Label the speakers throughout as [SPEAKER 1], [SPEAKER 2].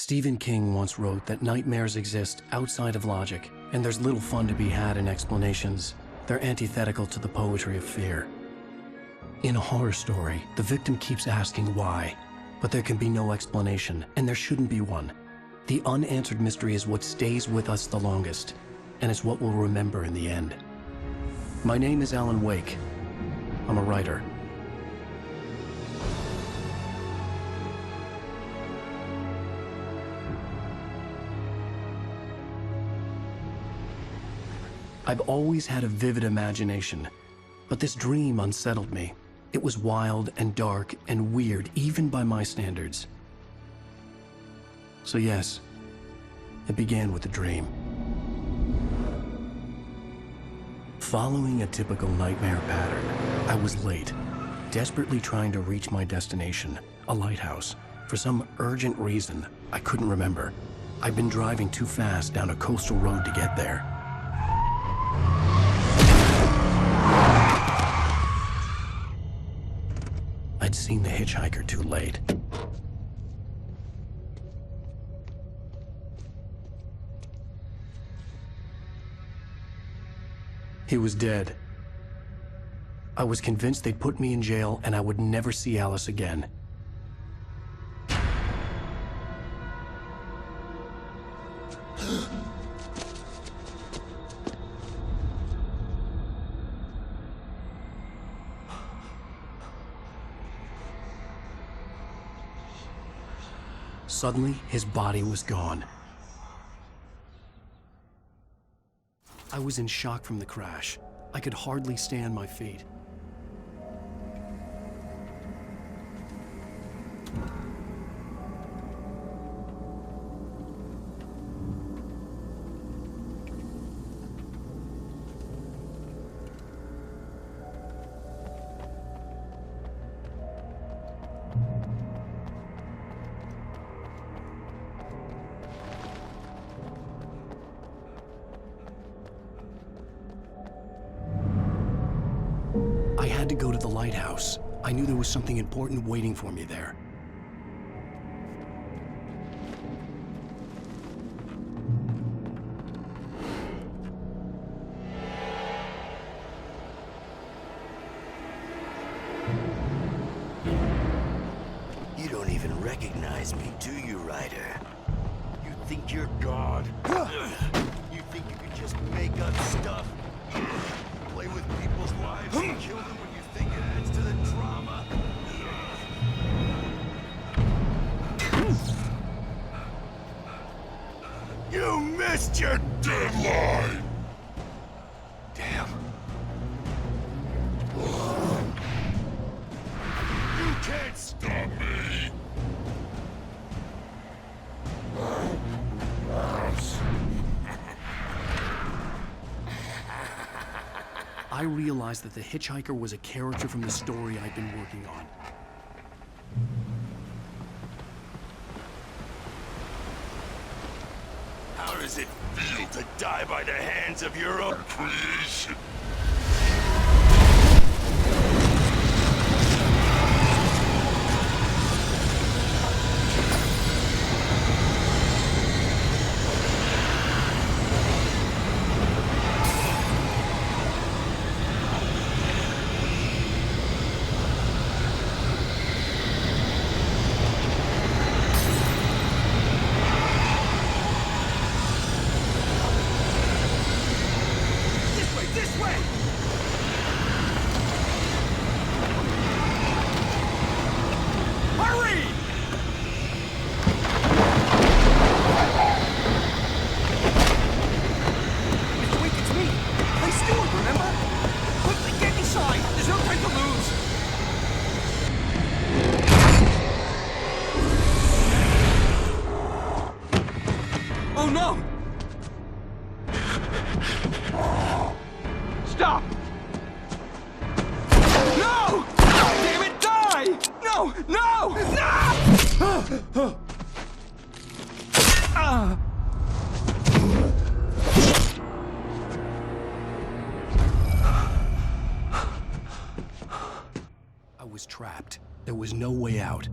[SPEAKER 1] Stephen King once wrote that nightmares exist outside of logic, and there's little fun to be had in explanations. They're antithetical to the poetry of fear. In a horror story, the victim keeps asking why, but there can be no explanation, and there shouldn't be one. The unanswered mystery is what stays with us the longest, and it's what we'll remember in the end. My name is Alan Wake. I'm a writer. I've always had a vivid imagination, but this dream unsettled me. It was wild and dark and weird, even by my standards. So yes, it began with a dream. Following a typical nightmare pattern, I was late, desperately trying to reach my destination, a lighthouse. For some urgent reason, I couldn't remember. I'd been driving too fast down a coastal road to get there. I'd seen the hitchhiker too late. He was dead. I was convinced they'd put me in jail and I would never see Alice again. Suddenly, his body was gone. I was in shock from the crash. I could hardly stay on my feet. I had to go to the lighthouse. I knew there was something important waiting for me there.
[SPEAKER 2] You don't even recognize me, do you, Ryder? You think you're God? You think you can just make up stuff? Play with people's lives and kill them when you think it adds to the drama? You missed your deadline! Damn. You can't stop me!
[SPEAKER 1] I realized that the hitchhiker was a character from the story I'd been working on.
[SPEAKER 2] How does it feel to die by the hands of your own creation?
[SPEAKER 3] Stop! No! Damn it, die! No! No! No!
[SPEAKER 1] I was trapped. There was no way out.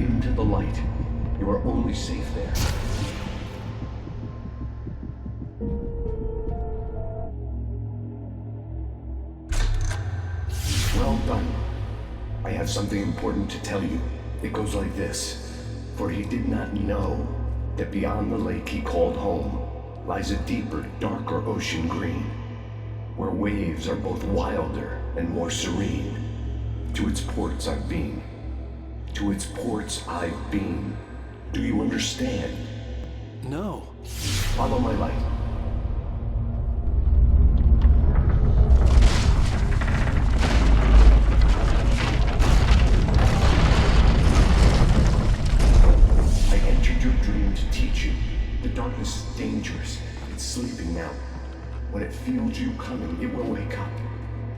[SPEAKER 4] into the light. You are only safe there. Well done. I have something important to tell you. It goes like this. For he did not know that beyond the lake he called home lies a deeper, darker ocean green, where waves are both wilder and more serene. To its ports I've been. To its ports I've been. Do you understand?
[SPEAKER 1] No.
[SPEAKER 4] Follow my light. I entered your dream to teach you. The darkness is dangerous. It's sleeping now. When it feels you coming, it will wake up.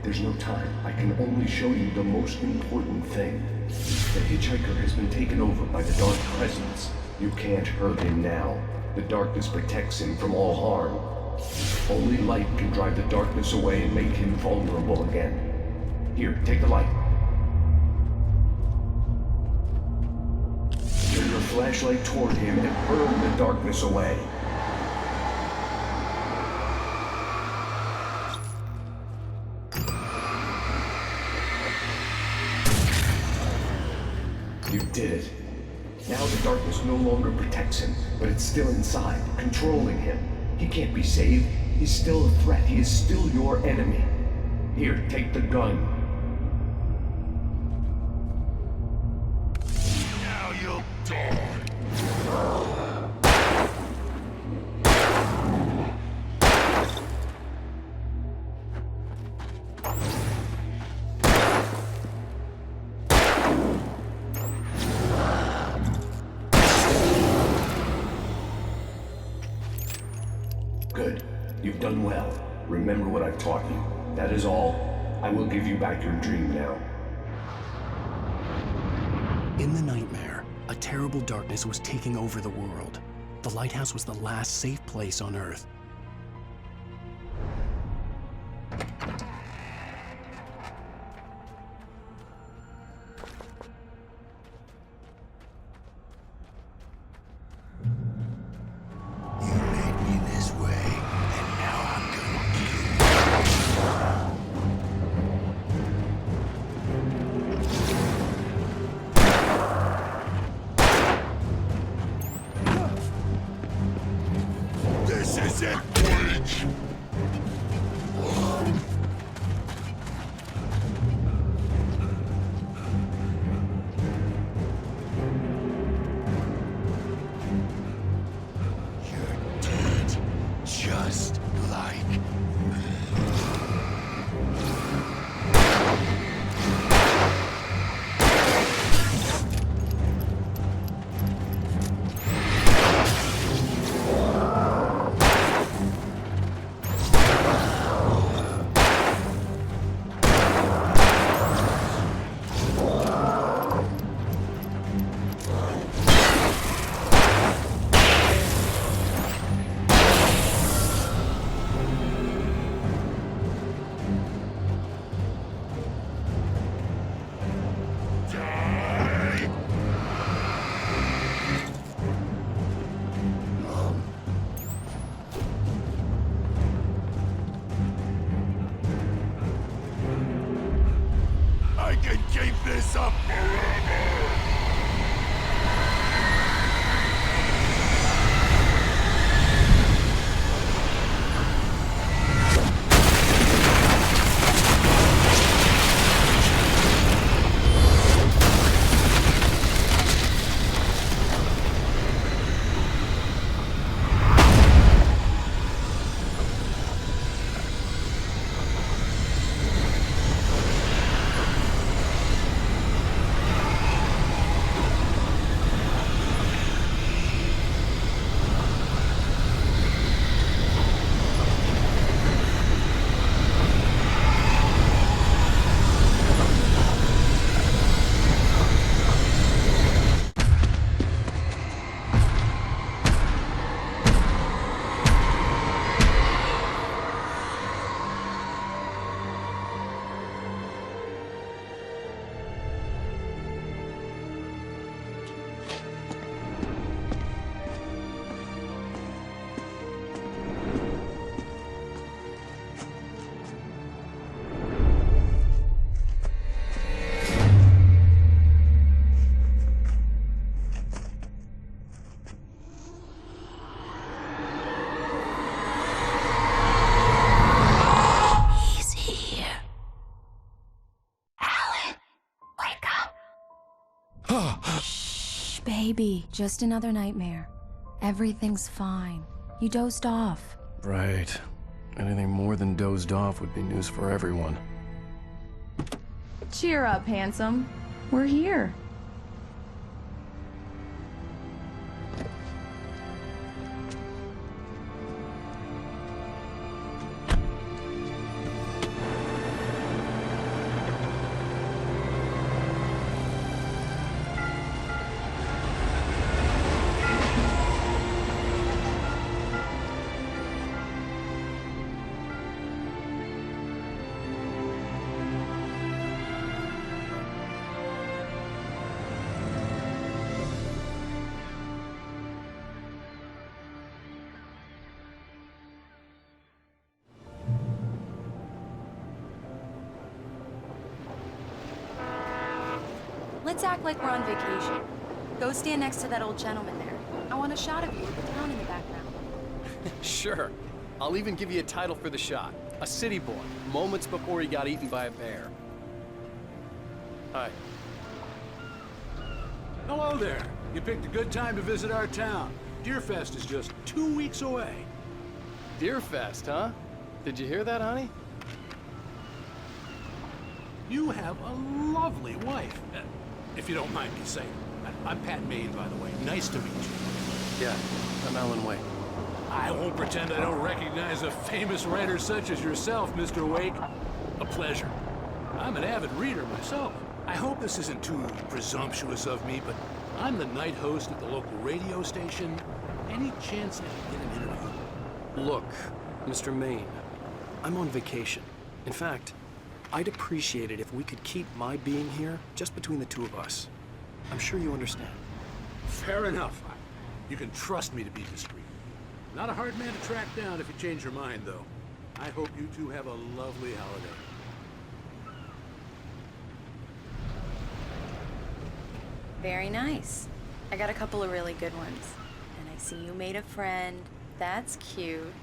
[SPEAKER 4] There's no time. I can only show you the most important thing. The hitchhiker has been taken over by the dark presence. You can't hurt him now. The darkness protects him from all harm. Only light can drive the darkness away and make him vulnerable again. Here, take the light. Turn your flashlight toward him and burn the darkness away. You did it. Now the darkness no longer protects him, but it's still inside, controlling him. He can't be saved. He's still a threat. He is still your enemy. Here, take the gun.
[SPEAKER 2] Now you'll die.
[SPEAKER 4] Good. You've done well. Remember what I've taught you. That is all. I will give you back your dream now.
[SPEAKER 1] In the nightmare, a terrible darkness was taking over the world. The lighthouse was the last safe place on Earth.
[SPEAKER 2] You made me this way, and now I'm gonna kill you. This isn't Bleach! You're dead, just like me.
[SPEAKER 5] be just another nightmare. Everything's fine. You dozed off.
[SPEAKER 1] Right. Anything more than dozed off would be news for everyone.
[SPEAKER 6] Cheer up, handsome. We're here.
[SPEAKER 5] Let's act like we're on vacation. Go stand next to that old gentleman there. I want a shot of you with the town in the background.
[SPEAKER 7] Sure. I'll even give you a title for the shot. A city boy, moments before he got eaten by a bear. Hi.
[SPEAKER 8] Hello there. You picked a good time to visit our town. Deerfest is just 2 weeks away.
[SPEAKER 7] Deerfest, huh? Did you hear that, honey?
[SPEAKER 8] You have a lovely wife. If you don't mind me saying. I'm Pat Maine, by the way. Nice to meet you.
[SPEAKER 7] Yeah, I'm Alan Wake.
[SPEAKER 8] I won't pretend I don't recognize a famous writer such as yourself, Mr. Wake. A pleasure. I'm an avid reader myself. I hope this isn't too presumptuous of me, but I'm the night host at the local radio station. Any chance I can get an interview?
[SPEAKER 7] Look, Mr. Maine, I'm on vacation. In fact, I'd appreciate it if we could keep my being here just between the two of us. I'm sure you understand.
[SPEAKER 8] Fair enough. You can trust me to be discreet. Not a hard man to track down if you change your mind, though. I hope you two have a lovely holiday.
[SPEAKER 5] Very nice. I got a couple of really good ones. And I see you made a friend. That's cute.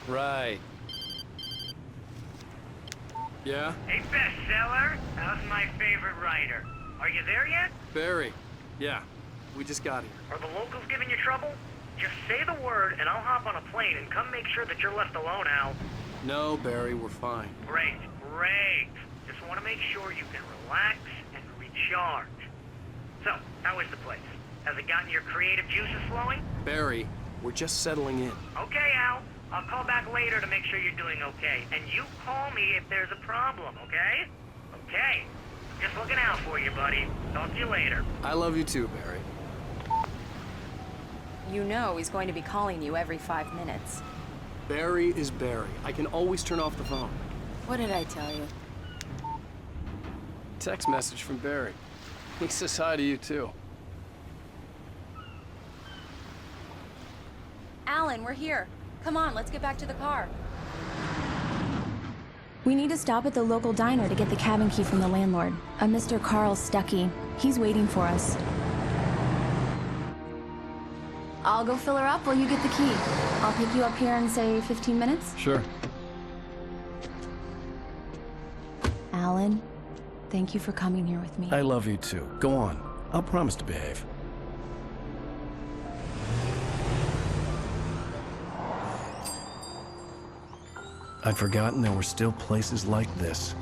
[SPEAKER 7] Right. Yeah?
[SPEAKER 9] Hey, bestseller, how's my favorite writer? Are you there yet?
[SPEAKER 7] Barry. Yeah, we just got here.
[SPEAKER 9] Are the locals giving you trouble? Just say the word and I'll hop on a plane and come make sure that you're left alone, Al.
[SPEAKER 7] No, Barry, we're fine.
[SPEAKER 9] Great, great. Just want to make sure you can relax and recharge. So, how is the place? Has it gotten your creative juices flowing?
[SPEAKER 7] Barry, we're just settling in.
[SPEAKER 9] Okay, Al. I'll call back later to make sure you're doing okay. And you call me if there's a problem, okay? Okay. Just looking out for you, buddy. Talk to you later.
[SPEAKER 7] I love you too, Barry.
[SPEAKER 5] You know he's going to be calling you every 5 minutes.
[SPEAKER 7] Barry is Barry. I can always turn off the phone.
[SPEAKER 5] What did I tell you?
[SPEAKER 7] Text message from Barry. He says hi to you too.
[SPEAKER 5] Alan, we're here. Come on, let's get back to the car. We need to stop at the local diner to get the cabin key from the landlord, a Mr. Carl Stuckey. He's waiting for us. I'll go fill her up while you get the key. I'll pick you up here in, say, 15 minutes?
[SPEAKER 7] Sure.
[SPEAKER 5] Alan, thank you for coming here with me.
[SPEAKER 1] I love you too. Go on. I'll promise to behave. I'd forgotten there were still places like this.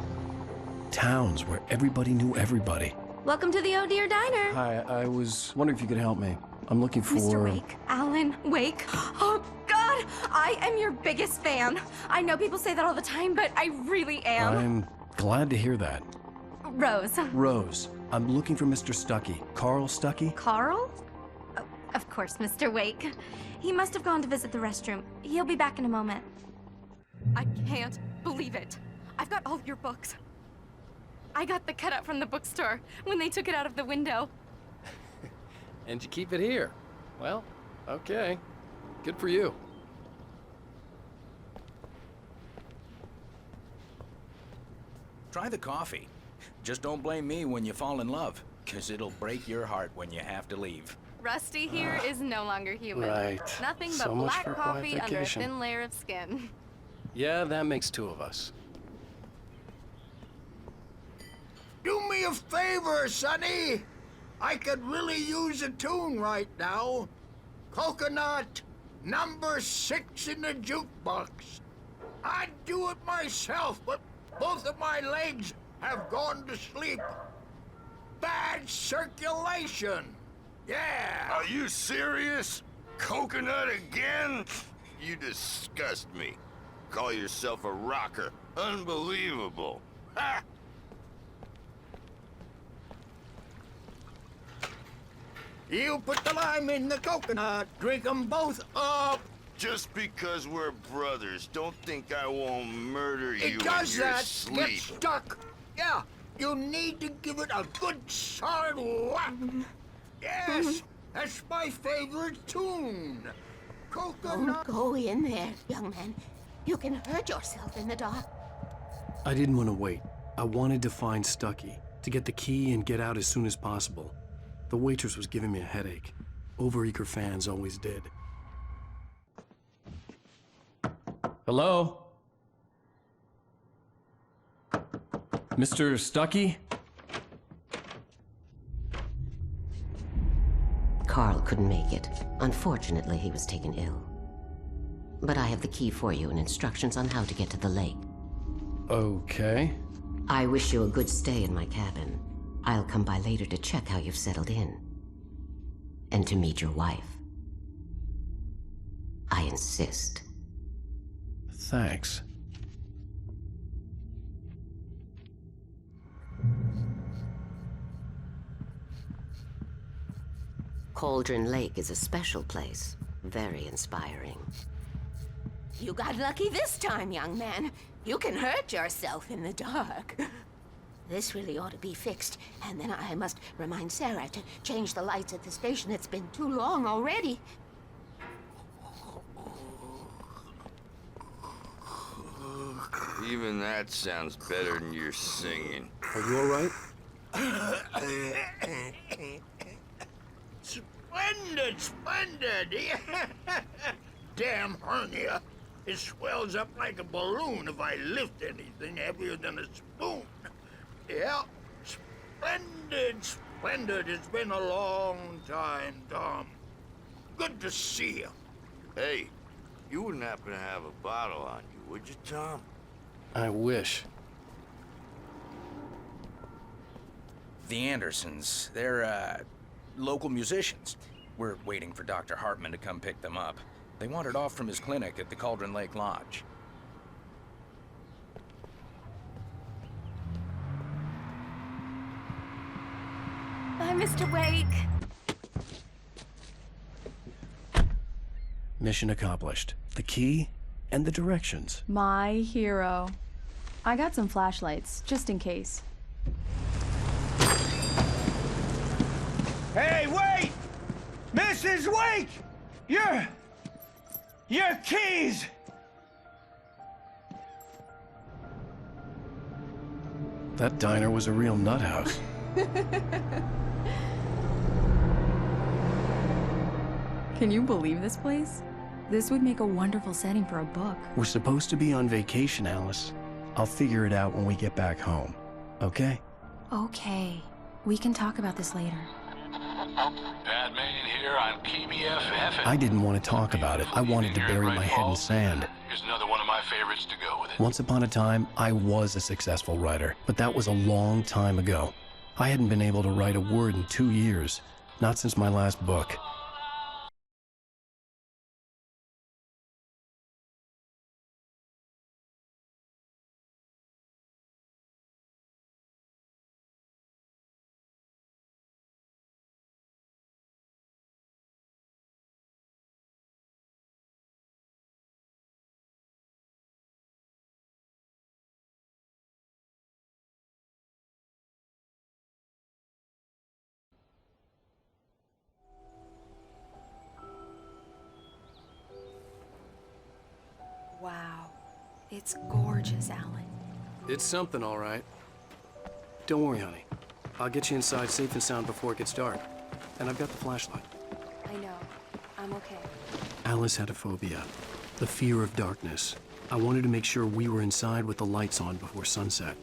[SPEAKER 1] Towns where everybody knew everybody.
[SPEAKER 10] Welcome to the Oh Dear Diner.
[SPEAKER 1] Hi, I was wondering if you could help me. I'm looking for...
[SPEAKER 10] Mr. Wake. Alan Wake. Oh, God! I am your biggest fan. I know people say that all the time, but I really am.
[SPEAKER 1] I'm glad to hear that.
[SPEAKER 10] Rose.
[SPEAKER 1] Rose, I'm looking for Mr. Stuckey. Carl Stuckey?
[SPEAKER 10] Carl? Oh, of course, Mr. Wake. He must have gone to visit the restroom. He'll be back in a moment. I can't believe it. I've got all your books. I got the cutout from the bookstore when they took it out of the window.
[SPEAKER 7] And you keep it here. Well, okay. Good for you.
[SPEAKER 11] Try the coffee. Just don't blame me when you fall in love, 'cause it'll break your heart when you have to leave.
[SPEAKER 10] Rusty here is no longer human.
[SPEAKER 1] Right.
[SPEAKER 10] Nothing but
[SPEAKER 1] So much
[SPEAKER 10] black
[SPEAKER 1] for a quiet
[SPEAKER 10] coffee under a
[SPEAKER 1] vacation.
[SPEAKER 10] thin layer of skin.
[SPEAKER 7] Yeah, that makes two of us.
[SPEAKER 2] Do me a favor, Sonny!
[SPEAKER 12] I could really use a tune right now. Coconut, number 6 in the jukebox. I'd do it myself, but both of my legs have gone to sleep. Bad circulation. Yeah.
[SPEAKER 2] Are you serious? Coconut again? You disgust me. Call yourself a rocker. Unbelievable. Ha!
[SPEAKER 12] You put the lime in the coconut. Drink them both up.
[SPEAKER 2] Just because we're brothers, don't think I won't murder you
[SPEAKER 12] It does
[SPEAKER 2] in your
[SPEAKER 12] that.
[SPEAKER 2] sleep.
[SPEAKER 12] Get stuck. Yeah, you need to give it a good solid whack. Yes, that's my favorite tune. Coconut.
[SPEAKER 13] Don't go in there, young man. You can hurt yourself in the dark.
[SPEAKER 7] I didn't want to wait. I wanted to find Stucky, to get the key and get out as soon as possible. The waitress was giving me a headache. Overeager fans always did. Hello? Mr. Stucky?
[SPEAKER 14] Carl couldn't make it. Unfortunately, he was taken ill. But I have the key for you and instructions on how to get to the lake.
[SPEAKER 7] Okay.
[SPEAKER 14] I wish you a good stay in my cabin. I'll come by later to check how you've settled in. And to meet your wife. I insist.
[SPEAKER 7] Thanks.
[SPEAKER 14] Cauldron Lake is a special place. Very inspiring.
[SPEAKER 13] You got lucky this time, young man. You can hurt yourself in the dark. This really ought to be fixed, and then I must remind Sarah to change the lights at the station. It's been too long already.
[SPEAKER 2] Even that sounds better than your singing.
[SPEAKER 7] Are you all right?
[SPEAKER 12] Splendid, splendid. Damn hernia. It swells up like a balloon if I lift anything heavier than a spoon. Yeah, splendid, splendid. It's been a long time, Tom. Good to see you.
[SPEAKER 2] Hey, you wouldn't happen to have a bottle on you, would you, Tom?
[SPEAKER 7] I wish.
[SPEAKER 11] The Andersons, they're, local musicians. We're waiting for Dr. Hartman to come pick them up. They wandered off from his clinic at the Cauldron Lake Lodge.
[SPEAKER 10] Bye, Mr. Wake.
[SPEAKER 7] Mission accomplished. The key and the directions.
[SPEAKER 6] My hero. I got some flashlights, just in case.
[SPEAKER 3] Hey, wait! Mrs. Wake! Your keys!
[SPEAKER 7] That diner was a real nut house.
[SPEAKER 6] Can you believe this place? This would make a wonderful setting for a book.
[SPEAKER 7] We're supposed to be on vacation, Alice. I'll figure it out when we get back home. Okay?
[SPEAKER 6] Okay. We can talk about this later.
[SPEAKER 8] Bad man here on KBFF.
[SPEAKER 7] I didn't want to talk about it. I wanted to bury my head in sand.
[SPEAKER 8] Here's another one of my favorites to go with it.
[SPEAKER 7] Once upon a time, I was a successful writer, but that was a long time ago. I hadn't been able to write a word in 2 years, not since my last book.
[SPEAKER 5] Wow. It's gorgeous, Alan.
[SPEAKER 7] It's something, all right. Don't worry, honey. I'll get you inside safe and sound before it gets dark. And I've got the flashlight.
[SPEAKER 5] I know. I'm okay.
[SPEAKER 7] Alice had a phobia. The fear of darkness. I wanted to make sure we were inside with the lights on before sunset.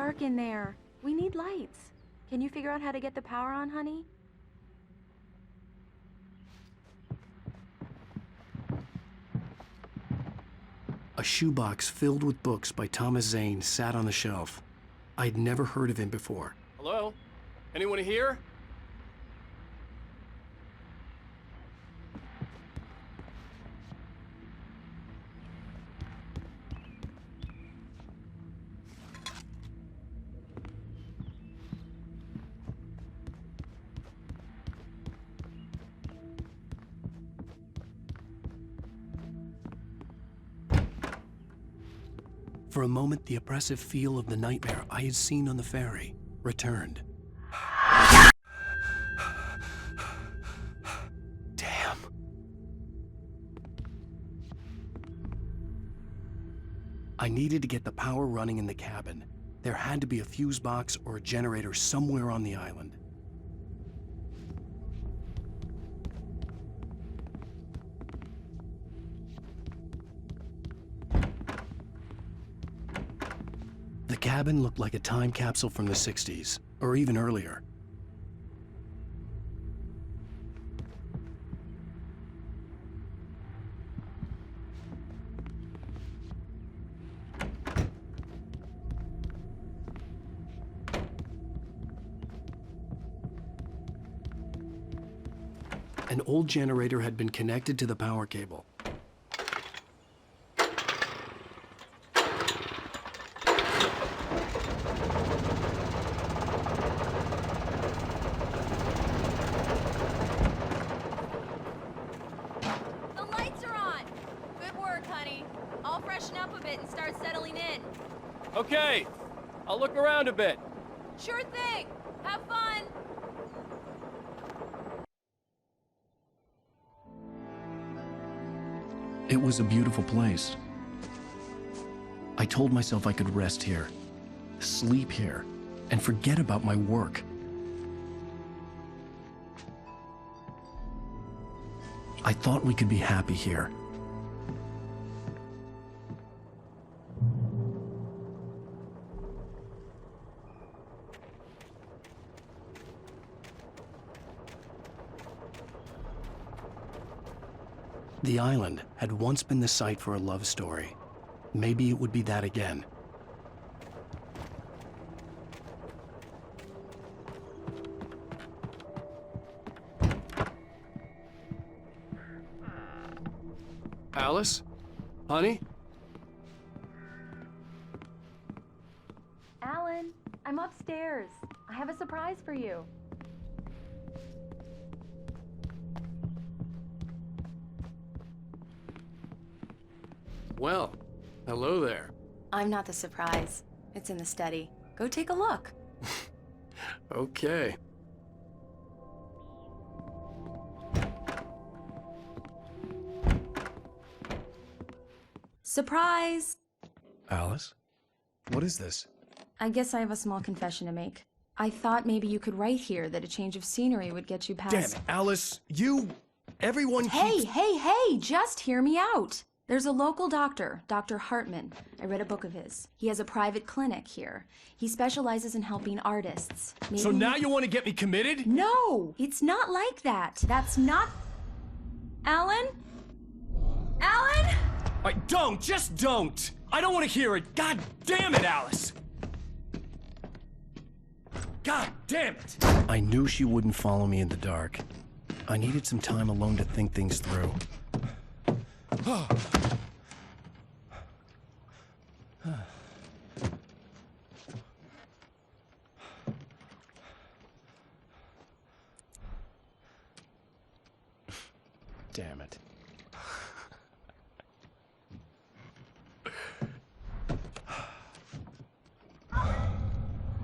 [SPEAKER 5] dark in there. We need lights. Can you figure out how to get the power on, honey?
[SPEAKER 7] A shoebox filled with books by Thomas Zane sat on the shelf. I'd never heard of him before.
[SPEAKER 15] Hello? Anyone here?
[SPEAKER 7] For a moment, the oppressive feel of the nightmare I had seen on the ferry returned. Damn. I needed to get the power running in the cabin. There had to be a fuse box or a generator somewhere on the island. The cabin looked like a time capsule from the 60s, or even earlier. An old generator had been connected to the power cable.
[SPEAKER 15] Okay, I'll look around a bit.
[SPEAKER 5] Sure thing. Have fun.
[SPEAKER 7] It was a beautiful place. I told myself I could rest here, sleep here, and forget about my work. I thought we could be happy here. The island had once been the site for a love story. Maybe it would be that again.
[SPEAKER 15] Alice? Honey?
[SPEAKER 5] Alan, I'm upstairs. I have a surprise for you.
[SPEAKER 15] Well, hello there.
[SPEAKER 6] I'm not the surprise. It's in the study. Go take a look.
[SPEAKER 15] Okay.
[SPEAKER 6] Surprise!
[SPEAKER 7] Alice? What is this?
[SPEAKER 6] I guess I have a small confession to make. I thought maybe you could write here that a change of scenery would get you past—
[SPEAKER 7] Damn it, Alice! Everyone keeps—
[SPEAKER 6] Hey! Just hear me out! There's a local doctor, Dr. Hartman. I read a book of his. He has a private clinic here. He specializes in helping artists.
[SPEAKER 15] So now you want to get me committed?
[SPEAKER 6] No! It's not like that. That's not— Alan? Alan?
[SPEAKER 15] Just don't! I don't want to hear it! God damn it, Alice! God damn it!
[SPEAKER 7] I knew she wouldn't follow me in the dark. I needed some time alone to think things through. Damn it.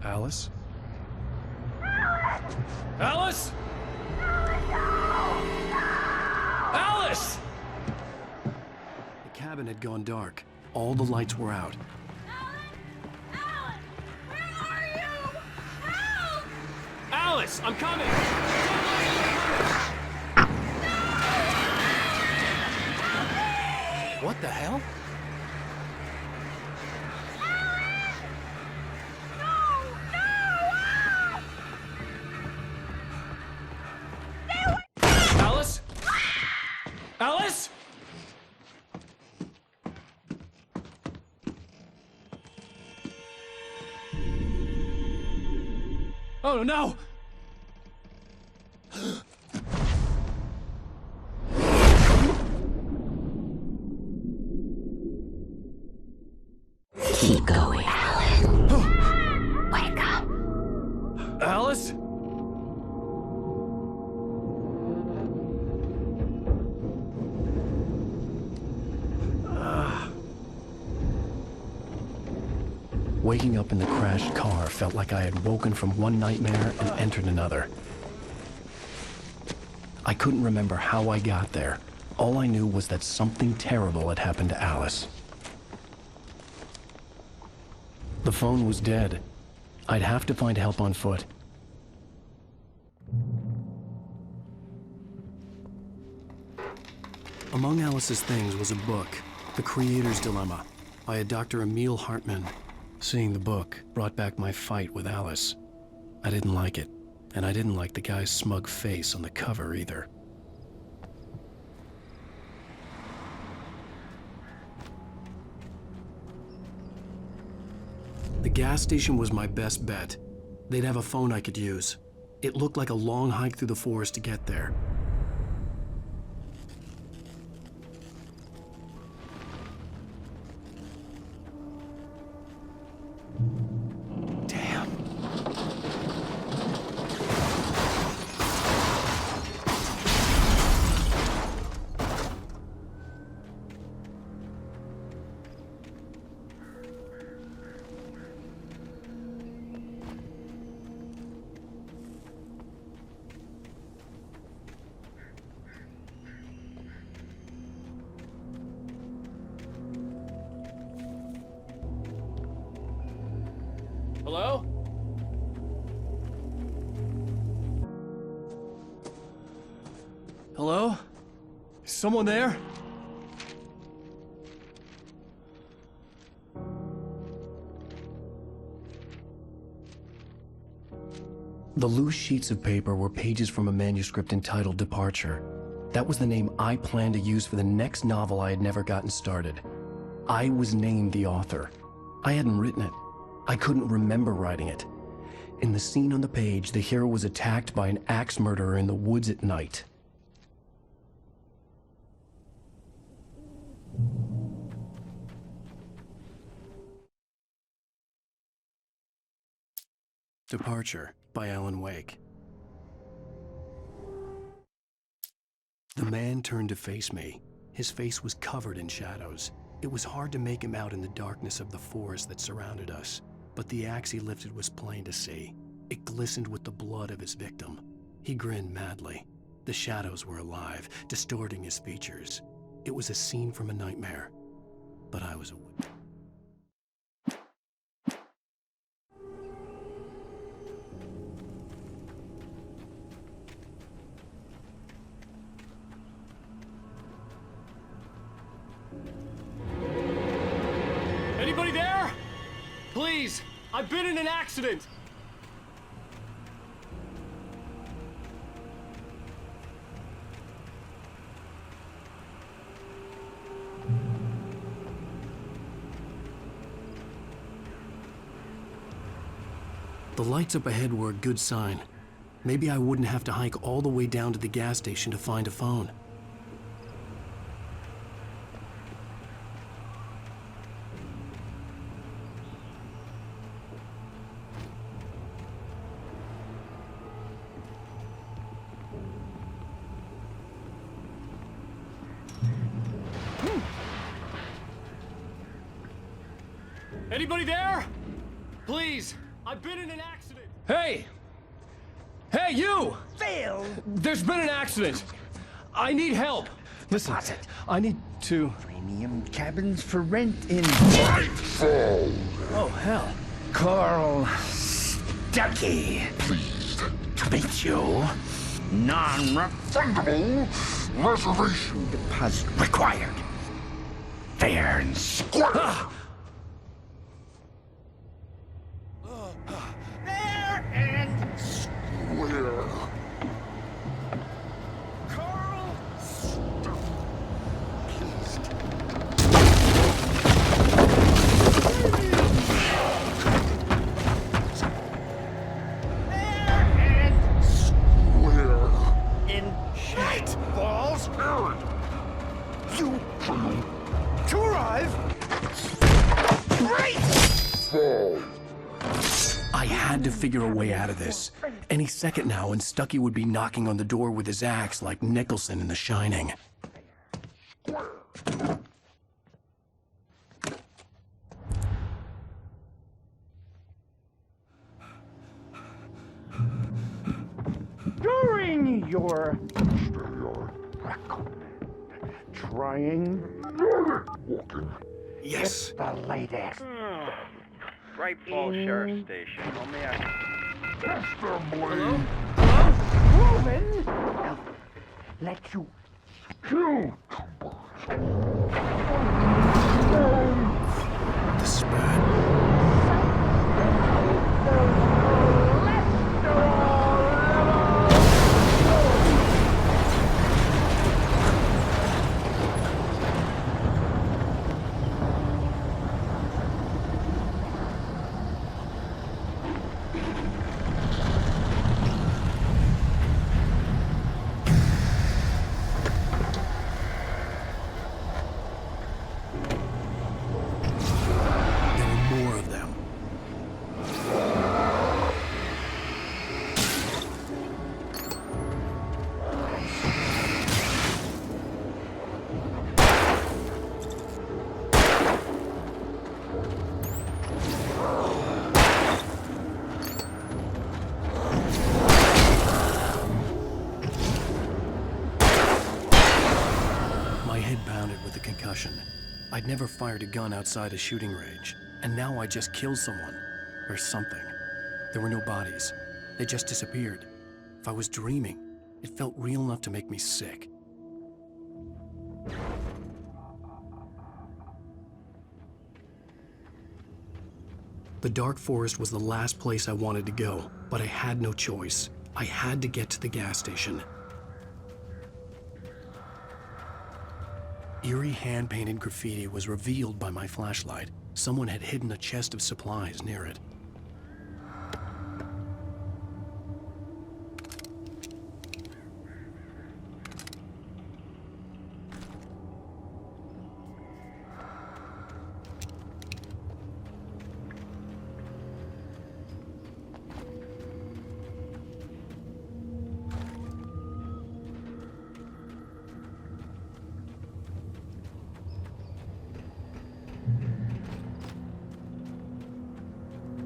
[SPEAKER 7] Alice?
[SPEAKER 15] Alice? Alice!
[SPEAKER 7] The cabin had gone dark. All the lights were out.
[SPEAKER 5] Alan! Where are you? Help!
[SPEAKER 15] Alice, I'm coming!
[SPEAKER 7] What the hell?
[SPEAKER 5] No!
[SPEAKER 15] Oh, no!
[SPEAKER 14] Keep going, Alan. Wake up.
[SPEAKER 15] Alice?
[SPEAKER 1] Waking up in the crashed car felt like I had woken from one nightmare and entered another. I couldn't remember how I got there. All I knew was that something terrible had happened to Alice. The phone was dead. I'd have to find help on foot. Among Alice's things was a book, The Creator's Dilemma, by a Dr. Emil Hartmann. Seeing the book brought back my fight with Alice. I didn't like it, and I didn't like the guy's smug face on the cover either. The gas station was my best bet. They'd have a phone I could use. It looked like a long hike through the forest to get there.
[SPEAKER 15] Hello? Hello? Is someone there?
[SPEAKER 1] The loose sheets of paper were pages from a manuscript entitled Departure. That was the name I planned to use for the next novel I had never gotten started. I was named the author. I hadn't written it. I couldn't remember writing it. In the scene on the page, the hero was attacked by an axe murderer in the woods at night. Departure by Alan Wake. The man turned to face me. His face was covered in shadows. It was hard to make him out in the darkness of the forest that surrounded us, but the axe he lifted was plain to see. It glistened with the blood of his victim. He grinned madly. The shadows were alive, distorting his features. It was a scene from a nightmare, but I was awake.
[SPEAKER 15] Anybody there? Please, I've been in an accident.
[SPEAKER 1] The lights up ahead were a good sign. Maybe I wouldn't have to hike all the way down to the gas station to find a phone.
[SPEAKER 15] Anybody there? Please, I've been in an accident. Hey! Hey, you!
[SPEAKER 3] Phil!
[SPEAKER 15] There's been an accident. I need help. Listen, I need to...
[SPEAKER 3] Premium cabins for rent in...
[SPEAKER 12] Nightfall!
[SPEAKER 15] Oh, hell.
[SPEAKER 3] Carl Stuckey.
[SPEAKER 12] Pleased
[SPEAKER 3] To meet you. Non-refundable
[SPEAKER 12] reservation
[SPEAKER 3] deposit required. Fair and square. Fair and
[SPEAKER 12] where?
[SPEAKER 3] Carl Fair
[SPEAKER 1] figure a way out of this. Any second now, and Stucky would be knocking on the door with his axe like Nicholson in The Shining.
[SPEAKER 3] During your trying walking.
[SPEAKER 7] Yes.
[SPEAKER 3] The latest.
[SPEAKER 16] Bright Falls Sheriff Station. Only I...
[SPEAKER 3] Hello? Hello? Proven. Now, let you kill.
[SPEAKER 7] This is bad.
[SPEAKER 1] I'd never fired a gun outside a shooting range, and now I just killed someone. Or something. There were no bodies. They just disappeared. If I was dreaming, it felt real enough to make me sick. The dark forest was the last place I wanted to go, but I had no choice. I had to get to the gas station. Eerie hand-painted graffiti was revealed by my flashlight. Someone had hidden a chest of supplies near it.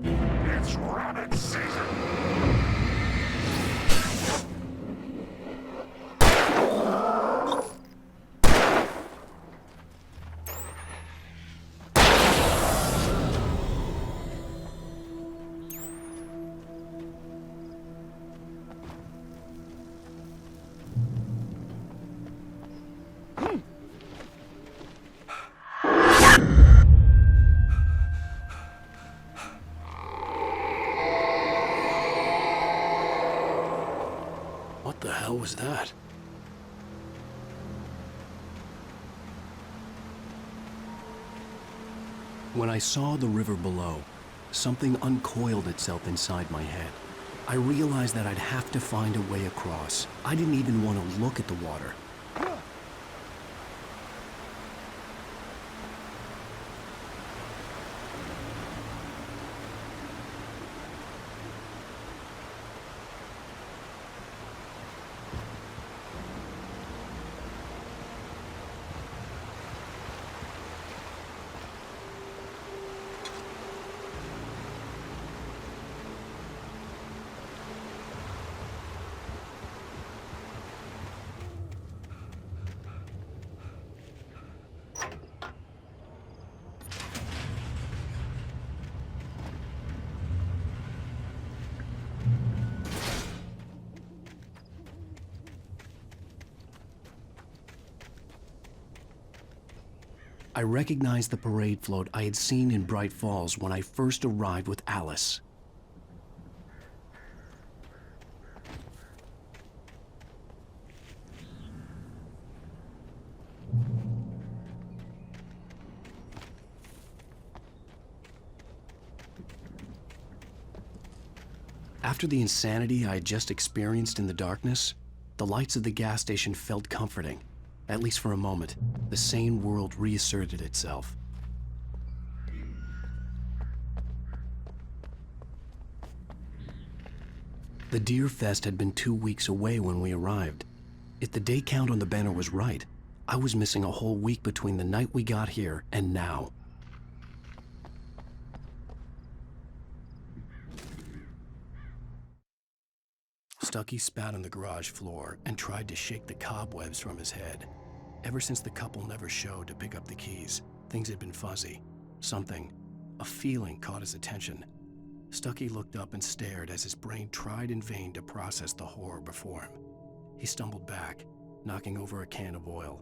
[SPEAKER 3] It's rabbit season.
[SPEAKER 1] What the hell was that? When I saw the river below, something uncoiled itself inside my head. I realized that I'd have to find a way across. I didn't even want to look at the water. I recognized the parade float I had seen in Bright Falls when I first arrived with Alice. After the insanity I had just experienced in the darkness, the lights of the gas station felt comforting. At least for a moment, the sane world reasserted itself. The Deer Fest had been 2 weeks away when we arrived. If the day count on the banner was right, I was missing a whole week between the night we got here and now. Stucky spat on the garage floor and tried to shake the cobwebs from his head. Ever since the couple never showed to pick up the keys, things had been fuzzy. Something, a feeling caught his attention. Stucky looked up and stared as his brain tried in vain to process the horror before him. He stumbled back, knocking over a can of oil.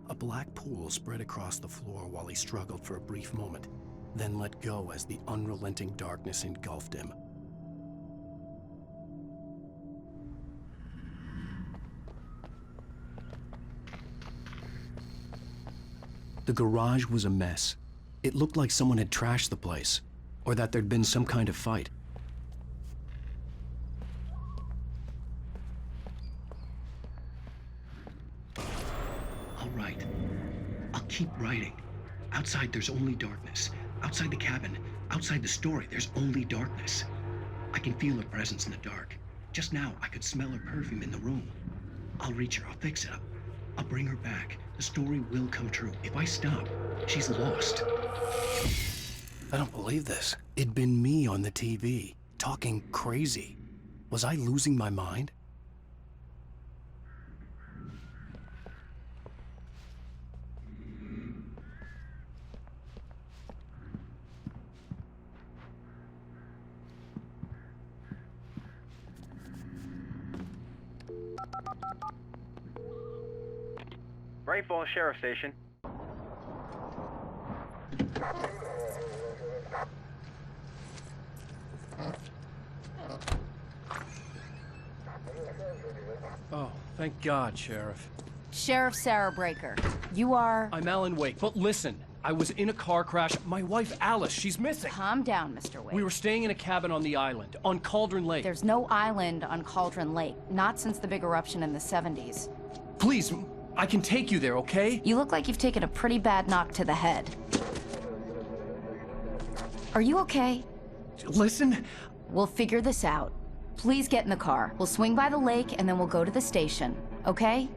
[SPEAKER 1] A black pool spread across the floor while he struggled for a brief moment, then let go as the unrelenting darkness engulfed him. The garage was a mess. It looked like someone had trashed the place, or that there'd been some kind of fight. I'll write. I'll keep writing. Outside, there's only darkness. Outside the cabin, outside the story, there's only darkness. I can feel her presence in the dark. Just now, I could smell her perfume in the room. I'll reach her. I'll fix it. I'll bring her back. The story will come true. If I stop, she's lost. I don't believe this. It'd been me on the TV, talking crazy. Was I losing my mind?
[SPEAKER 16] Bright Falls Sheriff Station.
[SPEAKER 15] Oh, thank God, Sheriff.
[SPEAKER 17] Sheriff Sarah Breaker. You are...
[SPEAKER 15] I'm Alan Wake, but listen. I was in a car crash. My wife, Alice, she's missing.
[SPEAKER 17] Calm down, Mr. Wake.
[SPEAKER 15] We were staying in a cabin on the island, on Cauldron Lake.
[SPEAKER 17] There's no island on Cauldron Lake. Not since the big eruption in the 70s.
[SPEAKER 15] Please, I can take you there, okay?
[SPEAKER 17] You look like you've taken a pretty bad knock to the head. Are you okay?
[SPEAKER 15] Listen.
[SPEAKER 17] We'll figure this out. Please get in the car. We'll swing by the lake and then we'll go to the station, okay?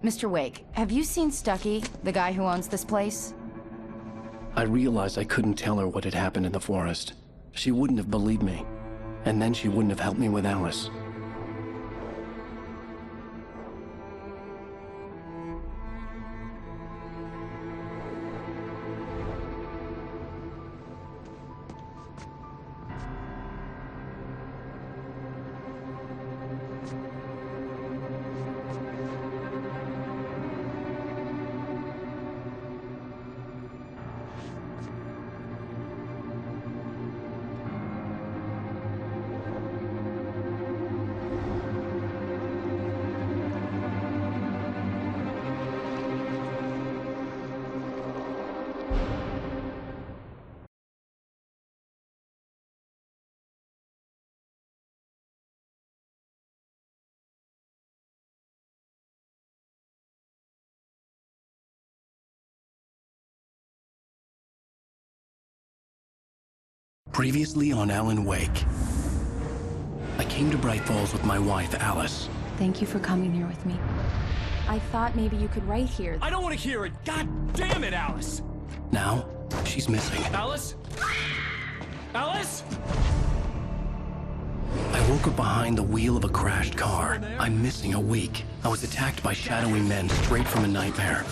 [SPEAKER 17] Mr. Wake, have you seen Stucky, the guy who owns this place?
[SPEAKER 1] I realized I couldn't tell her what had happened in the forest. She wouldn't have believed me. And then she wouldn't have helped me with Alice. Previously on Alan Wake. I came to Bright Falls with my wife, Alice.
[SPEAKER 6] Thank you for coming here with me. I thought maybe you could write here.
[SPEAKER 15] I don't want to hear it! God damn it, Alice!
[SPEAKER 1] Now, she's missing.
[SPEAKER 15] Alice? Alice?
[SPEAKER 1] I woke up behind the wheel of a crashed car. I'm missing a week. I was attacked by shadowy men straight from a nightmare.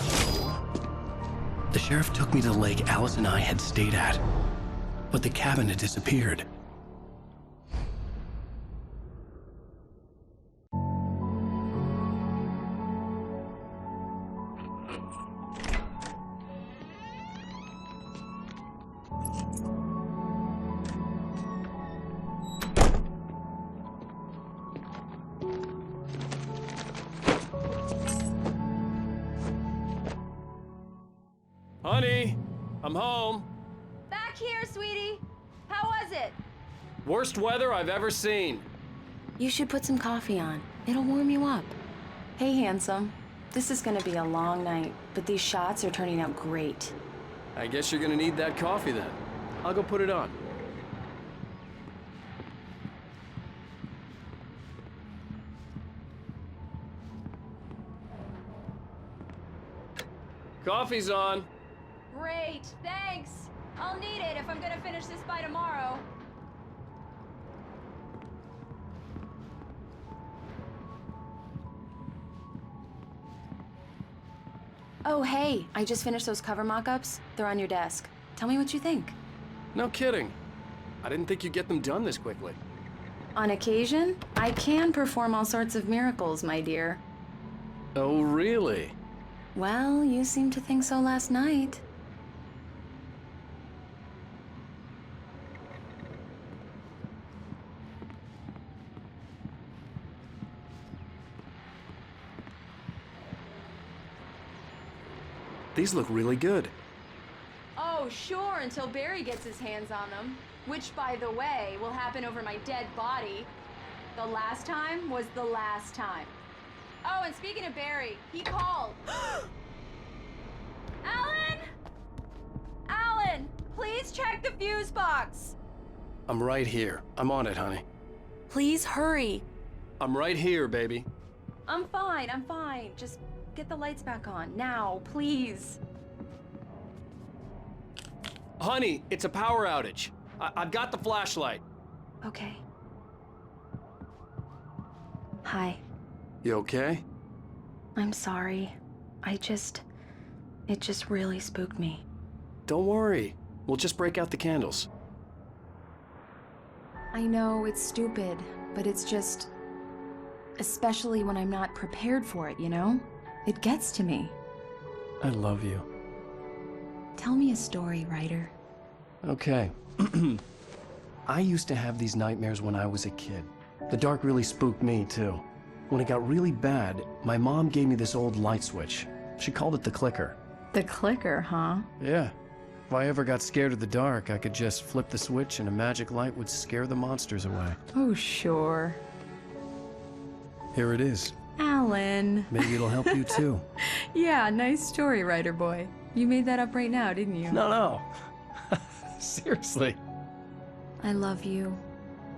[SPEAKER 1] The sheriff took me to the lake Alice and I had stayed at. But the cabin had disappeared.
[SPEAKER 15] Honey, I'm home.
[SPEAKER 5] Back here, sweetie. How was it?
[SPEAKER 15] Worst weather I've ever seen.
[SPEAKER 6] You should put some coffee on. It'll warm you up. Hey, handsome. This is gonna be a long night, but these shots are turning out great.
[SPEAKER 15] I guess you're gonna need that coffee then. I'll go put it on. Coffee's on.
[SPEAKER 6] Great, thanks. I'll need it if I'm gonna finish this by tomorrow. Oh, hey, I just finished those cover mock-ups. They're on your desk. Tell me what you think.
[SPEAKER 7] No kidding. I didn't think you'd get them done this quickly.
[SPEAKER 6] On occasion, I can perform all sorts of miracles, my dear.
[SPEAKER 7] Oh, really?
[SPEAKER 6] Well, you seemed to think so last night.
[SPEAKER 7] These look really good.
[SPEAKER 6] Oh, sure, until Barry gets his hands on them. Which, by the way, will happen over my dead body. The last time was the last time. Oh, and speaking of Barry, he called. Alan! Alan, please check the fuse box.
[SPEAKER 7] I'm right here. I'm on it, honey.
[SPEAKER 6] Please hurry.
[SPEAKER 7] I'm right here, baby.
[SPEAKER 6] I'm fine, I'm fine. Just get the lights back on, now, please.
[SPEAKER 7] Honey, it's a power outage. I've got the flashlight.
[SPEAKER 6] Okay. Hi.
[SPEAKER 7] You okay?
[SPEAKER 6] I'm sorry. It just really spooked me.
[SPEAKER 7] Don't worry. We'll just break out the candles.
[SPEAKER 6] I know it's stupid, but it's just... especially when I'm not prepared for it, you know? It gets to me.
[SPEAKER 7] I love you.
[SPEAKER 6] Tell me a story, writer.
[SPEAKER 7] Okay. I used to have these nightmares when I was a kid. The dark really spooked me, too. When it got really bad, my mom gave me this old light switch. She called it the clicker.
[SPEAKER 6] The clicker, huh?
[SPEAKER 7] Yeah. If I ever got scared of the dark, I could just flip the switch and a magic light would scare the monsters away.
[SPEAKER 6] Oh, sure.
[SPEAKER 7] Here it is.
[SPEAKER 6] Alan.
[SPEAKER 7] Maybe it'll help you, too.
[SPEAKER 6] Yeah, nice story, writer boy. You made that up right now, didn't you?
[SPEAKER 7] No. Seriously.
[SPEAKER 6] I love you,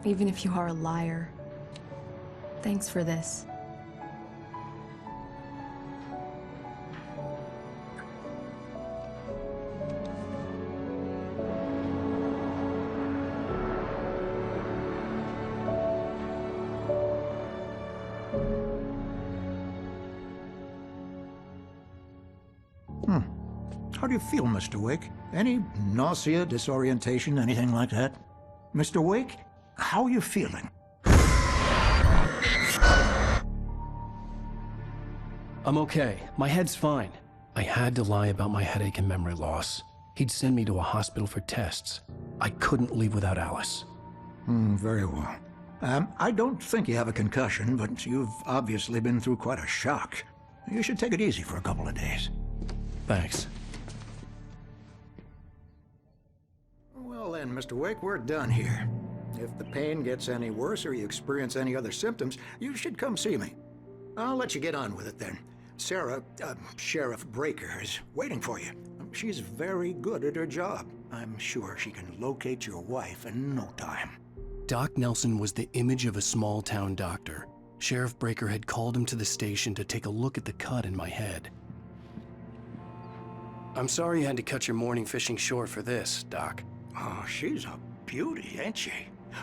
[SPEAKER 6] even if you are a liar. Thanks for this.
[SPEAKER 18] How do you feel, Mr. Wake? Any nausea, disorientation, anything like that? Mr. Wake, how are you feeling?
[SPEAKER 7] I'm okay. My head's fine. I had to lie about my headache and memory loss. He'd send me to a hospital for tests. I couldn't leave without Alice.
[SPEAKER 18] Very well. I don't think you have a concussion, but you've obviously been through quite a shock. You should take it easy for a couple of days.
[SPEAKER 7] Thanks.
[SPEAKER 18] Well then, Mr. Wake, we're done here. If the pain gets any worse or you experience any other symptoms, you should come see me. I'll let you get on with it then. Sarah, Sheriff Breaker, is waiting for you. She's very good at her job. I'm sure she can locate your wife in no time.
[SPEAKER 1] Doc Nelson was the image of a small-town doctor. Sheriff Breaker had called him to the station to take a look at the cut in my head.
[SPEAKER 7] I'm sorry you had to cut your morning fishing short for this, Doc.
[SPEAKER 18] Oh, she's a beauty, ain't she?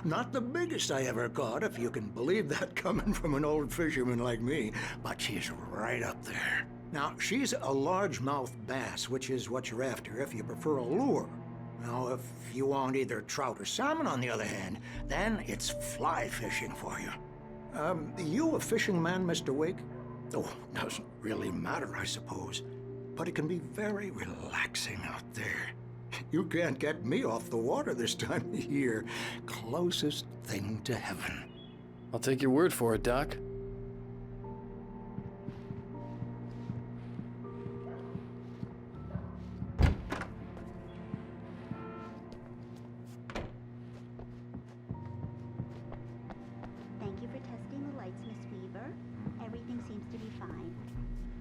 [SPEAKER 18] Not the biggest I ever caught, if you can believe that coming from an old fisherman like me, but she's right up there. Now, she's a largemouth bass, which is what you're after if you prefer a lure. Now, if you want either trout or salmon, on the other hand, then it's fly fishing for you. You a fishing man, Mr. Wake? Oh, doesn't really matter, I suppose. But it can be very relaxing out there. You can't get me off the water this time of year. Closest thing to heaven.
[SPEAKER 7] I'll take your word for it, Doc.
[SPEAKER 19] Thank you for testing the lights, Miss Weaver. Everything seems to be fine.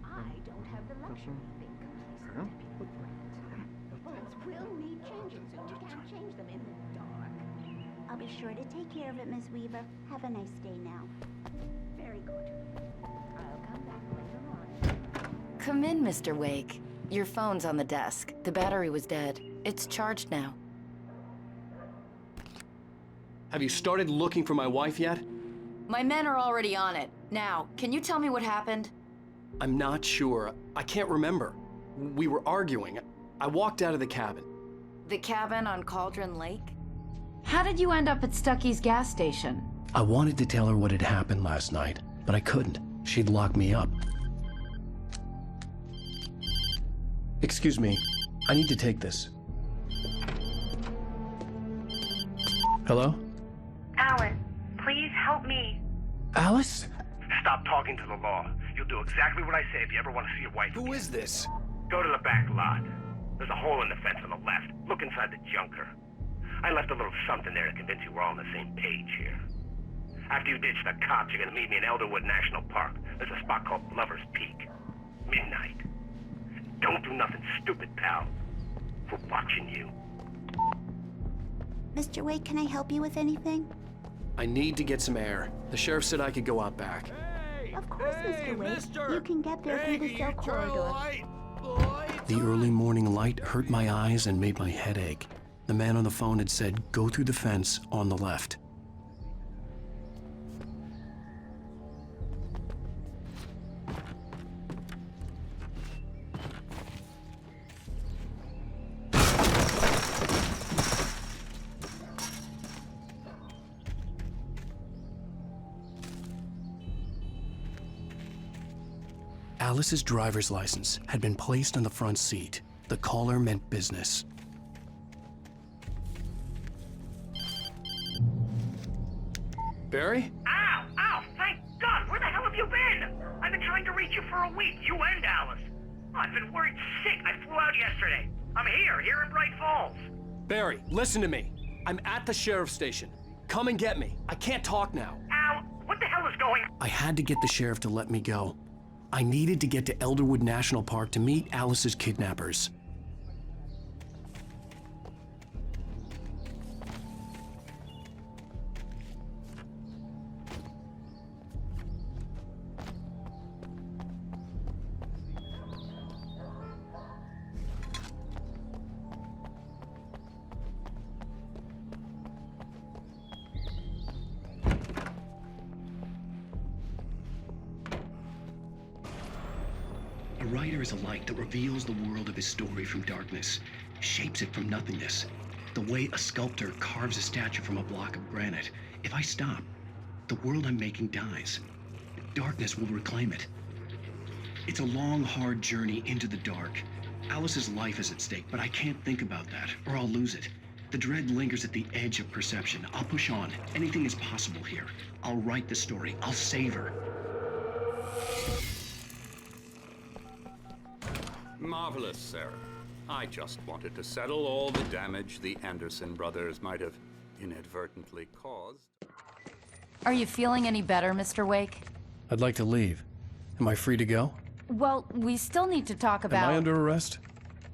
[SPEAKER 19] I don't have the luxury of being complacent. The bulbs will need changing, so you can't change them in the dark. I'll be sure to take care of it, Miss Weaver. Have a nice day now. Very good. I'll come back later on.
[SPEAKER 17] Come in, Mr. Wake. Your phone's on the desk. The battery was dead. It's charged now.
[SPEAKER 7] Have you started looking for my wife yet?
[SPEAKER 17] My men are already on it. Now, can you tell me what happened?
[SPEAKER 7] I'm not sure. I can't remember. We were arguing. I walked out of the cabin.
[SPEAKER 17] The cabin on Cauldron Lake? How did you end up at Stucky's gas station?
[SPEAKER 1] I wanted to tell her what had happened last night, but I couldn't. She'd lock me up. Excuse me. I need to take this. Hello?
[SPEAKER 9] Alan, please help me.
[SPEAKER 1] Alice?
[SPEAKER 3] Stop talking to the law. You'll do exactly what I say if you ever want to see your wife.
[SPEAKER 7] Who is this?
[SPEAKER 3] Go to the back lot. There's a hole in the fence on the left. Look inside the junker. I left a little something there to convince you we're all on the same page here. After you ditch the cops, you're gonna meet me in Elderwood National Park. There's a spot called Lover's Peak. Midnight. Don't do nothing stupid, pal. We're watching you.
[SPEAKER 19] Mr. Wake, can I help you with anything?
[SPEAKER 7] I need to get some air. The sheriff said I could go out back.
[SPEAKER 19] Of course, Mr. Wake. You can get there through the cell corridor.
[SPEAKER 1] The early morning light hurt my eyes and made my head ache. The man on the phone had said, go through the fence on the left. Alice's driver's license had been placed on the front seat. The caller meant business.
[SPEAKER 7] Barry?
[SPEAKER 9] Ow! Ow! Thank God! Where the hell have you been? I've been trying to reach you for a week, you and Alice. I've been worried sick. I flew out yesterday. I'm here in Bright Falls.
[SPEAKER 7] Barry, listen to me. I'm at the sheriff's station. Come and get me. I can't talk now.
[SPEAKER 9] Ow! What the hell is going on?
[SPEAKER 1] I had to get the sheriff to let me go. I needed to get to Elderwood National Park to meet Alice's kidnappers. A writer is a light that reveals the world of his story from darkness, shapes it from nothingness. The way a sculptor carves a statue from a block of granite. If I stop, the world I'm making dies. Darkness will reclaim it. It's a long, hard journey into the dark. Alice's life is at stake, but I can't think about that, or I'll lose it. The dread lingers at the edge of perception. I'll push on. Anything is possible here. I'll write the story. I'll save her.
[SPEAKER 20] Marvelous, Sarah. I just wanted to settle all the damage the Anderson brothers might have inadvertently caused.
[SPEAKER 17] Are you feeling any better, Mr. Wake?
[SPEAKER 1] I'd like to leave. Am I free to go?
[SPEAKER 17] Well, we still need to talk about...
[SPEAKER 1] Am I under arrest?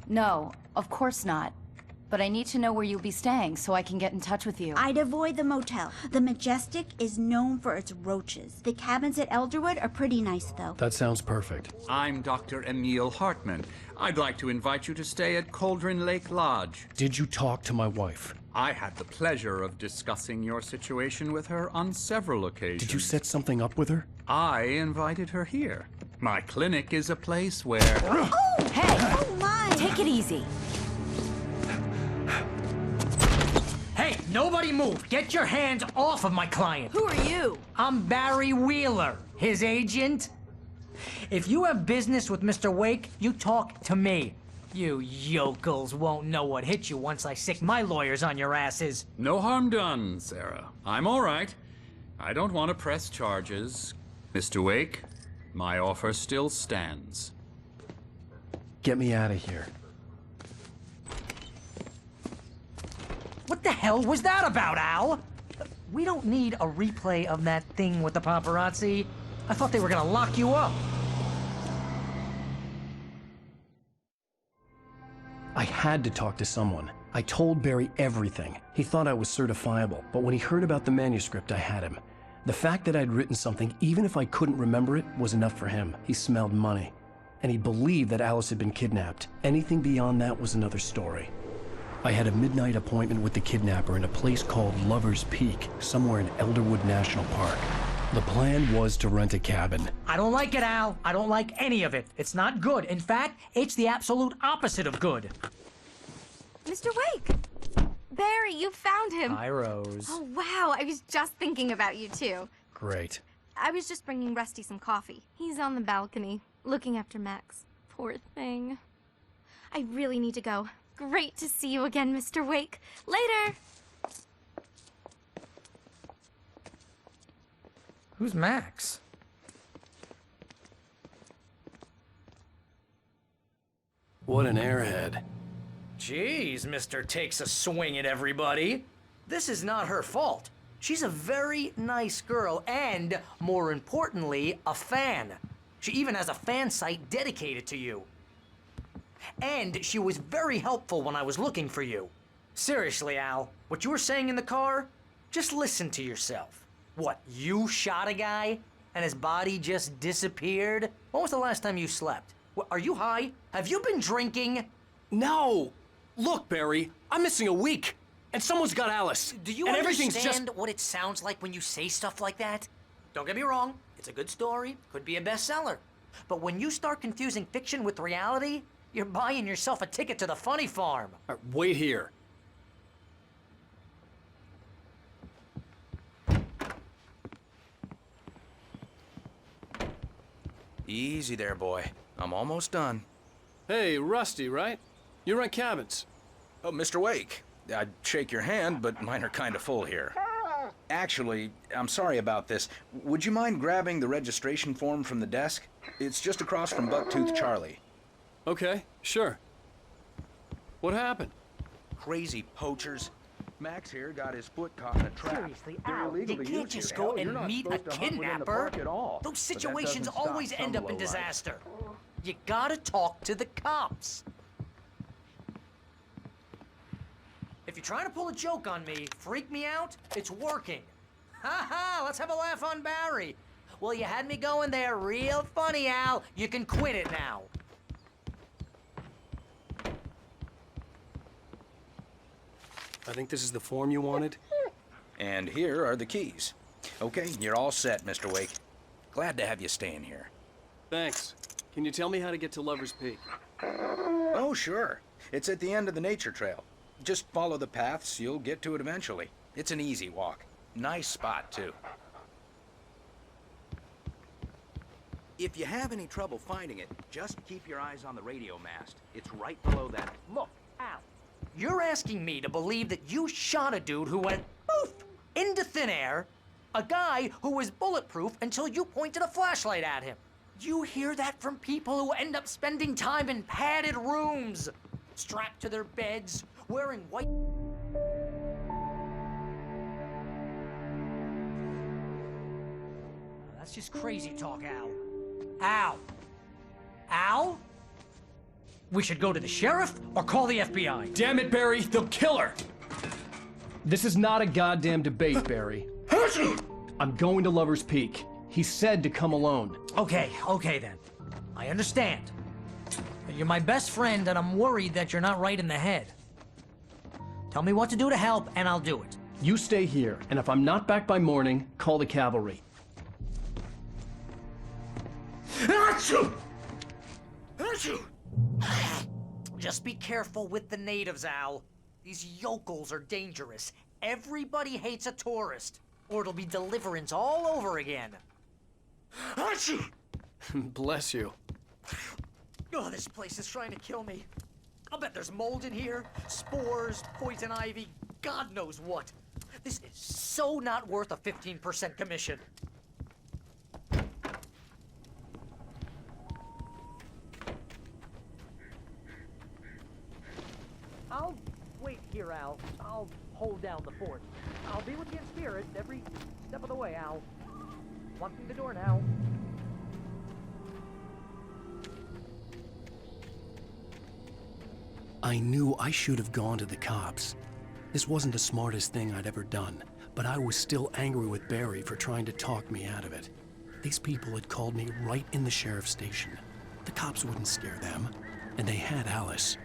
[SPEAKER 17] No, of course not. But I need to know where you'll be staying so I can get in touch with you.
[SPEAKER 19] I'd avoid the motel. The Majestic is known for its roaches. The cabins at Elderwood are pretty nice, though.
[SPEAKER 1] That sounds perfect.
[SPEAKER 20] I'm Dr. Emil Hartman. I'd like to invite you to stay at Cauldron Lake Lodge.
[SPEAKER 1] Did you talk to my wife?
[SPEAKER 20] I had the pleasure of discussing your situation with her on several occasions.
[SPEAKER 1] Did you set something up with her?
[SPEAKER 20] I invited her here. My clinic is a place where...
[SPEAKER 17] Oh! Hey! Oh, my! Take it easy.
[SPEAKER 21] Hey, nobody move! Get your hands off of my client!
[SPEAKER 17] Who are you?
[SPEAKER 21] I'm Barry Wheeler, his agent. If you have business with Mr. Wake, you talk to me. You yokels won't know what hit you once I sick my lawyers on your asses.
[SPEAKER 20] No harm done, Sarah. I'm all right. I don't want to press charges. Mr. Wake, my offer still stands.
[SPEAKER 1] Get me out of here.
[SPEAKER 21] What the hell was that about, Al? We don't need a replay of that thing with the paparazzi. I thought they were gonna lock you up.
[SPEAKER 1] I had to talk to someone. I told Barry everything. He thought I was certifiable, but when he heard about the manuscript, I had him. The fact that I'd written something, even if I couldn't remember it, was enough for him. He smelled money.
[SPEAKER 7] and he believed that Alice had been kidnapped. Anything beyond that was another story. I had a midnight appointment with the kidnapper in a place called Lover's Peak, somewhere in Elderwood National Park. The plan was to rent a cabin.
[SPEAKER 21] I don't like it, Al. I don't like any of it. It's not good. In fact, it's the absolute opposite of good.
[SPEAKER 10] Mr. Wake! Barry, you found him.
[SPEAKER 7] Hi, Rose.
[SPEAKER 10] Oh, wow. I was just thinking about you, too.
[SPEAKER 7] Great.
[SPEAKER 10] I was just bringing Rusty some coffee. He's on the balcony, looking after Max. Poor thing. I really need to go. Great to see you again, Mr. Wake. Later!
[SPEAKER 21] Who's Max?
[SPEAKER 7] What an airhead.
[SPEAKER 21] Jeez, Mr. Takes a swing at everybody. This is not her fault. She's a very nice girl and, more importantly, a fan. She even has a fan site dedicated to you. And she was very helpful when I was looking for you. Seriously, Al, what you were saying in the car, just listen to yourself. What, you shot a guy and his body just disappeared? When was the last time you slept? What, are you high? Have you been drinking?
[SPEAKER 7] No! Look, Barry, I'm missing a week, and someone's got Alice.
[SPEAKER 21] Do you understand what it sounds like when you say stuff like that? Don't get me wrong, it's a good story, could be a bestseller. But when you start confusing fiction with reality, you're buying yourself a ticket to the funny farm.
[SPEAKER 7] Wait here.
[SPEAKER 11] Easy there, boy. I'm almost done.
[SPEAKER 15] Hey, Rusty, right? You rent cabins.
[SPEAKER 11] Oh, Mr. Wake. I'd shake your hand, but mine are kind of full here. Actually, I'm sorry about this. Would you mind grabbing the registration form from the desk? It's just across from Bucktooth Charlie.
[SPEAKER 15] Okay, sure. What happened?
[SPEAKER 11] Crazy poachers. Max here got his foot caught in a trap.
[SPEAKER 21] Seriously, Al, you can't just go and meet a kidnapper. Those situations always end up in disaster. You gotta talk to the cops. If you're trying to pull a joke on me, freak me out, it's working. Ha ha, let's have a laugh on Barry. Well, you had me going there real funny, Al. You can quit it now.
[SPEAKER 7] I think this is the form you wanted.
[SPEAKER 11] And here are the keys. Okay, you're all set, Mr. Wake. Glad to have you staying here.
[SPEAKER 15] Thanks. Can you tell me how to get to Lover's Peak?
[SPEAKER 11] Oh, sure. It's at the end of the nature trail. Just follow the paths, you'll get to it eventually. It's an easy walk. Nice spot, too. If you have any trouble finding it, just keep your eyes on the radio mast. It's right below that.
[SPEAKER 21] Look, Al, you're asking me to believe that you shot a dude who went poof into thin air, a guy who was bulletproof until you pointed a flashlight at him. You hear that from people who end up spending time in padded rooms, strapped to their beds, wearing white... That's just crazy talk, Al. Al? Al? We should go to the sheriff or call the FBI.
[SPEAKER 7] Damn it, Barry, they'll kill her! This is not a goddamn debate, Barry. I'm going to Lover's Peak. He said to come alone.
[SPEAKER 21] Okay then. I understand. But you're my best friend and I'm worried that you're not right in the head. Tell me what to do to help and I'll do it.
[SPEAKER 7] You stay here, and if I'm not back by morning, call the cavalry.
[SPEAKER 21] Achoo! Achoo! Just be careful with the natives, Al. These yokels are dangerous. Everybody hates a tourist, or it'll be deliverance all over again. Achoo!
[SPEAKER 7] Bless you.
[SPEAKER 21] Oh, this place is trying to kill me. I'll bet there's mold in here, spores, poison ivy, God knows what. This is so not worth a 15% commission. I'll wait here, Al. I'll hold down the fort. I'll be with you in spirit every step of the way, Al. Locking the door now.
[SPEAKER 1] I knew I should have gone to the cops. This wasn't the smartest thing I'd ever done, but I was still angry with Barry for trying to talk me out of it. These people had called me right in the sheriff's station. The cops wouldn't scare them, and they had Alice.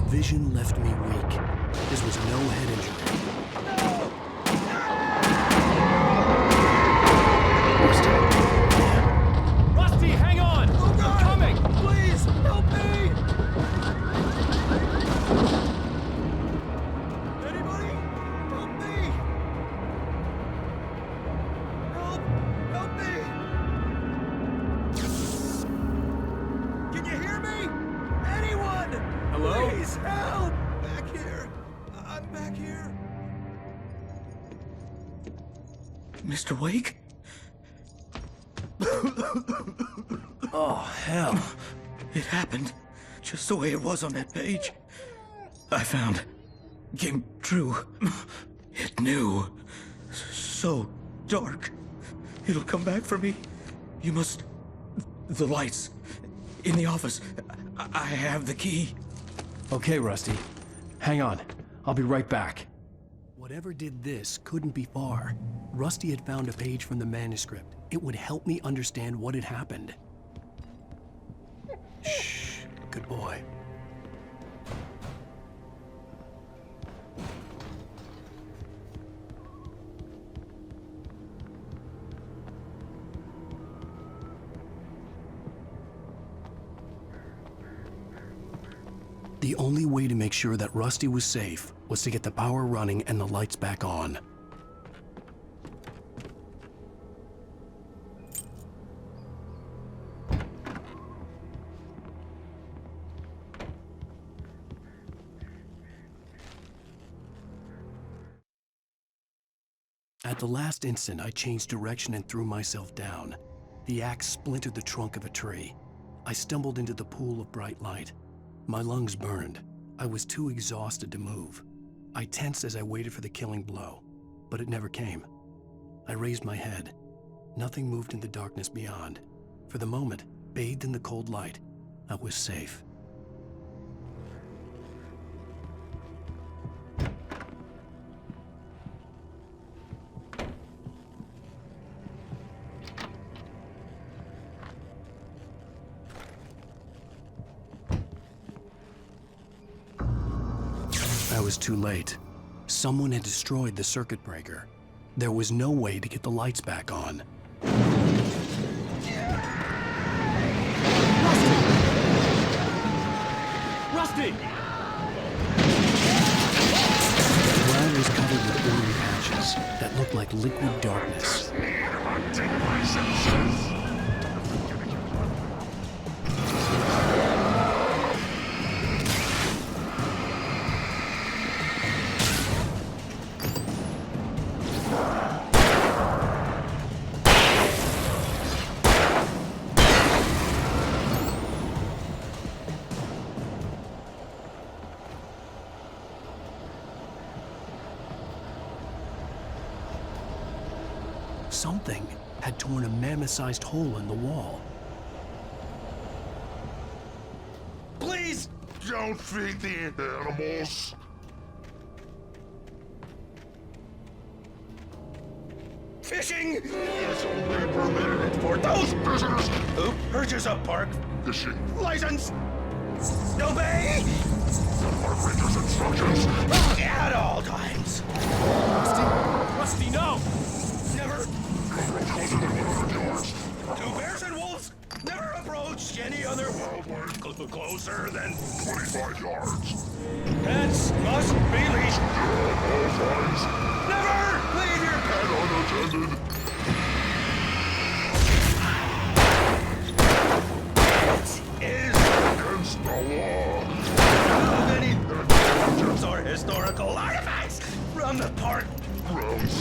[SPEAKER 1] Vision left me weak. This was no head injury.
[SPEAKER 15] Rusty, hang on! Oh God! I'm coming! Please, help me! Anybody? Help me! Help me! Can you hear me? Anyone?
[SPEAKER 8] Hello?
[SPEAKER 15] Please, help! Back here. I'm back here.
[SPEAKER 8] Mr. Wake?
[SPEAKER 1] Oh, hell.
[SPEAKER 8] It happened just the way it was on that page. I found. Came true. It knew. So dark. It'll come back for me. You must... The lights. In the office. I have the key.
[SPEAKER 1] Okay, Rusty. Hang on. I'll be right back. Whatever did this couldn't be far. Rusty had found a page from the manuscript. It would help me understand what had happened. Shh. Good boy. The only way to make sure that Rusty was safe was to get the power running and the lights back on. At the last instant, I changed direction and threw myself down. The axe splintered the trunk of a tree. I stumbled into the pool of bright light. My lungs burned. I was too exhausted to move. I tensed as I waited for the killing blow, but it never came. I raised my head. Nothing moved in the darkness beyond. For the moment, bathed in the cold light, I was safe. I was too late. Someone had destroyed the circuit breaker. There was no way to get the lights back on.
[SPEAKER 15] Rusty!
[SPEAKER 1] The ground was covered with oily patches that looked like liquid darkness. Something had torn a mammoth-sized hole in the wall.
[SPEAKER 12] Please don't feed the animals.
[SPEAKER 11] Fishing is only permitted for those prisoners who purchase a park
[SPEAKER 12] fishing
[SPEAKER 11] license. Obey
[SPEAKER 12] the park ranger's instructions
[SPEAKER 11] at all times.
[SPEAKER 15] Rusty, no!
[SPEAKER 11] Never.
[SPEAKER 12] 1,100 yards.
[SPEAKER 11] Two bears and wolves never approached any other
[SPEAKER 12] Wildlife
[SPEAKER 11] closer than
[SPEAKER 12] 25 yards.
[SPEAKER 11] pets must be leashed.
[SPEAKER 12] All times.
[SPEAKER 11] Never leave your pet
[SPEAKER 12] Unattended.
[SPEAKER 11] It is
[SPEAKER 12] Against the law.
[SPEAKER 11] remove any objects or historical artifacts from the park.
[SPEAKER 12] Grounds.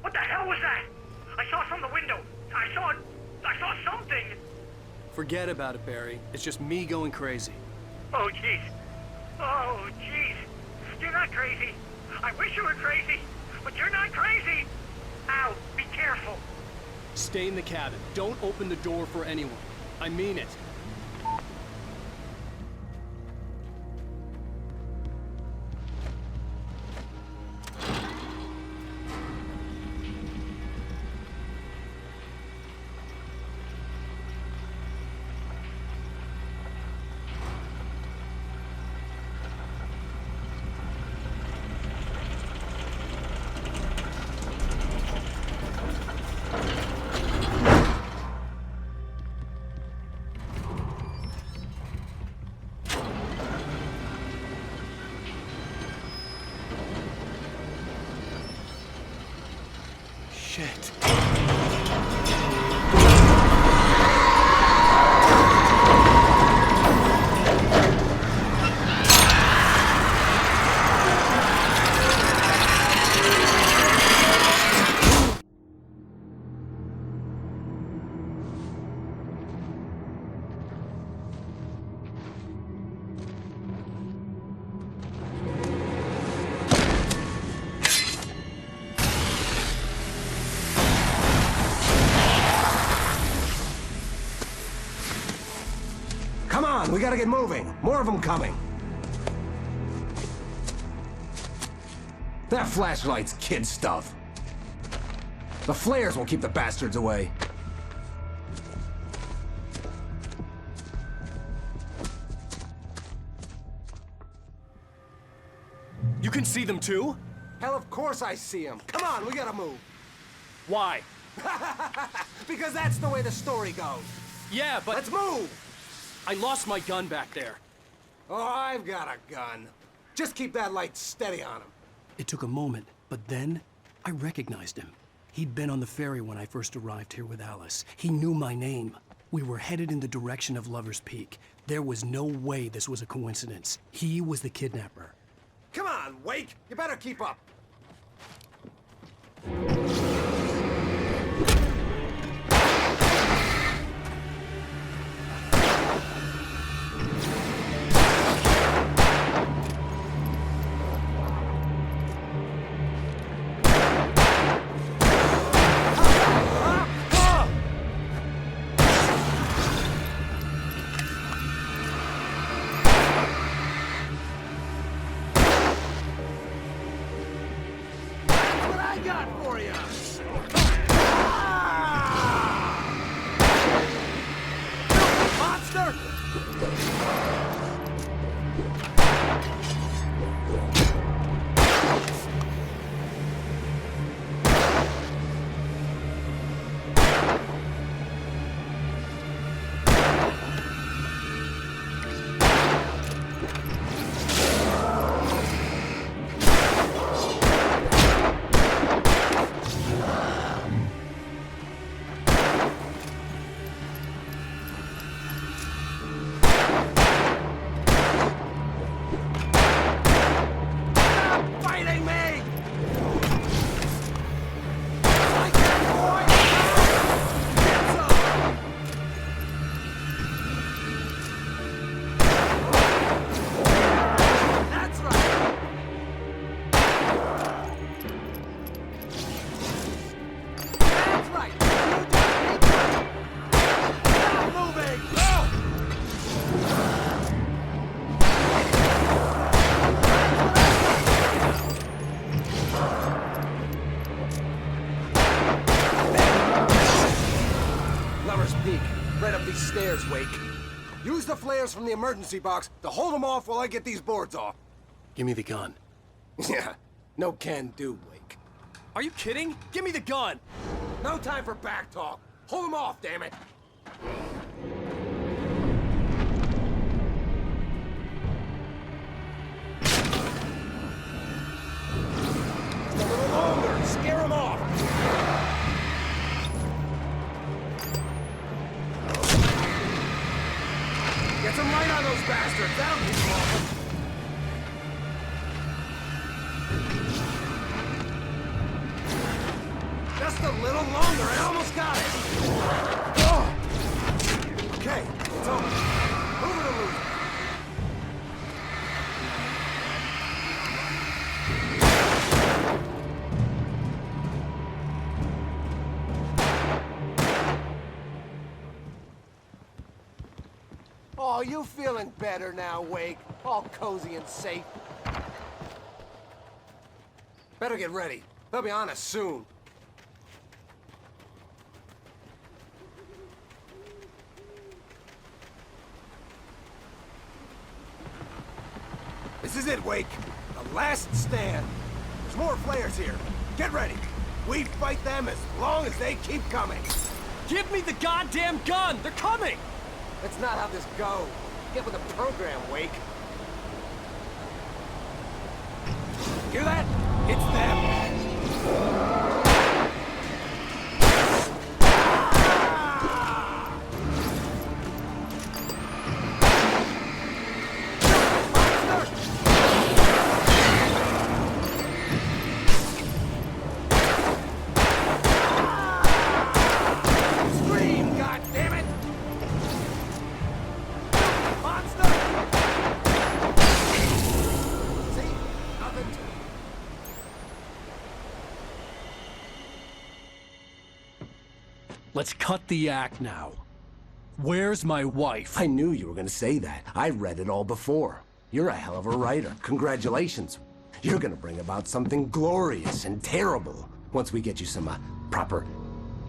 [SPEAKER 3] What the hell was that? I saw from the window. I saw something.
[SPEAKER 7] Forget about it, Barry. It's just me going crazy.
[SPEAKER 3] Oh, jeez. Oh, jeez. You're not crazy. I wish you were crazy, but you're not crazy. Ow, be careful.
[SPEAKER 7] Stay in the cabin. Don't open the door for anyone. I mean it. Shit.
[SPEAKER 4] Come on, we gotta get moving. More of them coming. That flashlight's kid stuff. The flares will keep the bastards away.
[SPEAKER 15] You can see them too?
[SPEAKER 4] Hell, of course I see them. Come on, we gotta move.
[SPEAKER 15] Why?
[SPEAKER 4] Because that's the way the story goes.
[SPEAKER 15] Yeah, but...
[SPEAKER 4] Let's move!
[SPEAKER 15] I lost my gun back there.
[SPEAKER 4] Oh, I've got a gun. Just keep that light steady on him.
[SPEAKER 1] It took a moment, but then I recognized him. He'd been on the ferry when I first arrived here with Alice. He knew my name. We were headed in the direction of Lover's Peak. There was no way this was a coincidence. He was the kidnapper.
[SPEAKER 4] Come on, Wake! You better keep up. Stairs, Wake. Use the flares from the emergency box to hold them off while I get these boards off.
[SPEAKER 1] Give me the gun.
[SPEAKER 4] Yeah, no can do, Wake.
[SPEAKER 15] Are you kidding? Give me the gun!
[SPEAKER 4] No time for back talk. Hold them off, damn it. Just a little longer. Scare them off. Get some light on those bastards. That'll keep them off. Just a little longer. I almost got it. Oh. Okay, it's over. Move it or lose it. Oh, you feeling better now, Wake? All cozy and safe. Better get ready. They'll be on us soon. This is it, Wake. The last stand. There's more flares here. Get ready. We fight them as long as they keep coming.
[SPEAKER 15] Give me the goddamn gun! They're coming!
[SPEAKER 4] That's not how this goes. Get with the program, Wake. Hear that? It's them.
[SPEAKER 1] Let's cut the act now. Where's my wife?
[SPEAKER 4] I knew you were going to say that. I read it all before. You're a hell of a writer. Congratulations. You're gonna bring about something glorious and terrible once we get you some proper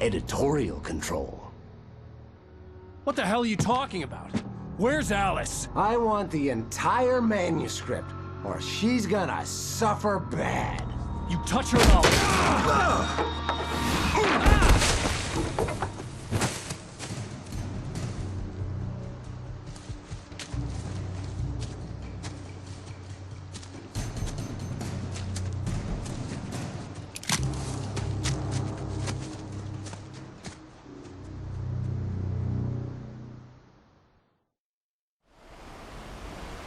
[SPEAKER 4] editorial control.
[SPEAKER 15] What the hell are you talking about? Where's Alice?
[SPEAKER 4] I want the entire manuscript, or she's gonna suffer bad.
[SPEAKER 15] You touch her mouth.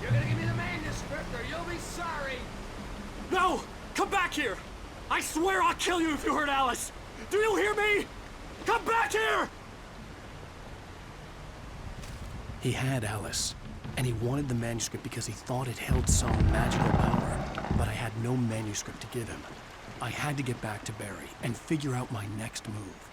[SPEAKER 8] You're gonna give me the manuscript or you'll be sorry!
[SPEAKER 15] No! Come back here! I swear I'll kill you if you hurt Alice! Do you hear me? Come back here!
[SPEAKER 1] He had Alice, and he wanted the manuscript because he thought it held some magical power. But I had no manuscript to give him. I had to get back to Barry and figure out my next move.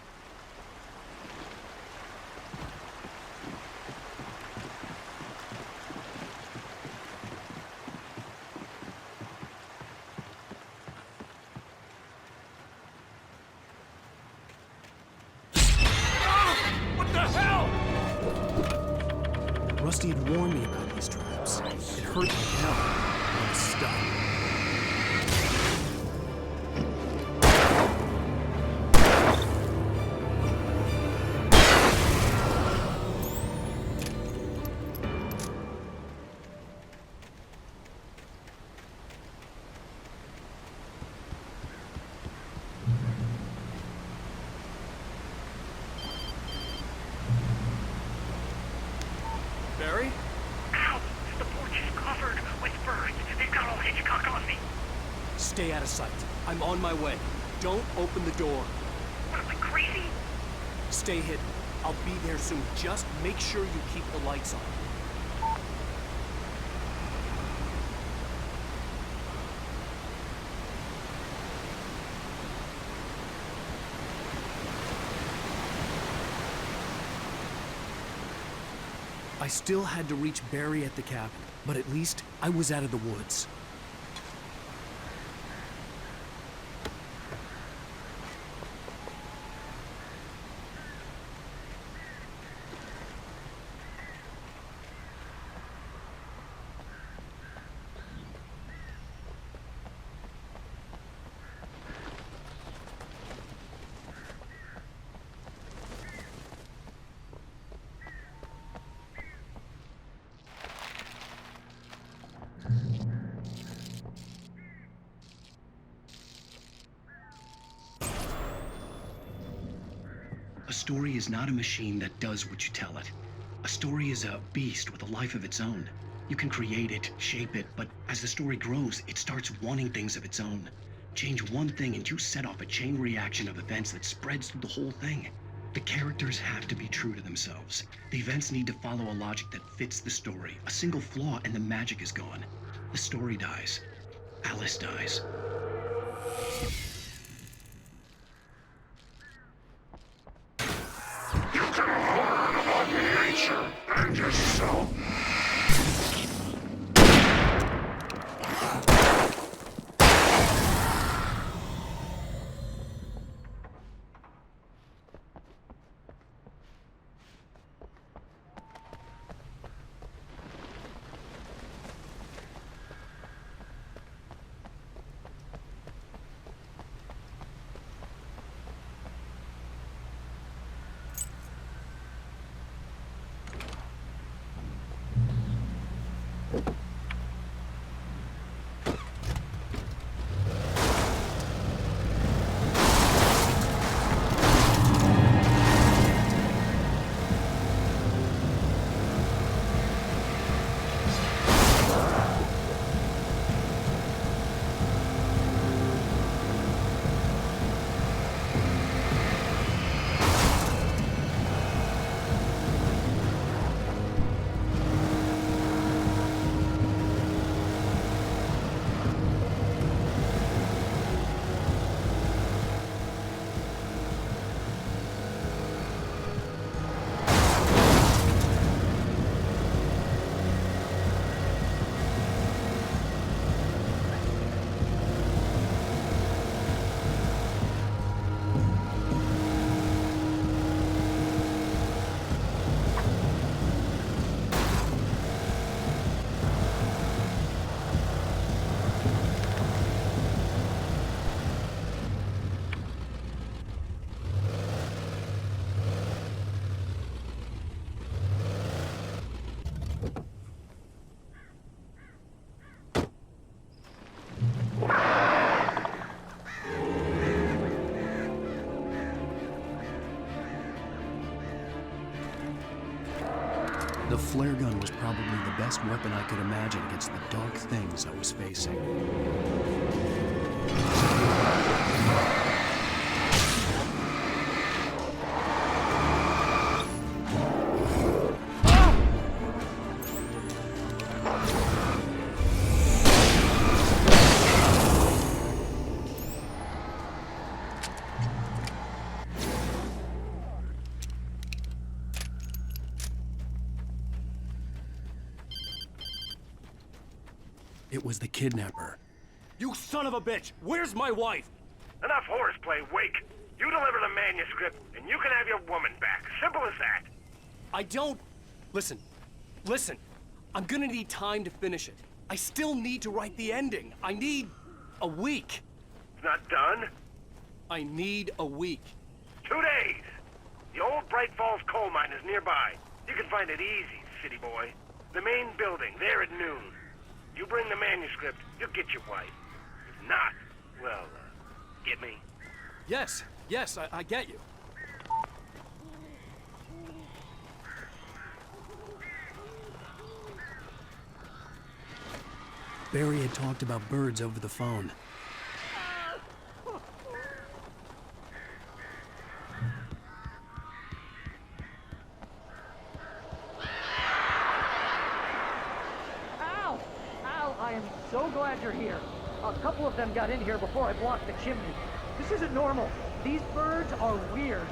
[SPEAKER 1] Rusty had warned me about these traps. It hurt like hell. I was stuck.
[SPEAKER 15] Barry?
[SPEAKER 9] Ow! The porch is covered with birds. They've got all Hitchcock on me.
[SPEAKER 1] Stay out of sight. I'm on my way. Don't open the door.
[SPEAKER 9] What am I, crazy?
[SPEAKER 1] Stay hidden. I'll be there soon. Just make sure you keep the lights on. I still had to reach Barry at the cabin, but at least I was out of the woods. A story is not a machine that does what you tell it. A story is a beast with a life of its own. You can create it, shape it, but as the story grows, it starts wanting things of its own. Change one thing and you set off a chain reaction of events that spreads through the whole thing. The characters have to be true to themselves. The events need to follow a logic that fits the story. A single flaw and the magic is gone. The story dies. Alice dies.
[SPEAKER 12] Nature and yourself.
[SPEAKER 1] The flare gun was probably the best weapon I could imagine against the dark things I was facing. It was the kidnapper.
[SPEAKER 15] You son of a bitch! Where's my wife?
[SPEAKER 3] Enough horseplay, Wake. You deliver the manuscript, and you can have your woman back. Simple as that.
[SPEAKER 15] I don't... Listen. I'm gonna need time to finish it. I still need to write the ending. I need a week.
[SPEAKER 3] It's not done?
[SPEAKER 15] I need a week.
[SPEAKER 3] 2 days. The old Bright Falls coal mine is nearby. You can find it easy, city boy. The main building, there at noon. You bring the manuscript, you'll get your wife. If not, well, get me?
[SPEAKER 15] Yes, I get you.
[SPEAKER 1] Barry had talked about birds over the phone.
[SPEAKER 21] I am so glad you're here. A couple of them got in here before I blocked the chimney. This isn't normal. These birds are weird.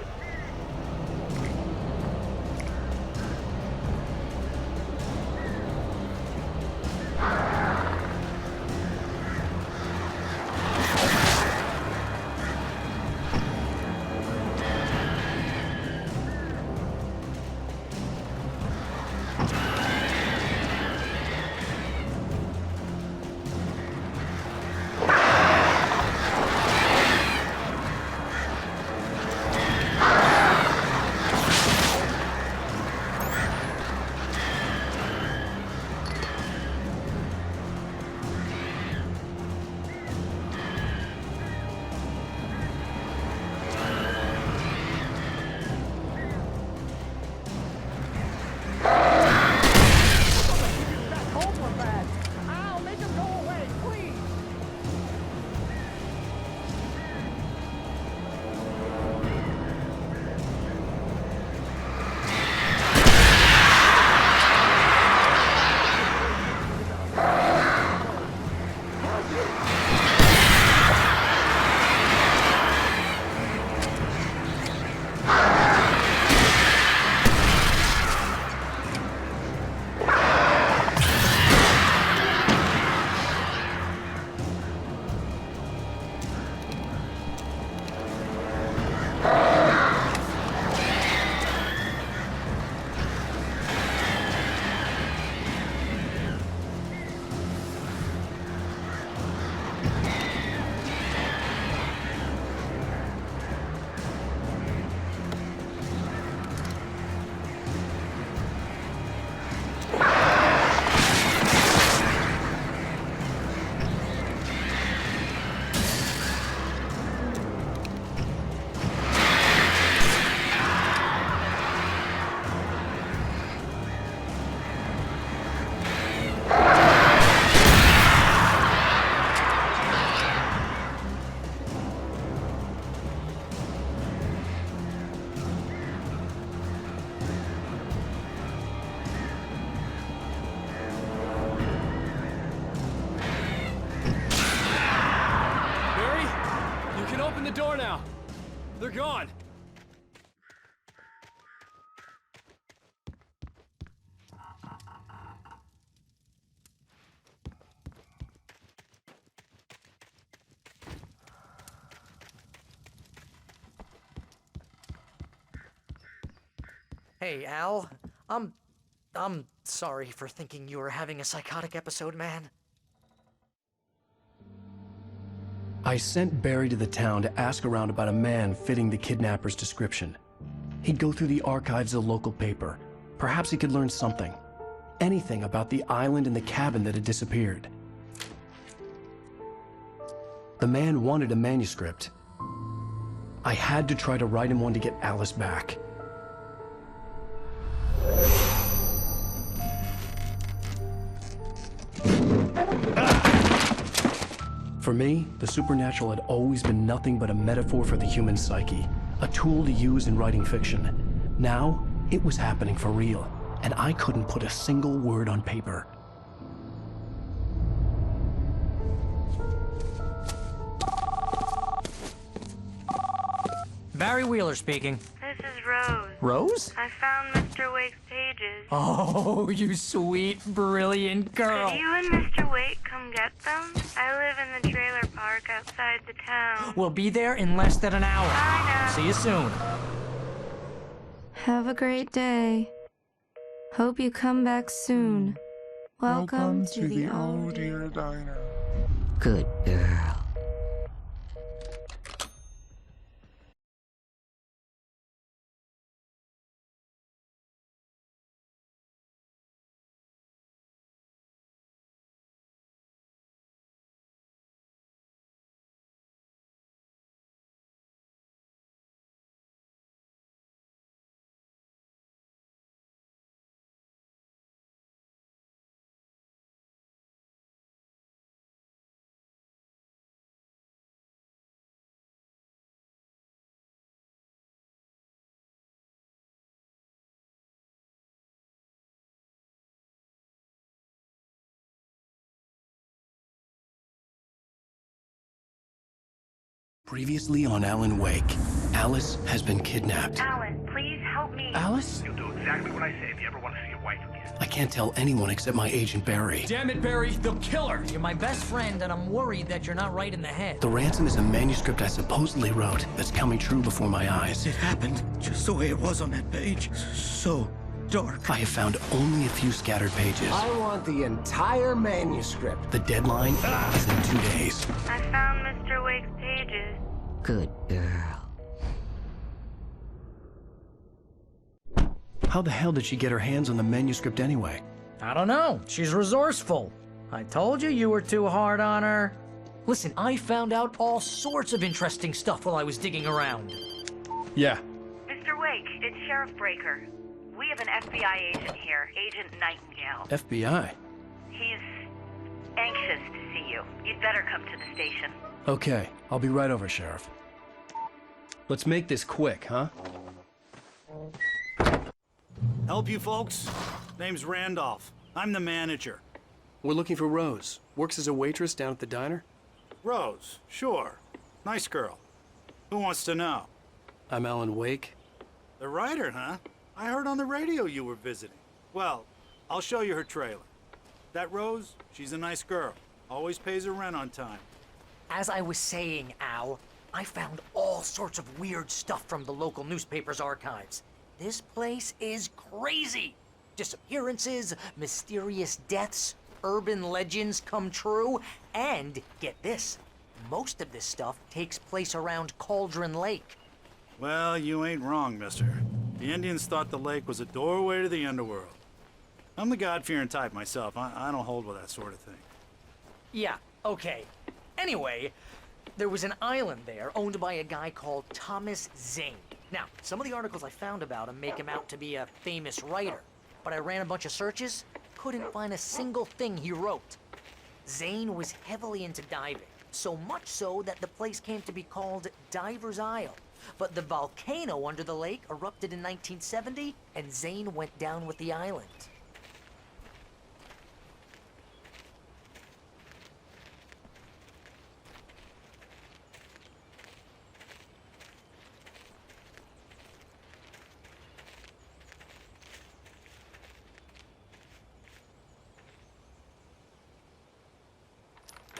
[SPEAKER 15] the door now. They're gone.
[SPEAKER 21] Hey, Al. I'm sorry for thinking you were having a psychotic episode, man.
[SPEAKER 1] I sent Barry to the town to ask around about a man fitting the kidnapper's description. He'd go through the archives of the local paper. Perhaps he could learn something. Anything about the island and the cabin that had disappeared. The man wanted a manuscript. I had to try to write him one to get Alice back. For me, the supernatural had always been nothing but a metaphor for the human psyche, a tool to use in writing fiction. Now, it was happening for real, and I couldn't put a single word on paper.
[SPEAKER 21] Barry Wheeler speaking.
[SPEAKER 13] This is Rose.
[SPEAKER 21] Rose?
[SPEAKER 13] I found Mr. Wake's pages.
[SPEAKER 21] Oh, you sweet, brilliant girl.
[SPEAKER 13] Could you and Mr. Wake come get them? I live in the trailer park outside the town.
[SPEAKER 21] We'll be there in less than an hour.
[SPEAKER 13] Bye now.
[SPEAKER 21] See you soon.
[SPEAKER 10] Have a great day. Hope you come back soon. Welcome to the Old Dear
[SPEAKER 22] Diner.
[SPEAKER 14] Good girl.
[SPEAKER 1] Previously on Alan Wake, Alice has been kidnapped.
[SPEAKER 13] Alan, please help me.
[SPEAKER 1] Alice?
[SPEAKER 3] You'll do exactly what I say if you ever want to see your wife again.
[SPEAKER 1] I can't tell anyone except my agent Barry.
[SPEAKER 21] Damn it, Barry, they'll kill her. You're my best friend, and I'm worried that you're not right in the head.
[SPEAKER 1] The ransom is a manuscript I supposedly wrote that's coming true before my eyes.
[SPEAKER 18] It happened just the way it was on that page. So dark.
[SPEAKER 1] I have found only a few scattered pages.
[SPEAKER 4] I want the entire manuscript.
[SPEAKER 1] The deadline is in 2 days.
[SPEAKER 13] I found Mr. Wake's pages.
[SPEAKER 14] Good girl.
[SPEAKER 1] How the hell did she get her hands on the manuscript anyway?
[SPEAKER 21] I don't know. She's resourceful. I told you were too hard on her. Listen, I found out all sorts of interesting stuff while I was digging around.
[SPEAKER 1] Yeah.
[SPEAKER 13] Mr. Wake, it's Sheriff Breaker. We have an FBI agent here, Agent Nightingale.
[SPEAKER 1] FBI?
[SPEAKER 13] He's anxious to see you. You'd better come to the station.
[SPEAKER 1] Okay, I'll be right over, Sheriff. Let's make this quick, huh?
[SPEAKER 23] Help you folks? Name's Randolph. I'm the manager.
[SPEAKER 15] We're looking for Rose. Works as a waitress down at the diner.
[SPEAKER 23] Rose, sure. Nice girl. Who wants to know?
[SPEAKER 15] I'm Alan Wake.
[SPEAKER 23] The writer, huh? I heard on the radio you were visiting. Well, I'll show you her trailer. That Rose, she's a nice girl. Always pays her rent on time.
[SPEAKER 21] As I was saying, Al, I found all sorts of weird stuff from the local newspaper's archives. This place is crazy. Disappearances, mysterious deaths, urban legends come true, and get this, most of this stuff takes place around Cauldron Lake.
[SPEAKER 23] Well, you ain't wrong, mister. The Indians thought the lake was a doorway to the underworld. I'm the God-fearing type myself. I don't hold with that sort of thing.
[SPEAKER 21] Yeah, okay. Anyway, there was an island there owned by a guy called Thomas Zane. Now, some of the articles I found about him make him out to be a famous writer, but I ran a bunch of searches, couldn't find a single thing he wrote. Zane was heavily into diving, so much so that the place came to be called Diver's Isle. But the volcano under the lake erupted in 1970, and Zane went down with the island.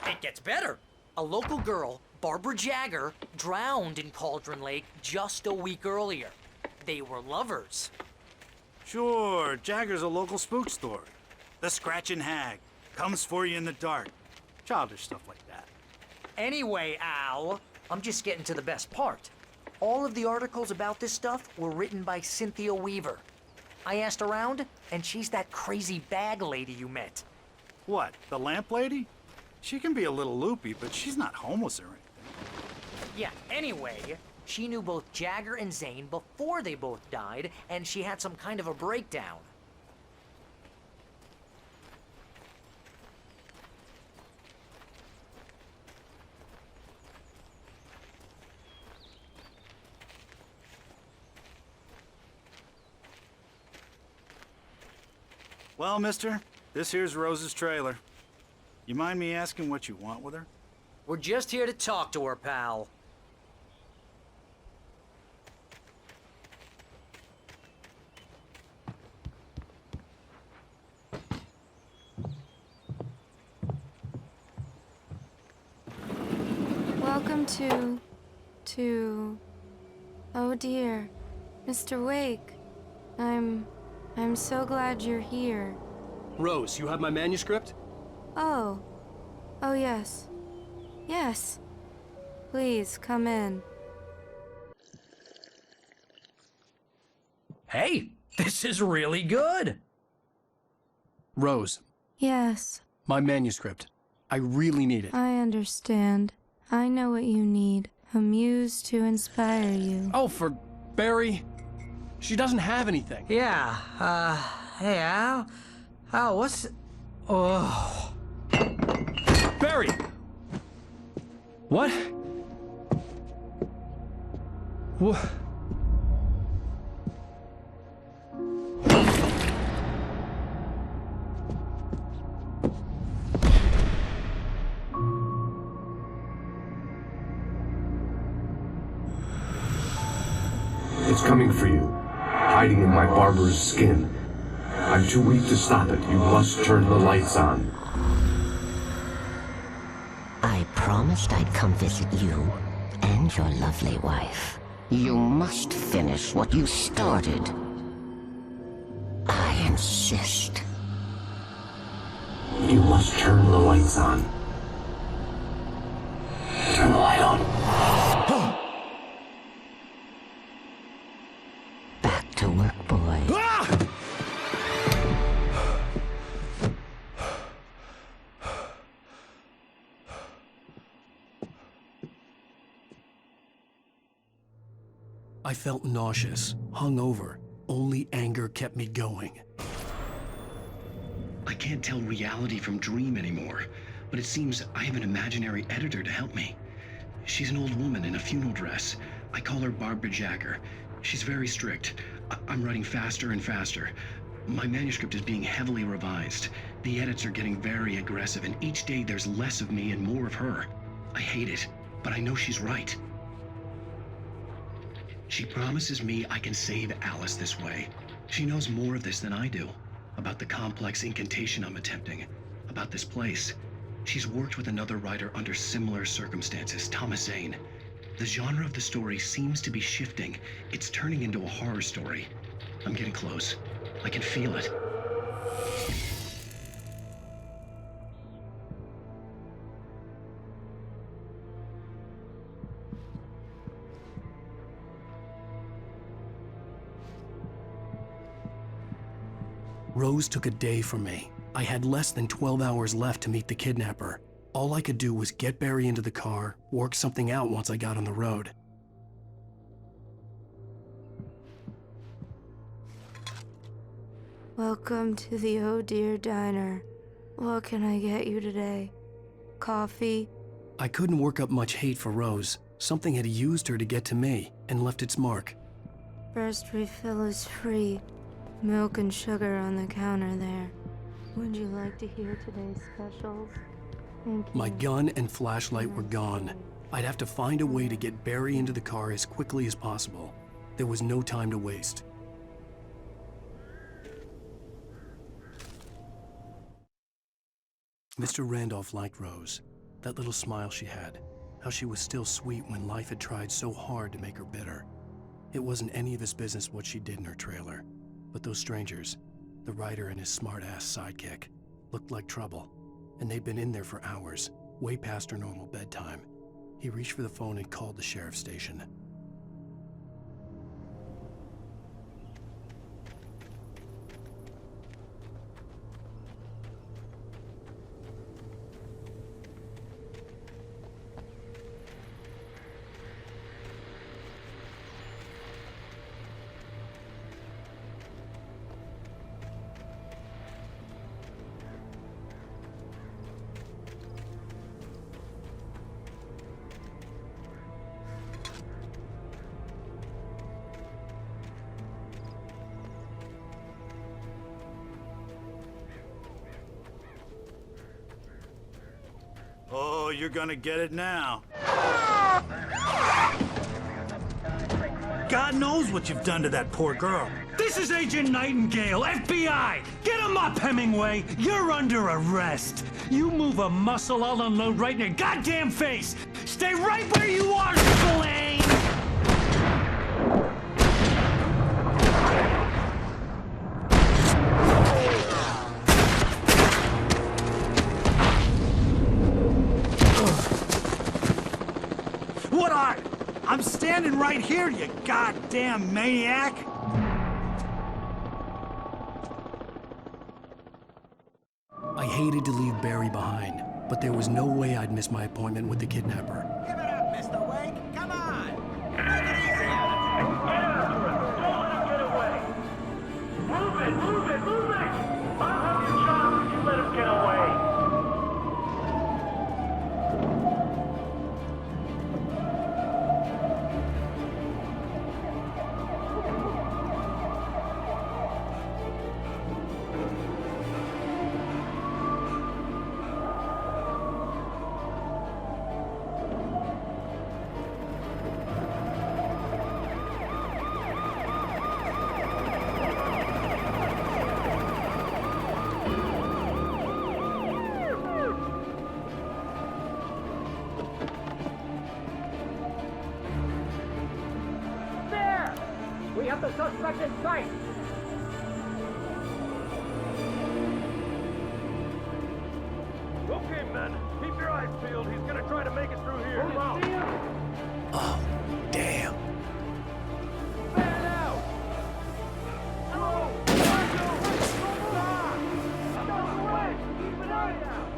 [SPEAKER 21] It gets better. A local girl, Barbara Jagger, drowned in Cauldron Lake just a week earlier. They were lovers.
[SPEAKER 23] Sure, Jagger's a local spook story. The Scratching Hag comes for you in the dark. Childish stuff like that.
[SPEAKER 21] Anyway, Al, I'm just getting to the best part. All of the articles about this stuff were written by Cynthia Weaver. I asked around, and she's that crazy bag lady you met.
[SPEAKER 23] What, the lamp lady? She can be a little loopy, but she's not homeless or anything.
[SPEAKER 21] Yeah, anyway, she knew both Jagger and Zane before they both died, and she had some kind of a breakdown.
[SPEAKER 23] Well, mister, this here's Rose's trailer. You mind me asking what you want with her?
[SPEAKER 21] We're just here to talk to her, pal.
[SPEAKER 5] Welcome to... Oh dear, Mr. Wake. I'm so glad you're here.
[SPEAKER 15] Rose, you have my manuscript?
[SPEAKER 5] Oh. Oh, yes. Yes. Please, come in.
[SPEAKER 7] Hey, this is really good.
[SPEAKER 1] Rose,
[SPEAKER 5] Yes,
[SPEAKER 1] my manuscript. I really need it.
[SPEAKER 5] I understand. I know what you need. A muse to inspire you.
[SPEAKER 1] Oh, for Barry? She doesn't have anything.
[SPEAKER 21] Yeah, hey, Al? Al, what's... Oh...
[SPEAKER 1] Barry! What? What?
[SPEAKER 2] It's coming for you, hiding in my barber's skin. I'm too weak to stop it. You must turn the lights on.
[SPEAKER 14] I promised I'd come visit you and your lovely wife. You must finish what you started. I insist.
[SPEAKER 2] You must turn the lights on. Turn the light on.
[SPEAKER 14] Back to work, boy.
[SPEAKER 1] I felt nauseous, hungover. Only anger kept me going.
[SPEAKER 7] I can't tell reality from dream anymore, but it seems I have an imaginary editor to help me. She's an old woman in a funeral dress. I call her Barbara Jacker. She's very strict. I'm writing faster and faster. My manuscript is being heavily revised. The edits are getting very aggressive, and each day there's less of me and more of her. I hate it, but I know she's right. She promises me I can save Alice this way. She knows more of this than I do. About the complex incantation I'm attempting. About this place. She's worked with another writer under similar circumstances, Thomas Zane. The genre of the story seems to be shifting. It's turning into a horror story. I'm getting close. I can feel it.
[SPEAKER 1] Rose took a day from me. I had less than 12 hours left to meet the kidnapper. All I could do was get Barry into the car, work something out once I got on the road.
[SPEAKER 5] Welcome to the Oh Dear Diner. What can I get you today? Coffee?
[SPEAKER 1] I couldn't work up much hate for Rose. Something had used her to get to me and left its mark.
[SPEAKER 5] First refill is free. Milk and sugar on the counter there. Would you like to hear today's specials? Thank you.
[SPEAKER 1] My gun and flashlight were gone. I'd have to find a way to get Barry into the car as quickly as possible. There was no time to waste. Mr. Randolph liked Rose. That little smile she had. How she was still sweet when life had tried so hard to make her bitter. It wasn't any of his business what she did in her trailer. But those strangers, the writer and his smart-ass sidekick, looked like trouble. And they'd been in there for hours, way past her normal bedtime. He reached for the phone and called the sheriff's station.
[SPEAKER 23] Oh, you're gonna get it now. God knows what you've done to that poor girl.
[SPEAKER 6] This is Agent Nightingale, FBI! Get him up, Hemingway! You're under arrest! You move a muscle, I'll unload right in your goddamn face! Stay right where you are, Spillane!
[SPEAKER 23] What are? I'm standing right here, you goddamn maniac!
[SPEAKER 1] I hated to leave Barry behind, but there was no way I'd miss my appointment with the kidnapper.
[SPEAKER 4] Give it up, Mr. Wake. Come on. Make it easy.
[SPEAKER 3] Get after him. Don't let him get away. Move it, move it, move it! I'll have your job if you let him get away.
[SPEAKER 9] We have the suspect in sight!
[SPEAKER 3] Okay, men. Keep your eyes peeled. He's gonna try to make it through here. Move out.
[SPEAKER 1] Oh, damn.
[SPEAKER 3] Fan out! Hello! Keep an eye out!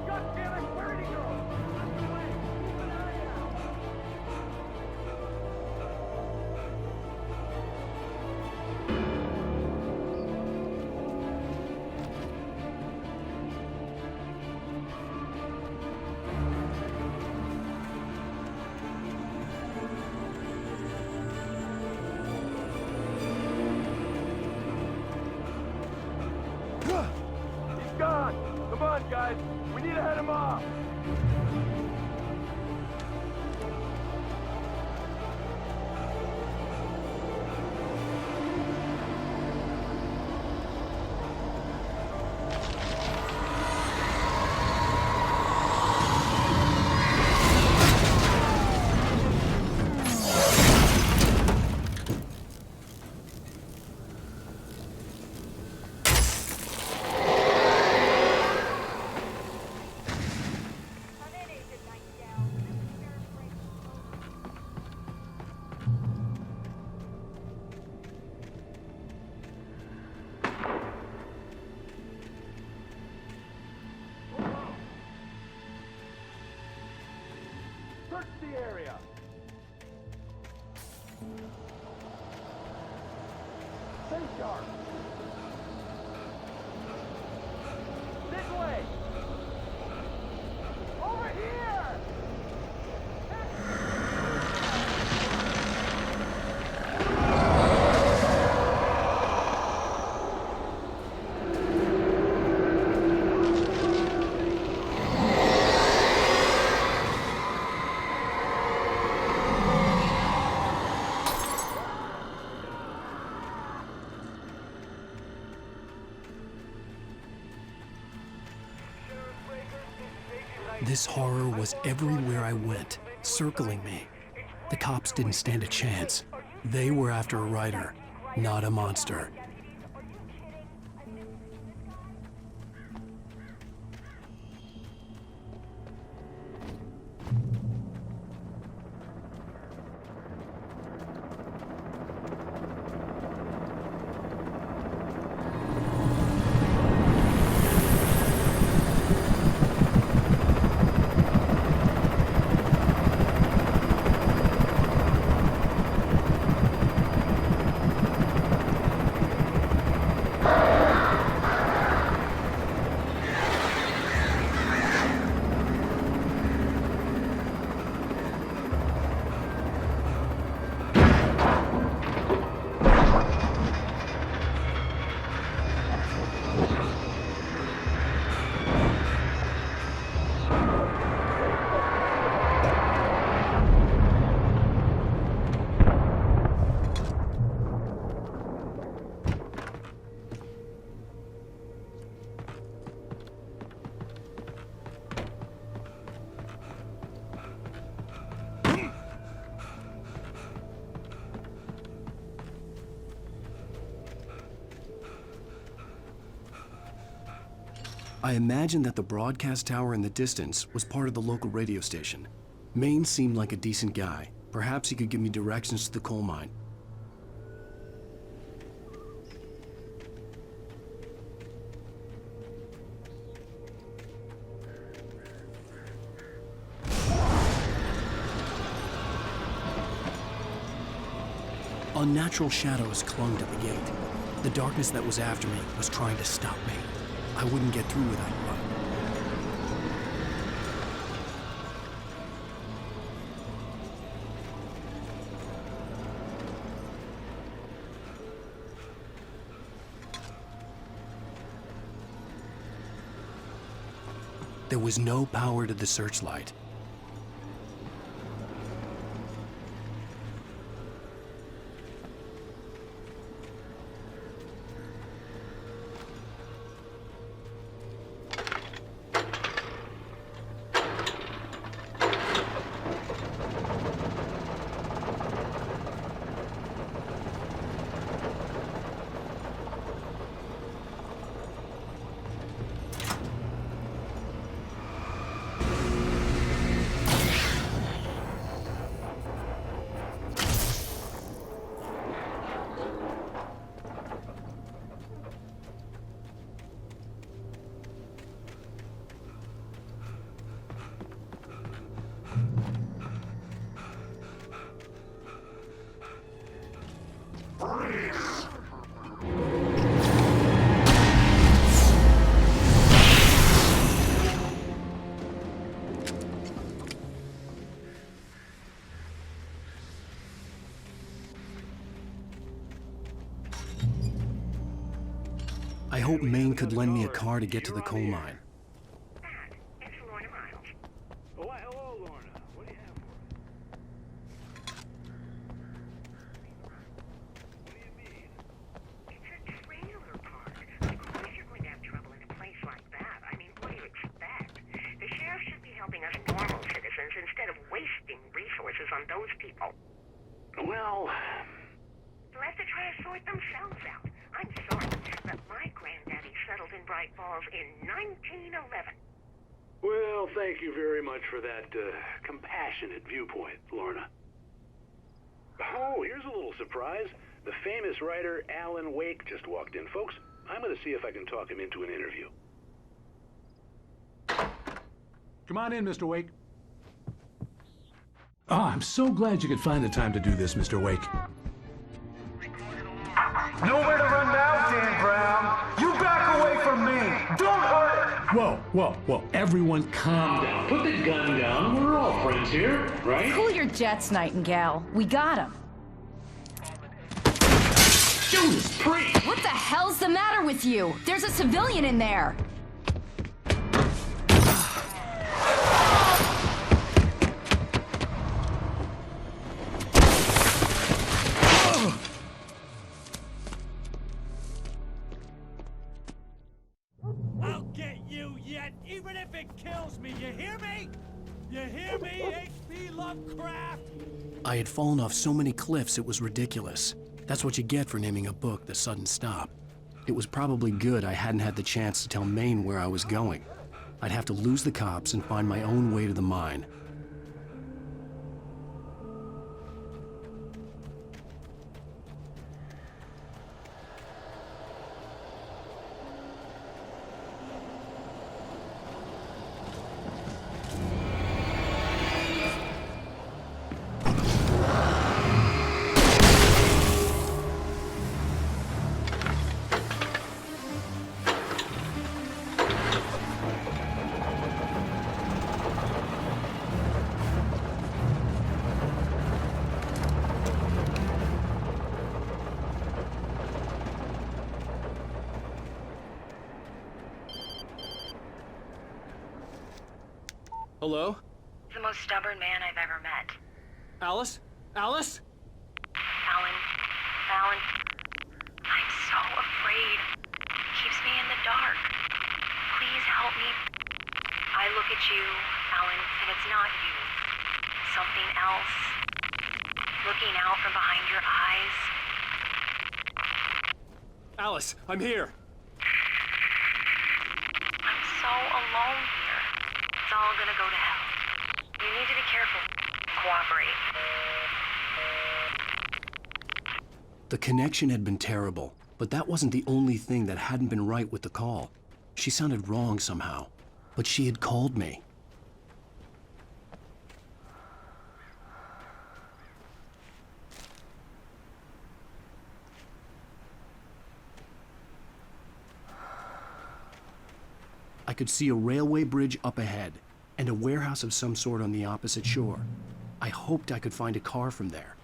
[SPEAKER 3] God damn it! Where did he go? Keep an eye out! He's gone! Come on, guys! We need to head him off! Search the area! Stay sharp! This way! Over here!
[SPEAKER 1] This horror was everywhere I went, circling me. The cops didn't stand a chance. They were after a writer, not a monster. I imagined that the broadcast tower in the distance was part of the local radio station. Maine seemed like a decent guy. Perhaps he could give me directions to the coal mine. Unnatural shadows clung to the gate. The darkness that was after me was trying to stop me. I wouldn't get through without a run. There was no power to the searchlight. I hope Maine could lend me a car to get to the coal mine.
[SPEAKER 23] Oh, why, hello, Lorna. What do you have for us? What do you mean?
[SPEAKER 9] It's a trailer park. Of course you're going to have trouble in a place like that. I mean, what do you expect? The sheriff should be helping us normal citizens instead of wasting resources on those people.
[SPEAKER 3] Well...
[SPEAKER 9] They'll have to try to sort themselves out. I'm sorry, but my granddaddy settled in Bright Falls in 1911.
[SPEAKER 3] Well, thank you very much for that compassionate viewpoint, Lorna. Oh, here's a little surprise. The famous writer Alan Wake just walked in. Folks, I'm going to see if I can talk him into an interview.
[SPEAKER 8] Come on in, Mr. Wake. Oh, I'm so glad you could find the time to do this, Mr. Wake.
[SPEAKER 6] Nowhere to run now, Dan Brown. You back away from me. Don't hurt.
[SPEAKER 8] Whoa. Everyone calm down.
[SPEAKER 3] Put the gun down. We're all friends here, right?
[SPEAKER 17] Cool your jets, Nightingale. We got him.
[SPEAKER 3] Judas Priest!
[SPEAKER 17] What the hell's the matter with you? There's a civilian in there.
[SPEAKER 6] I'll get you yet, even if it kills me. You hear me? You hear me, H.P. Lovecraft?
[SPEAKER 1] I had fallen off so many cliffs it was ridiculous. That's what you get for naming a book The Sudden Stop. It was probably good I hadn't had the chance to tell Maine where I was going. I'd have to lose the cops and find my own way to the mine.
[SPEAKER 15] Hello?
[SPEAKER 13] The most stubborn man I've ever met.
[SPEAKER 15] Alice? Alice?
[SPEAKER 13] Alan, I'm so afraid. It keeps me in the dark. Please help me. I look at you, Alan, and it's not you. Something else. Looking out from behind your eyes.
[SPEAKER 15] Alice, I'm here.
[SPEAKER 13] I'm alone here. It's all gonna go to hell. You need to be careful. Cooperate.
[SPEAKER 7] The connection had been terrible, but that wasn't the only thing that hadn't been right with the call. She sounded wrong somehow, but she had called me. I could see a railway bridge up ahead, and a warehouse of some sort on the opposite shore. I hoped I could find a car from there.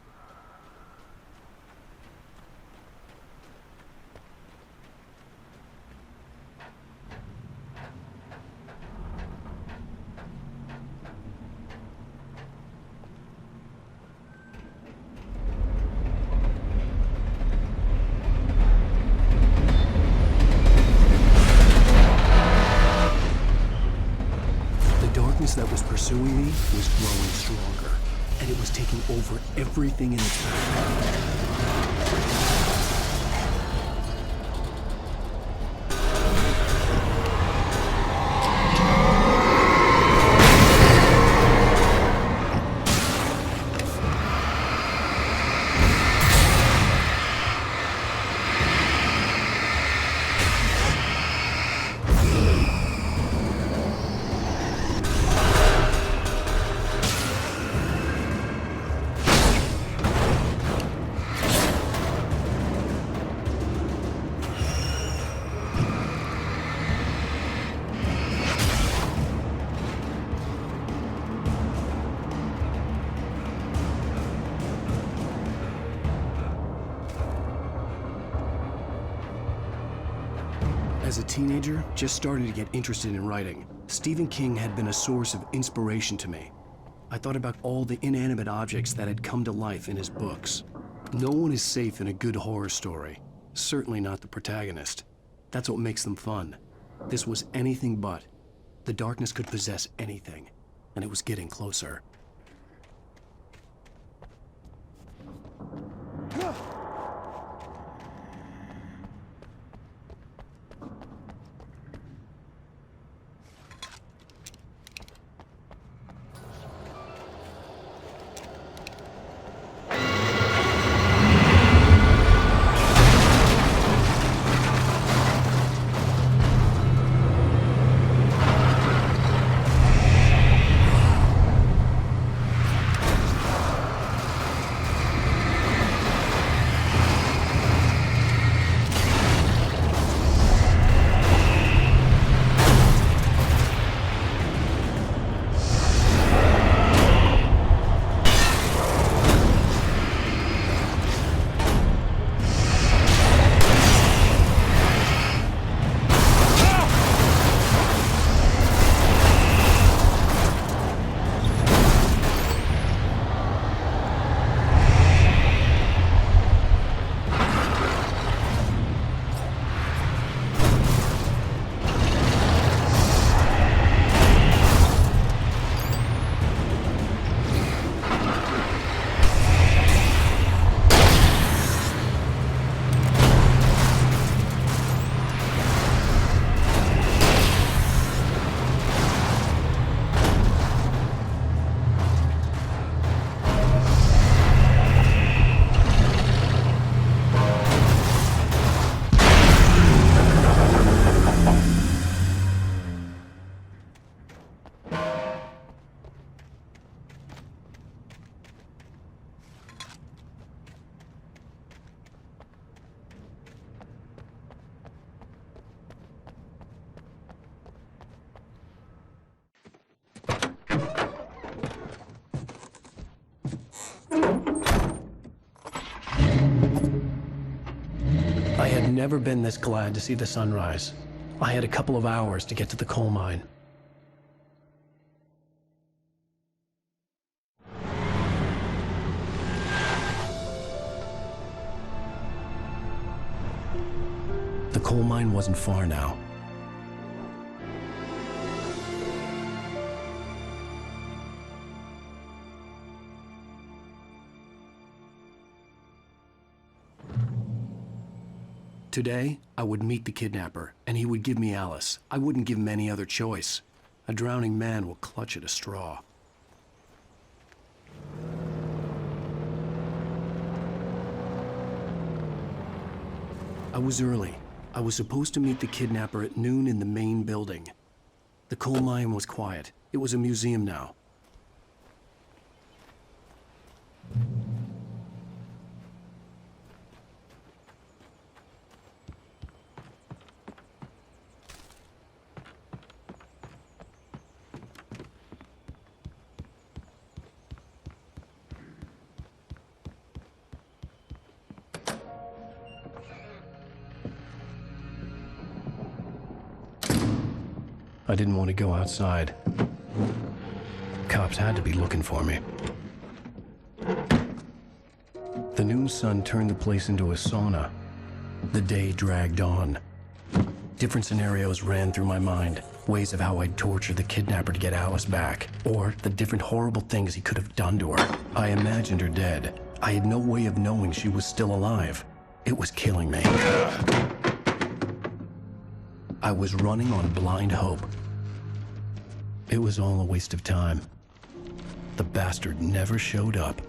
[SPEAKER 7] That was pursuing me was growing stronger, and it was taking over everything in its path. As a teenager, just starting to get interested in writing, Stephen King had been a source of inspiration to me. I thought about all the inanimate objects that had come to life in his books. No one is safe in a good horror story. Certainly not the protagonist. That's what makes them fun. This was anything but. The darkness could possess anything, and it was getting closer. I had never been this glad to see the sunrise. I had a couple of hours to get to the coal mine. The coal mine wasn't far now.
[SPEAKER 1] Today, I would meet the kidnapper, and he would give me Alice. I wouldn't give him any other choice. A drowning man will clutch at a straw. I was early. I was supposed to meet the kidnapper at noon in the main building. The coal mine was quiet. It was a museum now. I didn't want to go outside. Cops had to be looking for me. The noon sun turned the place into a sauna. The day dragged on. Different scenarios ran through my mind. Ways of how I'd torture the kidnapper to get Alice back. Or the different horrible things he could have done to her. I imagined her dead. I had no way of knowing she was still alive. It was killing me. I was running on blind hope. It was all a waste of time. The bastard never showed up.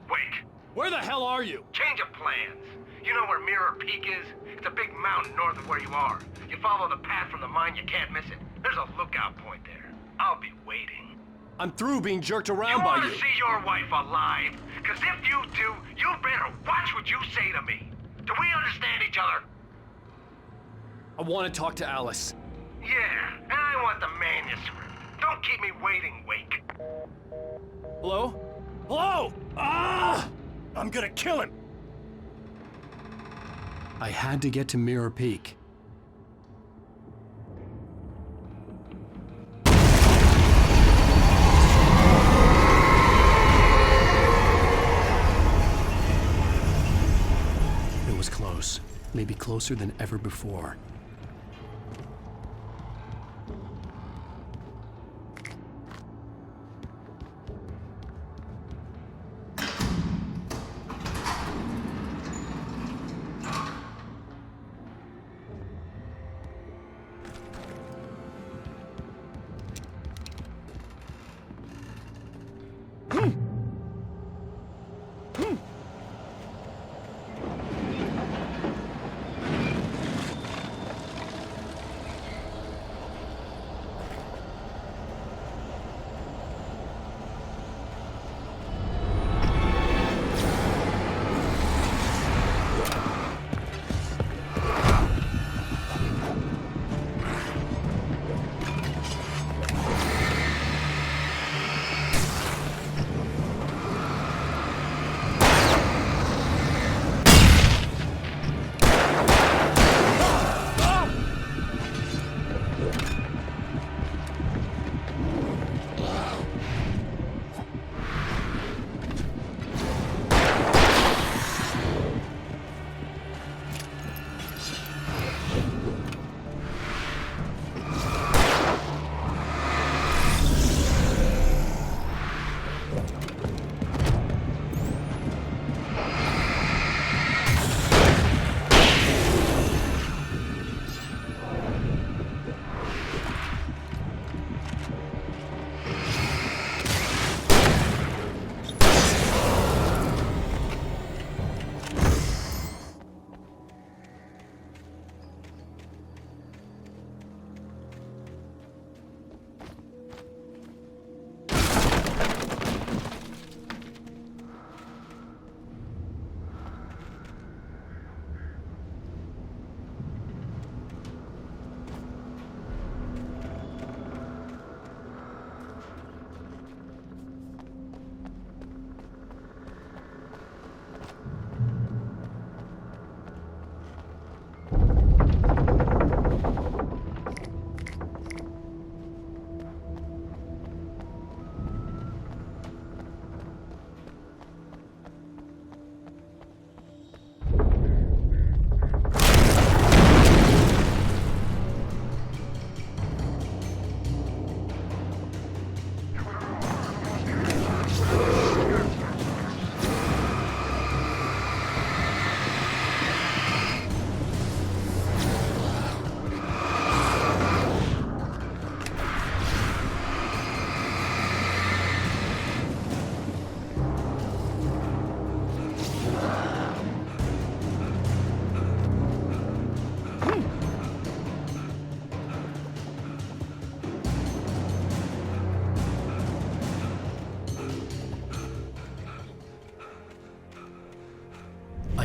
[SPEAKER 3] Wake!
[SPEAKER 15] Where the hell are you?
[SPEAKER 3] Change of plans. You know where Mirror Peak is? It's a big mountain north of where you are. You follow the path from the mine, you can't miss it. There's a lookout point there. I'll be waiting.
[SPEAKER 15] I'm through being jerked around by you.
[SPEAKER 3] You want to see your wife alive? Because if you do, you better watch what you say to me. Do we understand each other?
[SPEAKER 15] I want to talk to Alice.
[SPEAKER 3] Yeah, and I want the manuscript. Don't keep me waiting, Wake.
[SPEAKER 15] Hello? Hello! Ah! I'm gonna kill him!
[SPEAKER 1] I had to get to Mirror Peak. It was close. Maybe closer than ever before.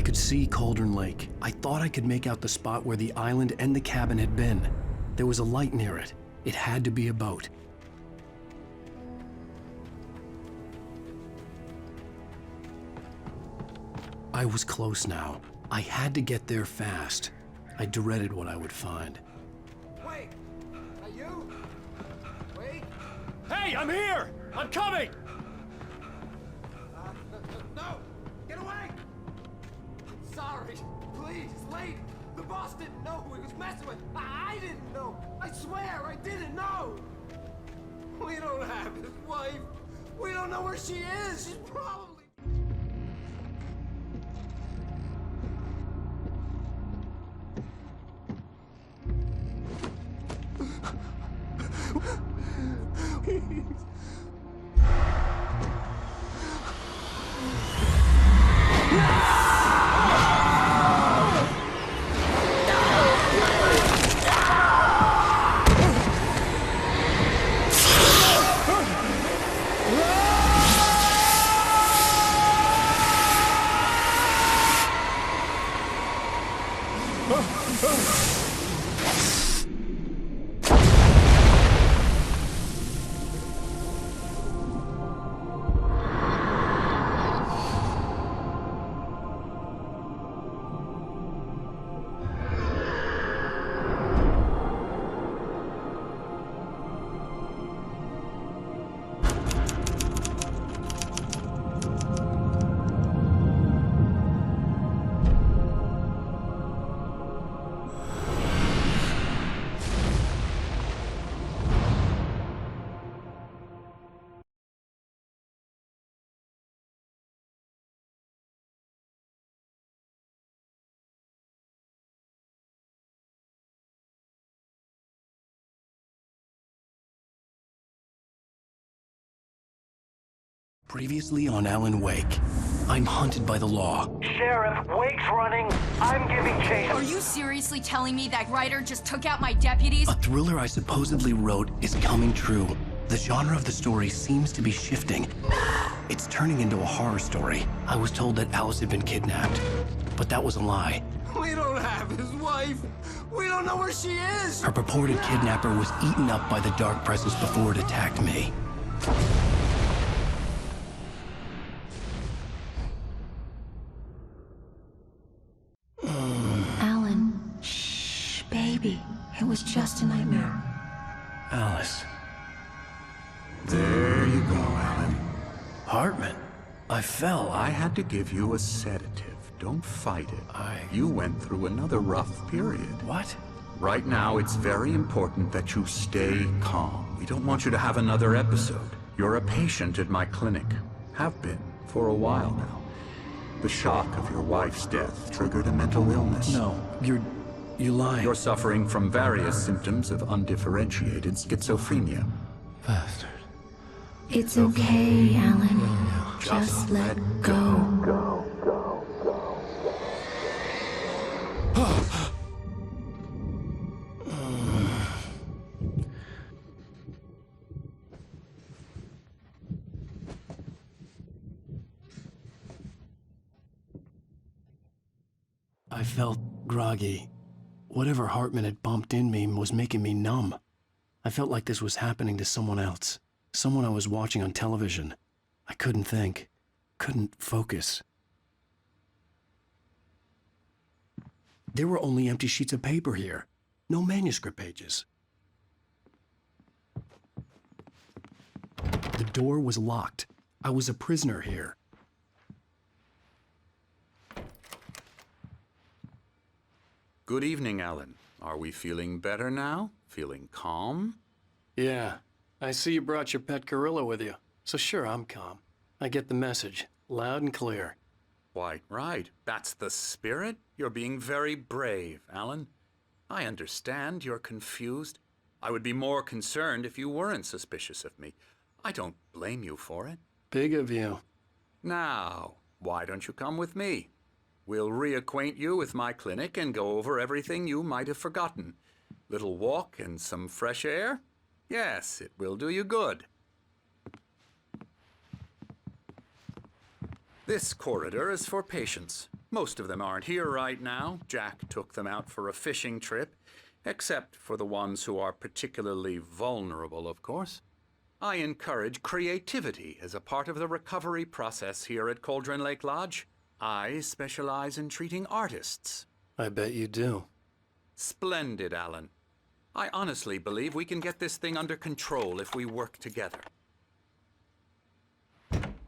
[SPEAKER 1] could see Cauldron Lake. I thought I could make out the spot where the island and the cabin had been. There was a light near it. It had to be a boat. I was close now. I had to get there fast. I dreaded what I would find.
[SPEAKER 4] Wait! Are you? Wait!
[SPEAKER 15] Hey, I'm here! I'm coming!
[SPEAKER 4] No! Get away! I'm sorry. Please, it's late. The boss didn't know who he was messing with. I didn't know. I swear, I didn't know. We don't have his wife. We don't know where she is. She's probably...
[SPEAKER 1] Previously on Alan Wake, I'm hunted by the law.
[SPEAKER 6] Sheriff, Wake's running. I'm giving chase.
[SPEAKER 10] Are you seriously telling me that writer just took out my deputies?
[SPEAKER 1] A thriller I supposedly wrote is coming true. The genre of the story seems to be shifting. It's turning into a horror story. I was told that Alice had been kidnapped, but that was a lie.
[SPEAKER 4] We don't have his wife. We don't know where she is.
[SPEAKER 1] Her purported kidnapper was eaten up by the dark presence before it attacked me.
[SPEAKER 5] Alan, shh, baby. It was just a nightmare.
[SPEAKER 1] Alice.
[SPEAKER 16] There you go, Alan.
[SPEAKER 1] Hartman, I fell.
[SPEAKER 16] I had to give you a sedative. Don't fight it. You went through another rough period.
[SPEAKER 1] What?
[SPEAKER 16] Right now, it's very important that you stay calm. We don't want you to have another episode. You're a patient at my clinic. Have been for a while now. The shock of your wife's death triggered a mental illness.
[SPEAKER 1] No, you're lying.
[SPEAKER 16] You're suffering from various symptoms of undifferentiated schizophrenia.
[SPEAKER 1] Bastard.
[SPEAKER 5] It's okay, Alan. Just let go.
[SPEAKER 1] I felt groggy. Whatever Hartman had bumped in me was making me numb. I felt like this was happening to someone else. Someone I was watching on television. I couldn't think. Couldn't focus. There were only empty sheets of paper here. No manuscript pages. The door was locked. I was a prisoner here.
[SPEAKER 16] Good evening, Alan. Are we feeling better now? Feeling calm?
[SPEAKER 1] Yeah. I see you brought your pet gorilla with you. So sure, I'm calm. I get the message. Loud and clear.
[SPEAKER 16] Quite right. That's the spirit. You're being very brave, Alan. I understand you're confused. I would be more concerned if you weren't suspicious of me. I don't blame you for it.
[SPEAKER 1] Big of you.
[SPEAKER 16] Now, why don't you come with me? We'll reacquaint you with my clinic and go over everything you might have forgotten. Little walk and some fresh air? Yes, it will do you good. This corridor is for patients. Most of them aren't here right now. Jack took them out for a fishing trip, except for the ones who are particularly vulnerable, of course. I encourage creativity as a part of the recovery process here at Cauldron Lake Lodge. I specialize in treating artists.
[SPEAKER 7] I bet you do.
[SPEAKER 16] Splendid, Alan. I honestly believe we can get this thing under control if we work together.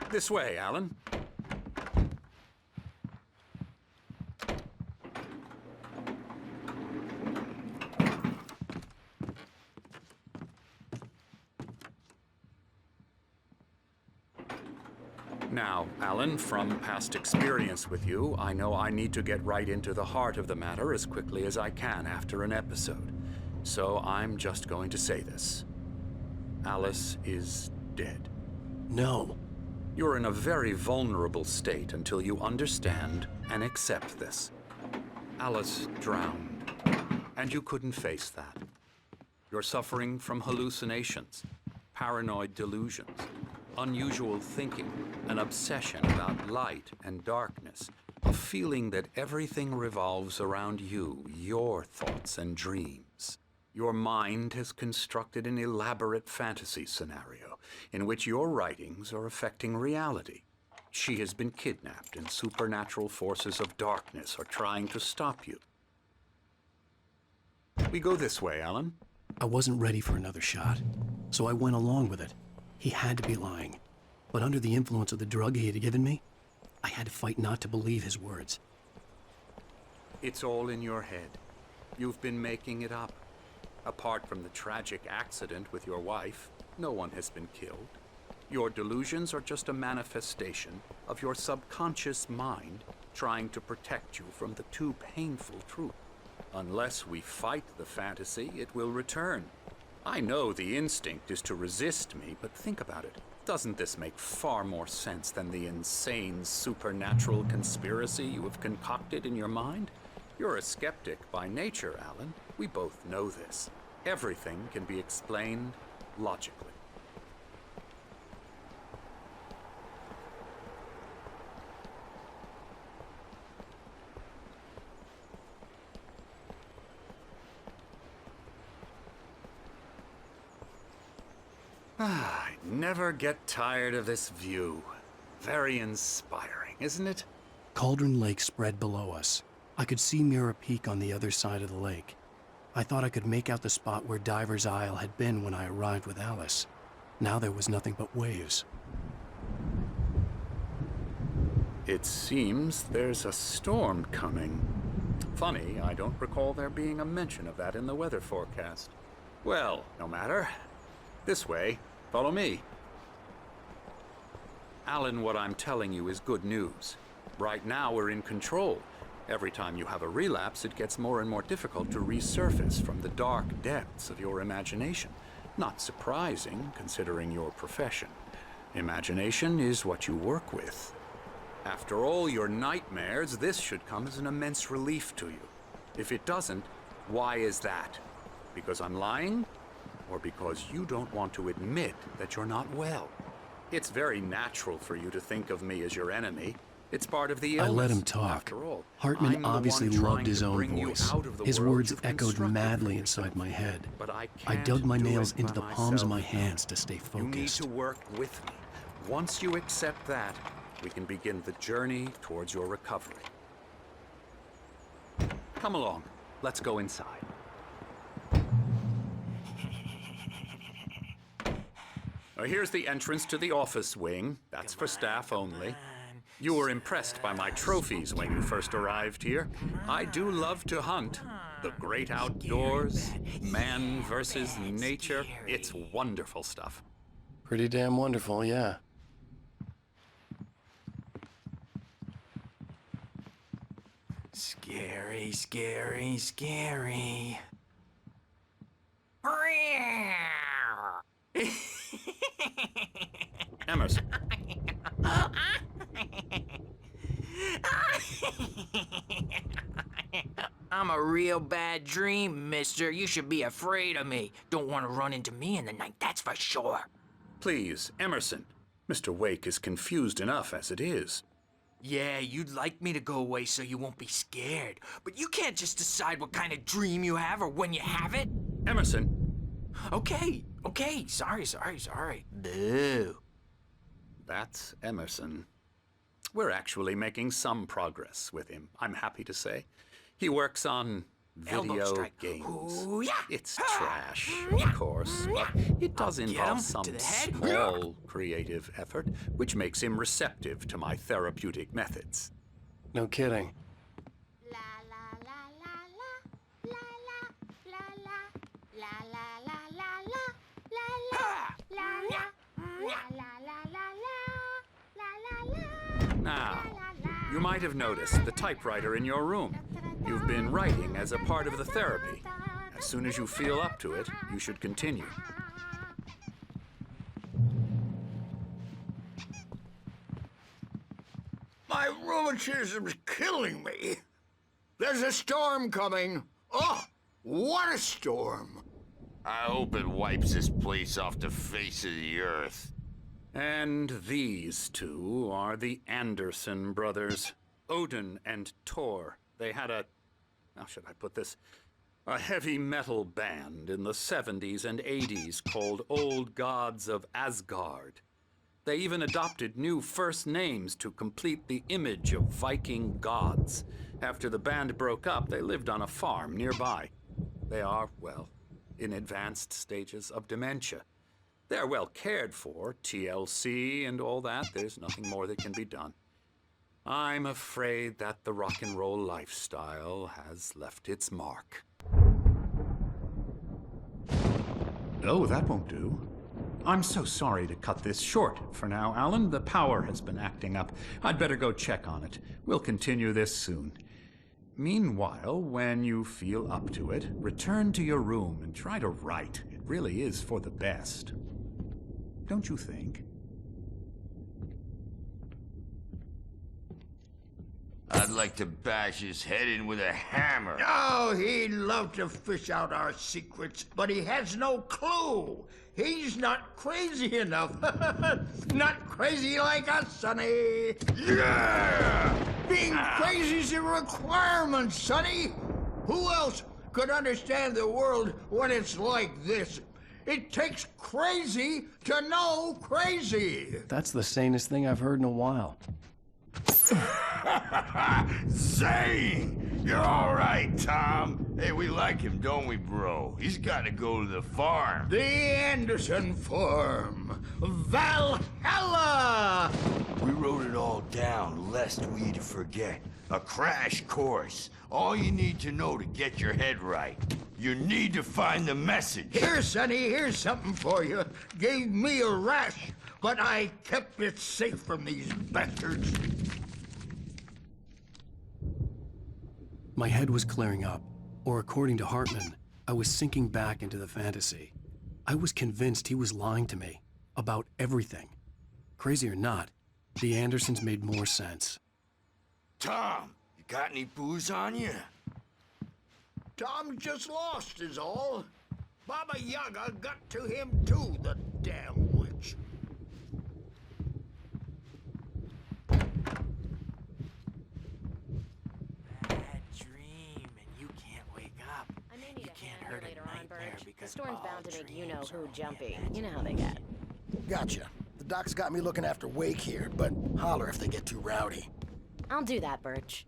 [SPEAKER 16] This way, Alan. Now, Alan, from past experience with you, I know I need to get right into the heart of the matter as quickly as I can after an episode. So I'm just going to say this. Alice is dead.
[SPEAKER 7] No.
[SPEAKER 16] You're in a very vulnerable state until you understand and accept this. Alice drowned, and you couldn't face that. You're suffering from hallucinations, paranoid delusions, unusual thinking, an obsession about light and darkness, a feeling that everything revolves around you, your thoughts and dreams. Your mind has constructed an elaborate fantasy scenario in which your writings are affecting reality. She has been kidnapped and supernatural forces of darkness are trying to stop you. We go this way, Alan.
[SPEAKER 7] I wasn't ready for another shot, so I went along with it. He had to be lying. But under the influence of the drug he had given me, I had to fight not to believe his words.
[SPEAKER 16] It's all in your head. You've been making it up. Apart from the tragic accident with your wife, no one has been killed. Your delusions are just a manifestation of your subconscious mind trying to protect you from the too painful truth. Unless we fight the fantasy, it will return. I know the instinct is to resist me, but think about it. Doesn't this make far more sense than the insane supernatural conspiracy you have concocted in your mind? You're a skeptic by nature, Alan. We both know this. Everything can be explained logically. I never get tired of this view. Very inspiring, isn't it?
[SPEAKER 7] Cauldron Lake spread below us. I could see Mirror Peak on the other side of the lake. I thought I could make out the spot where Diver's Isle had been when I arrived with Alice. Now there was nothing but waves.
[SPEAKER 16] It seems there's a storm coming. Funny, I don't recall there being a mention of that in the weather forecast. Well, no matter. This way. Follow me. Alan, what I'm telling you is good news. Right now we're in control. Every time you have a relapse, it gets more and more difficult to resurface from the dark depths of your imagination. Not surprising, considering your profession. Imagination is what you work with. After all your nightmares, this should come as an immense relief to you. If it doesn't, why is that? Because I'm lying? Or because you don't want to admit that you're not well? It's very natural for you to think of me as your enemy. It's part of the illness.
[SPEAKER 7] I let him talk.
[SPEAKER 16] After all,
[SPEAKER 7] Hartman obviously loved his own voice. His words echoed madly inside my head.
[SPEAKER 16] But
[SPEAKER 7] I dug my nails into the palms of my hands to stay
[SPEAKER 16] You need
[SPEAKER 7] focused.
[SPEAKER 16] to work with me. Once you accept that, we can begin the journey towards your recovery. Come along. Let's go inside. Now, here's the entrance to the office wing. That's for staff only. You were impressed by my trophies when you first arrived here. I do love to hunt. The great outdoors, man versus nature. It's wonderful stuff.
[SPEAKER 7] Pretty damn wonderful, yeah.
[SPEAKER 19] Scary, scary, scary.
[SPEAKER 16] Emerson.
[SPEAKER 19] I'm a real bad dream, mister. You should be afraid of me. Don't want to run into me in the night, that's for sure.
[SPEAKER 16] Please, Emerson. Mr. Wake is confused enough as it is.
[SPEAKER 19] Yeah, you'd like me to go away so you won't be scared. But you can't just decide what kind of dream you have or when you have it.
[SPEAKER 16] Emerson.
[SPEAKER 19] Okay. Sorry. Boo.
[SPEAKER 16] That's Emerson. We're actually making some progress with him, I'm happy to say. He works on video games.
[SPEAKER 19] Ooh, yeah.
[SPEAKER 16] It's trash, of course, but it does involve some small creative effort, which makes him receptive to my therapeutic methods.
[SPEAKER 7] No kidding.
[SPEAKER 16] Now, you might have noticed the typewriter in your room. You've been writing as a part of the therapy. As soon as you feel up to it, you should continue.
[SPEAKER 12] My rheumatism's killing me. There's a storm coming. Oh, what a storm.
[SPEAKER 11] I hope it wipes this place off the face of the earth.
[SPEAKER 16] And these two are the Anderson brothers, Odin and Thor. They had how should I put this? A heavy metal band in the 70s and 80s called Old Gods of Asgard. They even adopted new first names to complete the image of Viking gods. After the band broke up, they lived on a farm nearby. They are, well, in advanced stages of dementia. They're well cared for, TLC and all that. There's nothing more that can be done. I'm afraid that the rock and roll lifestyle has left its mark. Oh, that won't do. I'm so sorry to cut this short for now, Alan. The power has been acting up. I'd better go check on it. We'll continue this soon. Meanwhile, when you feel up to it, return to your room and try to write. It really is for the best. Don't you think?
[SPEAKER 11] I'd like to bash his head in with a hammer.
[SPEAKER 12] Oh, he'd love to fish out our secrets, but he has no clue. He's not crazy enough. Not crazy like us, Sonny.
[SPEAKER 11] Yeah!
[SPEAKER 12] Being crazy's a requirement, Sonny. Who else could understand the world when it's like this? It takes crazy to know crazy.
[SPEAKER 7] That's the sanest thing I've heard in a while.
[SPEAKER 11] Zane! You're all right, Tom. Hey, we like him, don't we, bro? He's got to go to the farm.
[SPEAKER 12] The Anderson farm. Valhalla!
[SPEAKER 11] We wrote it all down, lest we forget. A crash course. All you need to know to get your head right. You need to find the message.
[SPEAKER 12] Here, Sonny, here's something for you. Gave me a rash, but I kept it safe from these bastards.
[SPEAKER 1] My head was clearing up, or according to Hartman, I was sinking back into the fantasy. I was convinced he was lying to me about everything. Crazy or not, the Andersons made more sense.
[SPEAKER 11] Tom, you got any booze on you?
[SPEAKER 12] Tom just lost is all. Baba Yaga got to him too, the damn witch.
[SPEAKER 19] Bad dream, and you can't wake up. You can't hurt a nightmare because
[SPEAKER 20] The storm's
[SPEAKER 19] all
[SPEAKER 20] bound to make
[SPEAKER 19] dreams
[SPEAKER 20] you-know-who
[SPEAKER 19] are
[SPEAKER 20] jumpy. You know how they get.
[SPEAKER 22] Gotcha. The doc's got me looking after Wake here, but holler if they get too rowdy.
[SPEAKER 20] I'll do that, Birch.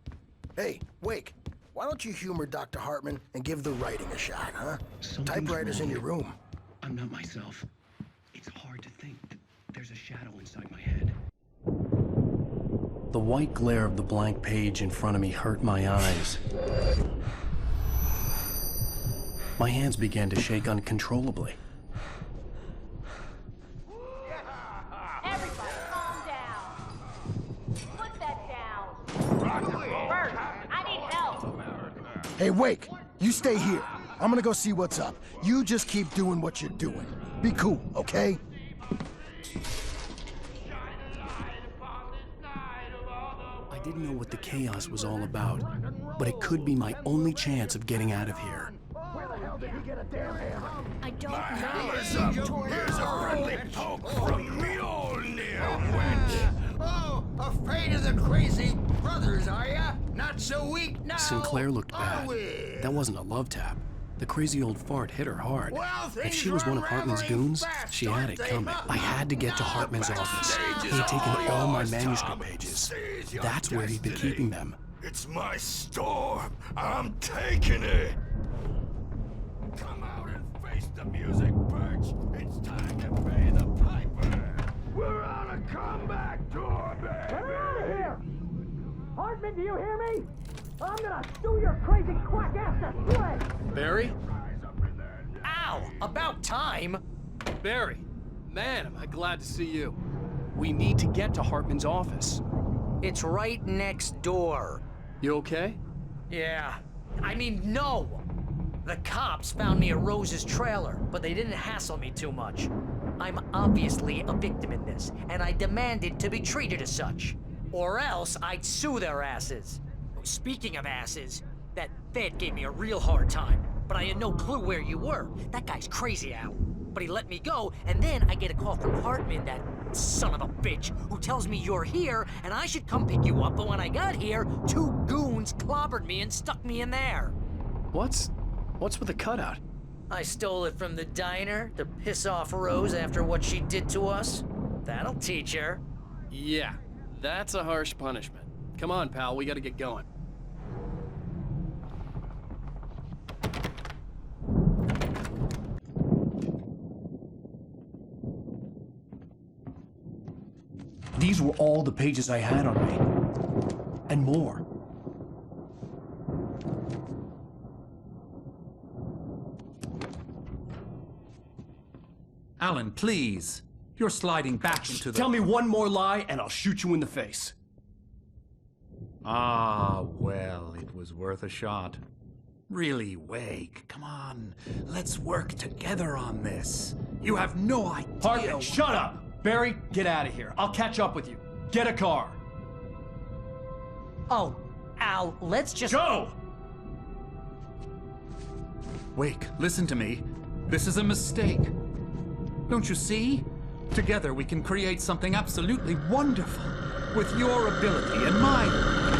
[SPEAKER 22] Hey, Wake, why don't you humor Dr. Hartman and give the writing a shot, huh? Typewriter's in your room.
[SPEAKER 1] I'm not myself. It's hard to think that there's a shadow inside my head. The white glare of the blank page in front of me hurt my eyes. My hands began to shake uncontrollably.
[SPEAKER 20] Everybody, calm down. Put that down. Birch, I need help.
[SPEAKER 22] Hey, Wake, you stay here. I'm gonna go see what's up. You just keep doing what you're doing. Be cool, okay?
[SPEAKER 1] I didn't know what the chaos was all about, but it could be my only chance of getting out of here.
[SPEAKER 22] Where the hell did he get a damn hammer?
[SPEAKER 20] I don't know.
[SPEAKER 11] Hammer's up. Here's a friendly poke from Mjolnir, witch.
[SPEAKER 12] Oh, a afraid of the crazy brothers, are ya? Not so weak now,
[SPEAKER 7] Sinclair looked
[SPEAKER 12] are
[SPEAKER 7] bad.
[SPEAKER 12] we?
[SPEAKER 7] That wasn't a love tap. The crazy old fart hit her hard.
[SPEAKER 12] Well,
[SPEAKER 7] If she was one of Hartman's goons, she had it coming. I had to get to Hartman's office. He had taken all my manuscript pages. That's where he'd been keeping them.
[SPEAKER 11] It's my storm. I'm taking it. Come out and face the music, Birch. It's time to pay the piper. We're on a comeback tour, baby.
[SPEAKER 4] Get out of here! Hartman, do you hear me? I'm gonna sue your crazy quack ass to sweat!
[SPEAKER 15] Barry?
[SPEAKER 19] Ow! About time!
[SPEAKER 15] Barry, man, am I glad to see you. We need to get to Hartman's office.
[SPEAKER 19] It's right next door.
[SPEAKER 15] You okay?
[SPEAKER 19] Yeah. I mean, no! The cops found me at Rose's trailer, but they didn't hassle me too much. I'm obviously a victim in this, and I demanded to be treated as such. Or else I'd sue their asses. Speaking of asses, that Fed gave me a real hard time, but I had no clue where you were. That guy's crazy, Al. But he let me go, and then I get a call from Hartman, that son of a bitch, who tells me you're here, and I should come pick you up, but when I got here, 2 goons clobbered me and stuck me in there.
[SPEAKER 7] What's with the cutout?
[SPEAKER 19] I stole it from the diner to piss off Rose after what she did to us. That'll teach her.
[SPEAKER 15] Yeah, that's a harsh punishment. Come on, pal, we gotta get going.
[SPEAKER 7] These were all the pages I had on me. And more.
[SPEAKER 16] Alan, please. You're sliding back into the...
[SPEAKER 7] Tell me one more lie and I'll shoot you in the face.
[SPEAKER 16] Ah, well, it was worth a shot. Really, Wake, come on. Let's work together on this. You have no idea...
[SPEAKER 7] Hartman, shut up! Barry, get out of here. I'll catch up with you. Get a car.
[SPEAKER 19] Oh, Al, let's just...
[SPEAKER 7] Go!
[SPEAKER 16] Wake, listen to me. This is a mistake. Don't you see? Together we can create something absolutely wonderful. With your ability and mine.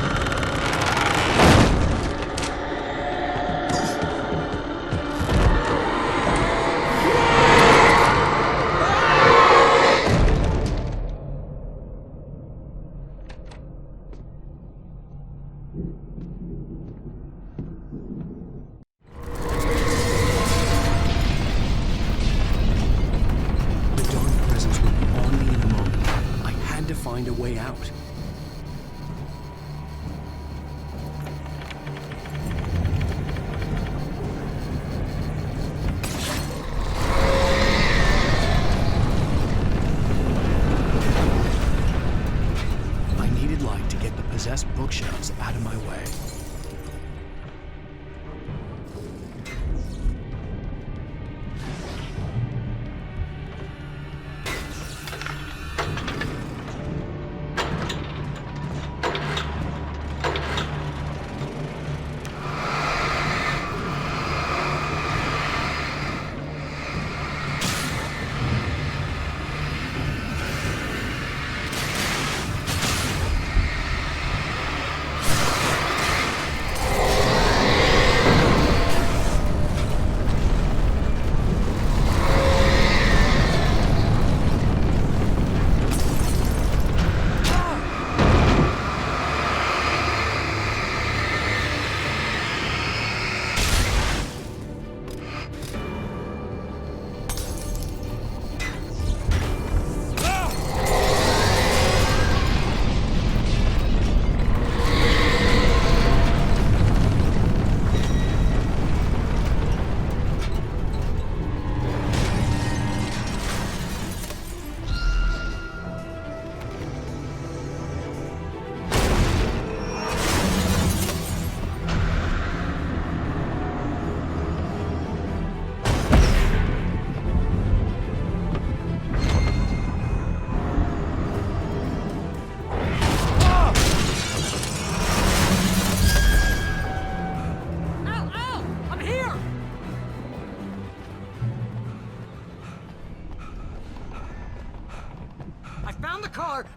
[SPEAKER 7] Find a way out. I needed light to get the possessed bookshelves out of my way.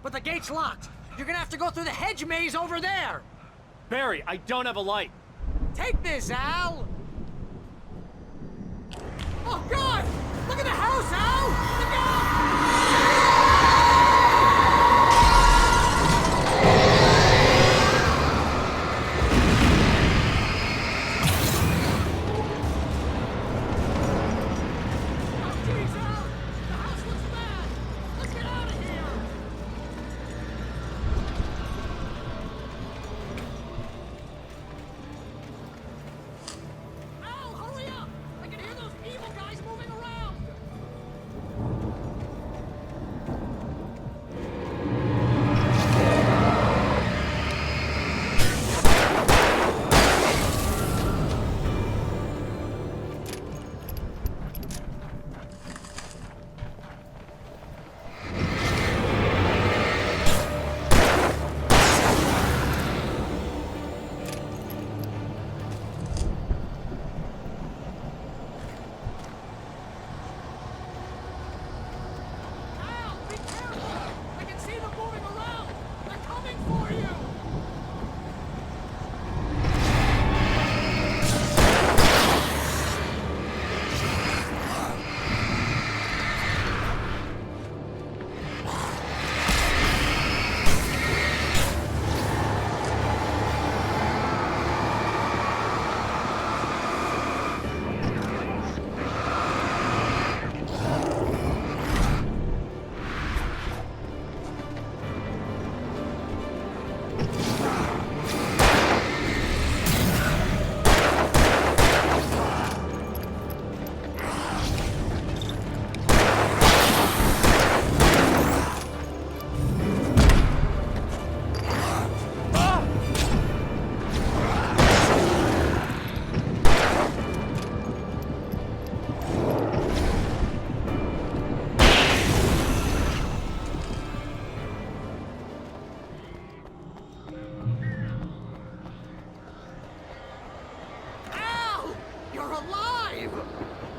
[SPEAKER 19] But the gate's locked. You're gonna have to go through the hedge maze over there!
[SPEAKER 15] Barry, I don't have a light.
[SPEAKER 19] Take this, Al! Oh, God! Look at the house, Al! Look out!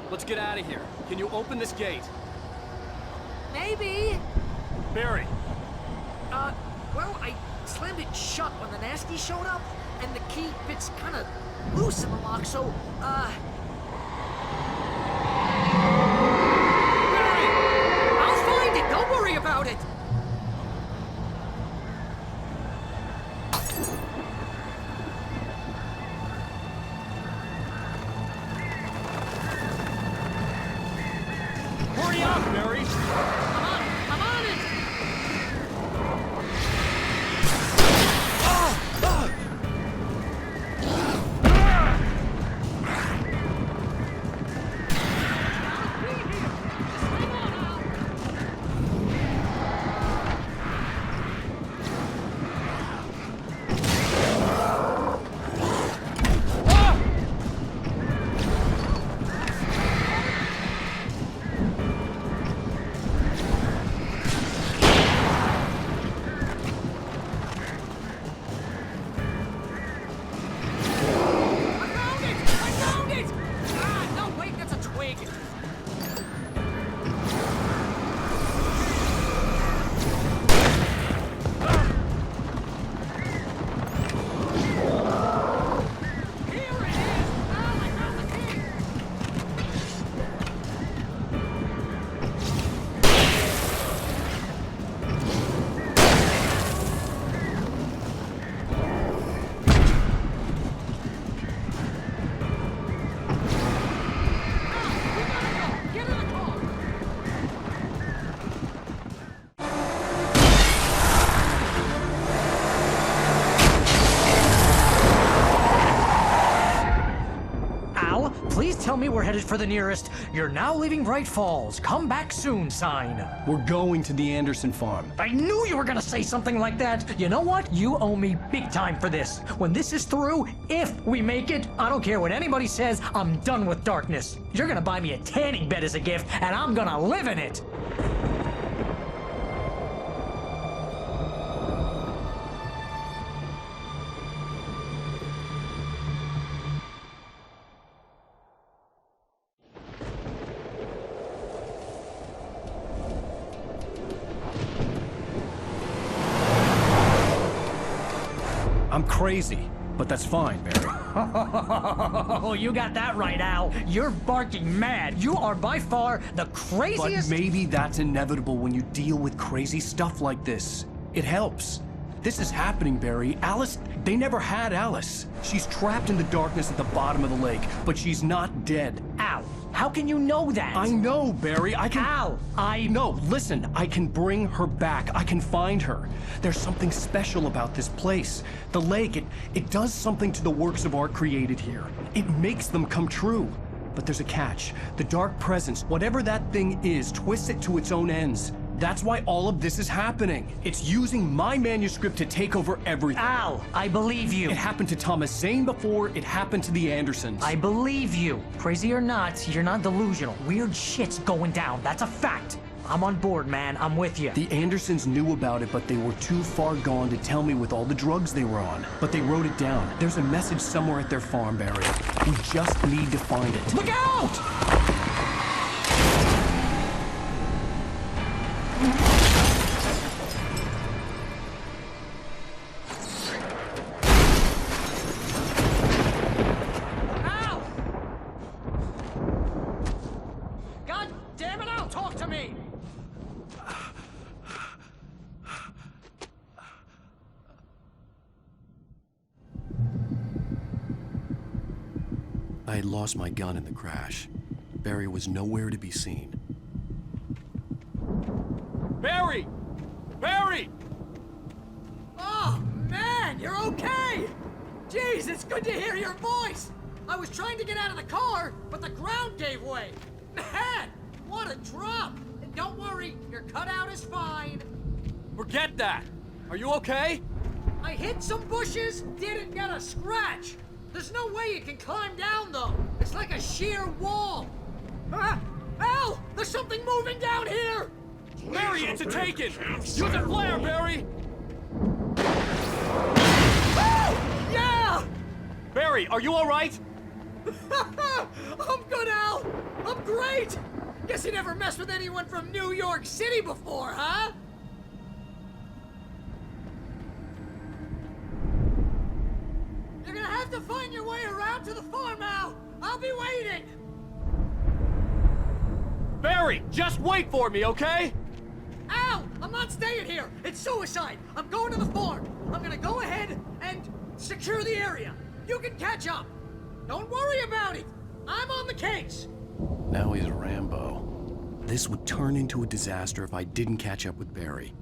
[SPEAKER 15] Let's get out of here. Can you open this gate?
[SPEAKER 19] Maybe.
[SPEAKER 15] Barry.
[SPEAKER 19] Well, I slammed it shut when the nasty showed up, and the key fits kind of loose in the lock, so, Barry! I'll find it! Don't worry about it!
[SPEAKER 15] Hurry up, Barry!
[SPEAKER 19] I'm on it! Tell me we're headed for the nearest "You're now leaving Bright Falls. Come back soon" sign.
[SPEAKER 7] We're going to the Anderson farm.
[SPEAKER 19] I knew you were gonna say something like that. You know what? You owe me big time for this. When this is through, if we make it, I don't care what anybody says, I'm done with darkness. You're gonna buy me a tanning bed as a gift, and I'm gonna live in it.
[SPEAKER 7] I'm crazy, but that's fine, Barry.
[SPEAKER 19] Oh, you got that right, Al. You're barking mad. You are by far the craziest...
[SPEAKER 7] But maybe that's inevitable when you deal with crazy stuff like this. It helps. This is happening, Barry. Alice, they never had Alice. She's trapped in the darkness at the bottom of the lake, but she's not dead.
[SPEAKER 19] Al, how can you know that?
[SPEAKER 7] I know, Barry. I can...
[SPEAKER 19] Al,
[SPEAKER 7] No, listen. I can bring her back. I can find her. There's something special about this place. The lake, it does something to the works of art created here. It makes them come true. But there's a catch. The dark presence, whatever that thing is, twists it to its own ends. That's why all of this is happening. It's using my manuscript to take over everything.
[SPEAKER 19] Al, I believe you.
[SPEAKER 7] It happened to Thomas Zane before, it happened to the Andersons.
[SPEAKER 19] I believe you. Crazy or not, you're not delusional. Weird shit's going down. That's a fact. I'm on board, man. I'm with you.
[SPEAKER 7] The Andersons knew about it, but they were too far gone to tell me with all the drugs they were on. But they wrote it down. There's a message somewhere at their farm, Barry. We just need to find it.
[SPEAKER 19] Look out!
[SPEAKER 7] I had lost my gun in the crash. Barry was nowhere to be seen.
[SPEAKER 15] Barry! Barry!
[SPEAKER 19] Oh, man, you're okay! Jeez, it's good to hear your voice! I was trying to get out of the car, but the ground gave way. Man, what a drop! And don't worry, your cutout is fine.
[SPEAKER 15] Forget that! Are you okay?
[SPEAKER 19] I hit some bushes, didn't get a scratch. There's no way you can climb down, though. It's like a sheer wall. Ah! Al! There's something moving down here!
[SPEAKER 15] Barry, it's a taken! Use a flare, Barry!
[SPEAKER 19] Oh! Yeah!
[SPEAKER 15] Barry, are you all right?
[SPEAKER 19] I'm good, Al! I'm great! Guess you never messed with anyone from New York City before, huh? You're gonna have to find your way around to the farm, Al! I'll be waiting!
[SPEAKER 15] Barry, just wait for me, okay?
[SPEAKER 19] Al! I'm not staying here! It's suicide! I'm going to the farm! I'm gonna go ahead and secure the area! You can catch up! Don't worry about it! I'm on the case!
[SPEAKER 7] Now he's Rambo. This would turn into a disaster if I didn't catch up with Barry.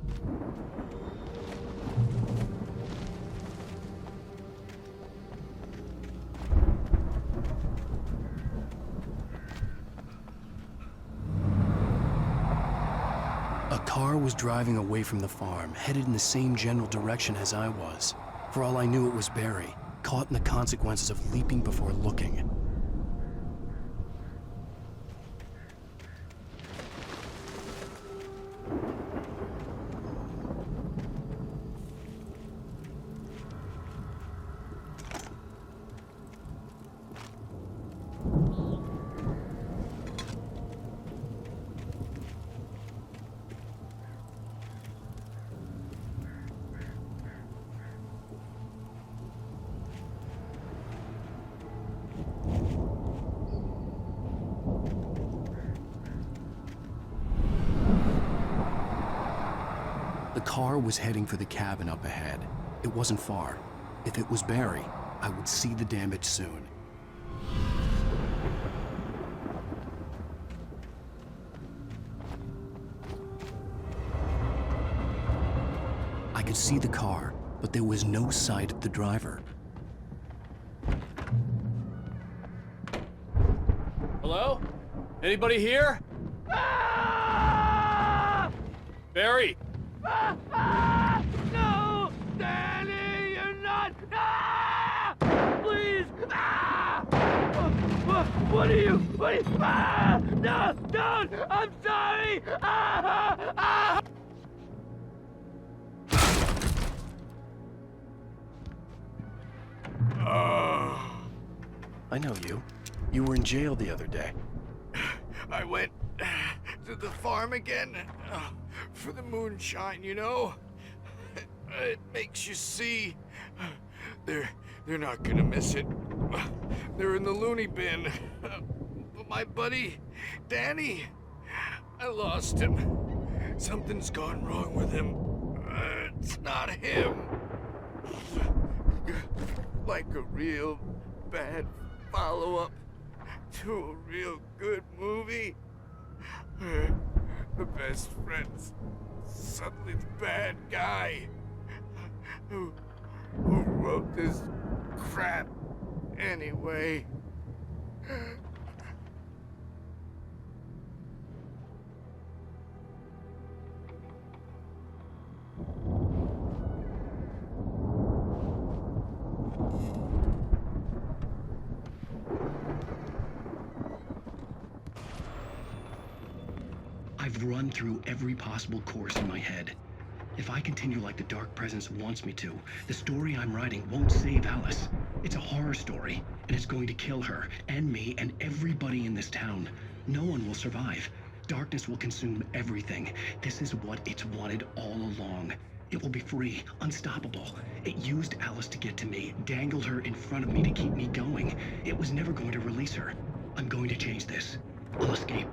[SPEAKER 7] A car was driving away from the farm, headed in the same general direction as I was. For all I knew, it was Barry, caught in the consequences of leaping before looking. The car was heading for the cabin up ahead. It wasn't far. If it was Barry, I would see the damage soon. I could see the car, but there was no sight of the driver.
[SPEAKER 15] Hello? Anybody here? Barry!
[SPEAKER 11] No! Danny, you're not! Please! What are you? No! Don't! I'm sorry!
[SPEAKER 7] I know you. You were in jail the other day.
[SPEAKER 12] I went to the farm again for the moonshine, you know? It makes you see
[SPEAKER 11] They're not gonna miss it. They're in the loony bin. But my buddy, Danny, I lost him. Something's gone wrong with him. It's not him. Like a real bad follow-up to a real good movie. The best friend's suddenly the bad guy. Who wrote this crap anyway?
[SPEAKER 1] I've run through every possible course in my head. If I continue like the Dark Presence wants me to, the story I'm writing won't save Alice. It's a horror story, and it's going to kill her, and me, and everybody in this town. No one will survive. Darkness will consume everything. This is what it's wanted all along. It will be free, unstoppable. It used Alice to get to me, dangled her in front of me to keep me going. It was never going to release her. I'm going to change this. I'll escape.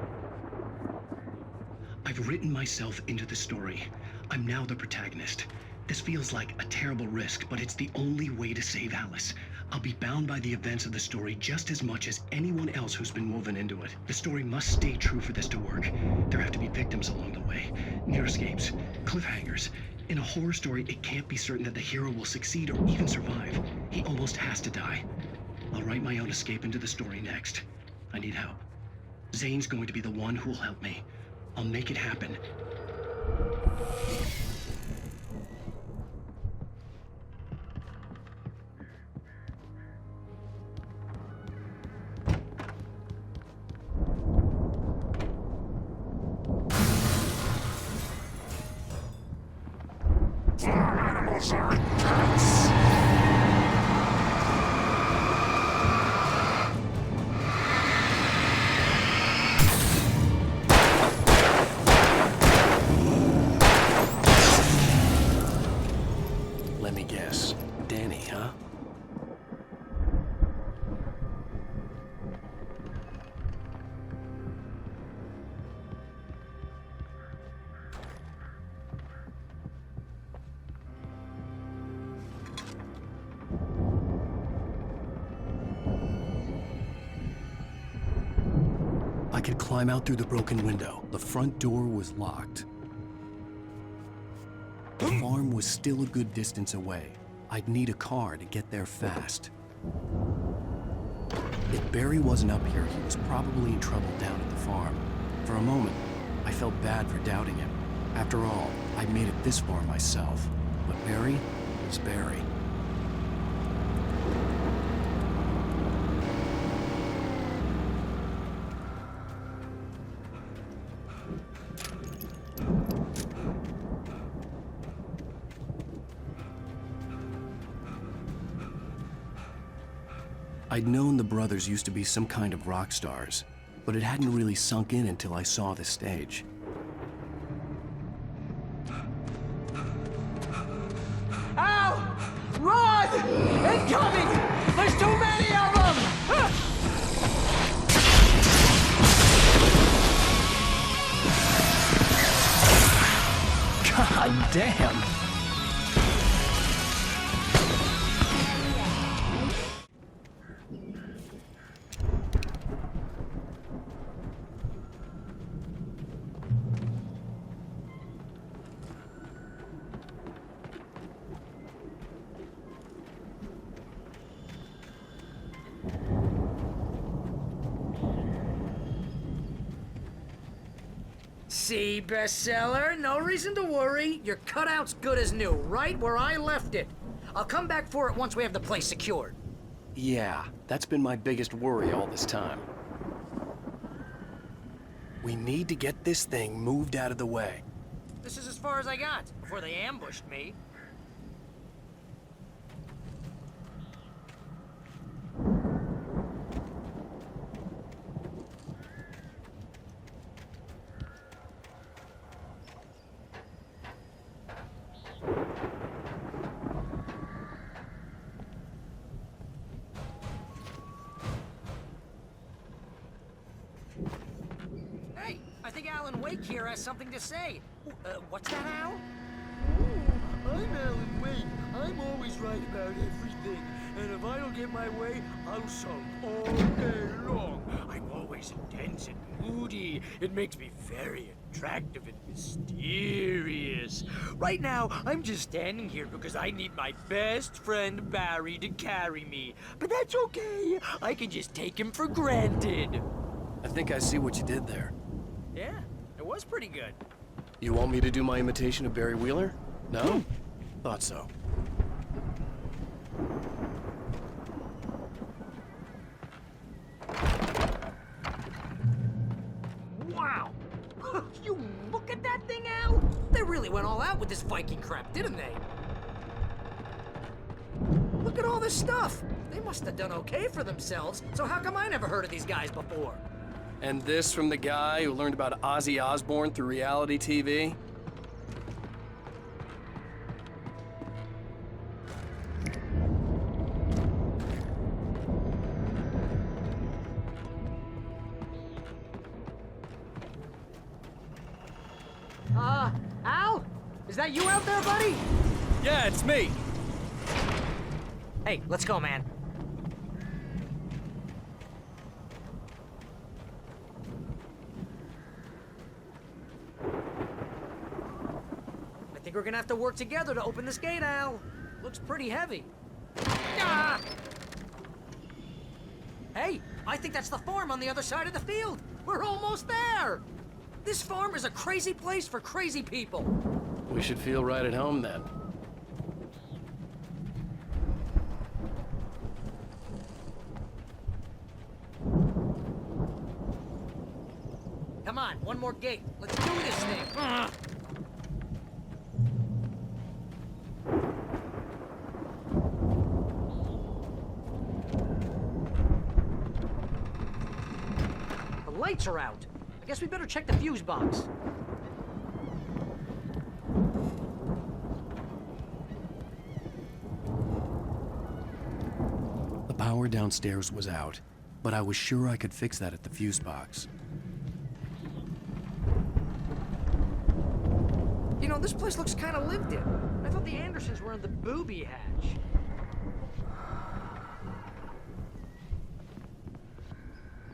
[SPEAKER 1] I've written myself into the story. I'm now the protagonist. This feels like a terrible risk, but it's the only way to save Alice. I'll be bound by the events of the story just as much as anyone else who's been woven into it. The story must stay true for this to work. There have to be victims along the way, near escapes, cliffhangers. In a horror story, it can't be certain that the hero will succeed or even survive. He almost has to die. I'll write my own escape into the story next. I need help. Zane's going to be the one who will help me. I'll make it happen.
[SPEAKER 11] Our animals are intense.
[SPEAKER 1] Let me guess. Danny, huh? I could climb out through the broken window. The front door was locked. The farm was still a good distance away. I'd need a car to get there fast. If Barry wasn't up here, he was probably in trouble down at the farm. For a moment, I felt bad for doubting him. After all, I'd made it this far myself. But Barry was Barry. I'd known the brothers used to be some kind of rock stars, but it hadn't really sunk in until I saw the stage.
[SPEAKER 4] Ow! Run! Incoming! There's too many of them!
[SPEAKER 1] God damn!
[SPEAKER 19] See, bestseller? No reason to worry. Your cutout's good as new, right where I left it. I'll come back for it once we have the place secured.
[SPEAKER 1] Yeah, that's been my biggest worry all this time. We need to get this thing moved out of the way.
[SPEAKER 19] This is as far as I got before they ambushed me. think Alan Wake here has something to say. What's that, Al?
[SPEAKER 2] I'm Alan Wake. I'm always right about everything. And if I don't get my way, I'll sulk all day long. I'm always intense and moody. It makes me very attractive and mysterious. Right now, I'm just standing here because I need my best friend Barry to carry me. But that's okay. I can just take him for granted.
[SPEAKER 7] I think I see what you did there.
[SPEAKER 19] Yeah, it was pretty good.
[SPEAKER 7] You want me to do my imitation of Barry Wheeler? No? Thought so.
[SPEAKER 19] Wow! You look at that thing, Al! They really went all out with this Viking crap, didn't they? Look at all this stuff! They must have done okay for themselves, so how come I never heard of these guys before?
[SPEAKER 7] And this from the guy who learned about Ozzy Osbourne through reality TV?
[SPEAKER 19] Al? Is that you out there, buddy?
[SPEAKER 7] Yeah, it's me.
[SPEAKER 19] Hey, let's go, man. I think we're gonna have to work together to open this gate, Al. Looks pretty heavy. Ah! Hey, I think that's the farm on the other side of the field. We're almost there. This farm is a crazy place for crazy people.
[SPEAKER 7] We should feel right at home then.
[SPEAKER 19] Come on, one more gate. Let's do this thing. The lights are out. I guess we better check the fuse box.
[SPEAKER 7] The power downstairs was out, but I was sure I could fix that at the fuse box.
[SPEAKER 19] You know, this place looks kind of lived in. I thought the Andersons were in the booby hatch.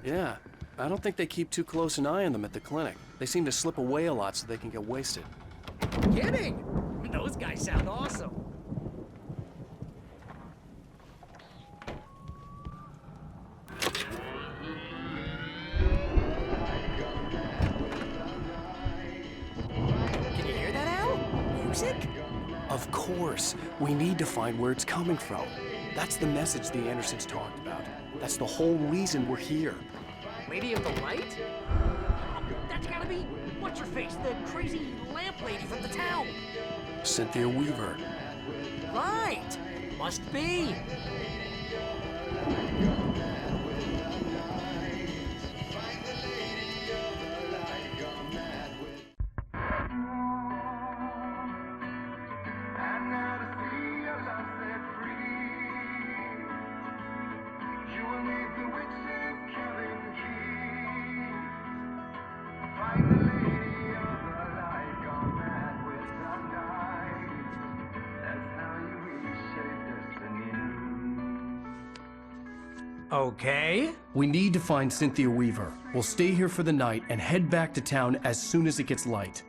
[SPEAKER 7] Yeah, I don't think they keep too close an eye on them at the clinic. They seem to slip away a lot so they can get wasted.
[SPEAKER 19] Kidding! Those guys sound awesome. Can you hear that, Al? Music?
[SPEAKER 7] Of course. We need to find where it's coming from. That's the message the Andersons talked about. That's the whole reason we're here.
[SPEAKER 19] Lady of the Light? That's gotta be, what's her face, the crazy lamp lady from the town.
[SPEAKER 7] Cynthia Weaver.
[SPEAKER 19] Right! Must be. Okay.
[SPEAKER 7] We need to find Cynthia Weaver. We'll stay here for the night and head back to town as soon as it gets light.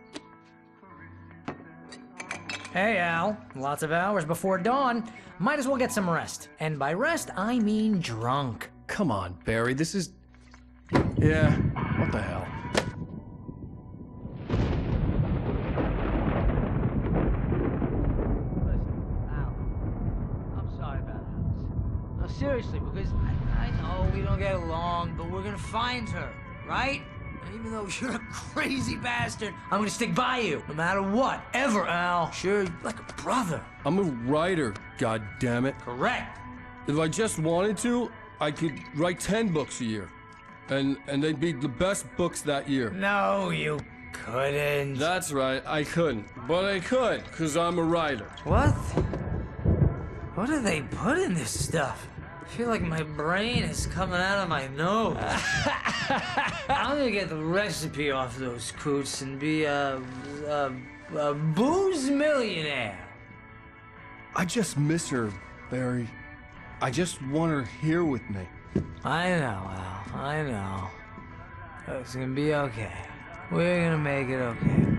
[SPEAKER 19] Hey, Al. Lots of hours before dawn. Might as well get some rest. And by rest, I mean drunk.
[SPEAKER 7] Come on, Barry, this is... Yeah, what the hell?
[SPEAKER 19] Seriously, because I know we don't get along, but we're gonna find her, right? And even though you're a crazy bastard, I'm gonna stick by you, no matter what, ever, Al. Sure, you're like a brother.
[SPEAKER 18] I'm a writer, goddammit.
[SPEAKER 19] Correct.
[SPEAKER 18] If I just wanted to, I could write 10 books a year. And they'd be the best books that year.
[SPEAKER 19] No, you couldn't.
[SPEAKER 18] That's right, I couldn't. But I could, because I'm a writer.
[SPEAKER 19] What? What do they put in this stuff?
[SPEAKER 14] I feel like my brain is coming out of my nose. I'm gonna get the recipe off those coots and be a booze millionaire.
[SPEAKER 18] I just miss her, Barry. I just want her here with me.
[SPEAKER 14] I know, Al. I know. It's gonna be okay. We're gonna make it okay.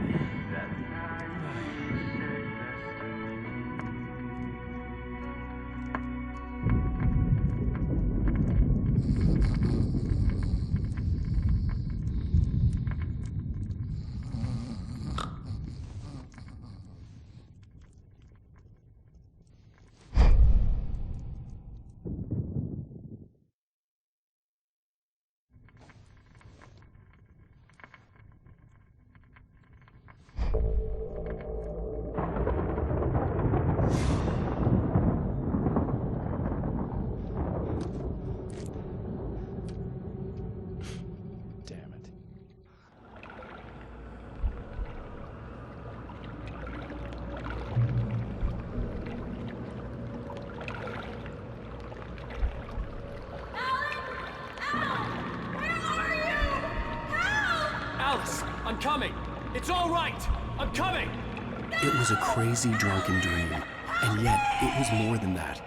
[SPEAKER 15] I'm coming! It's all right! I'm coming!
[SPEAKER 1] It was a crazy, drunken dream, and yet it was more than that.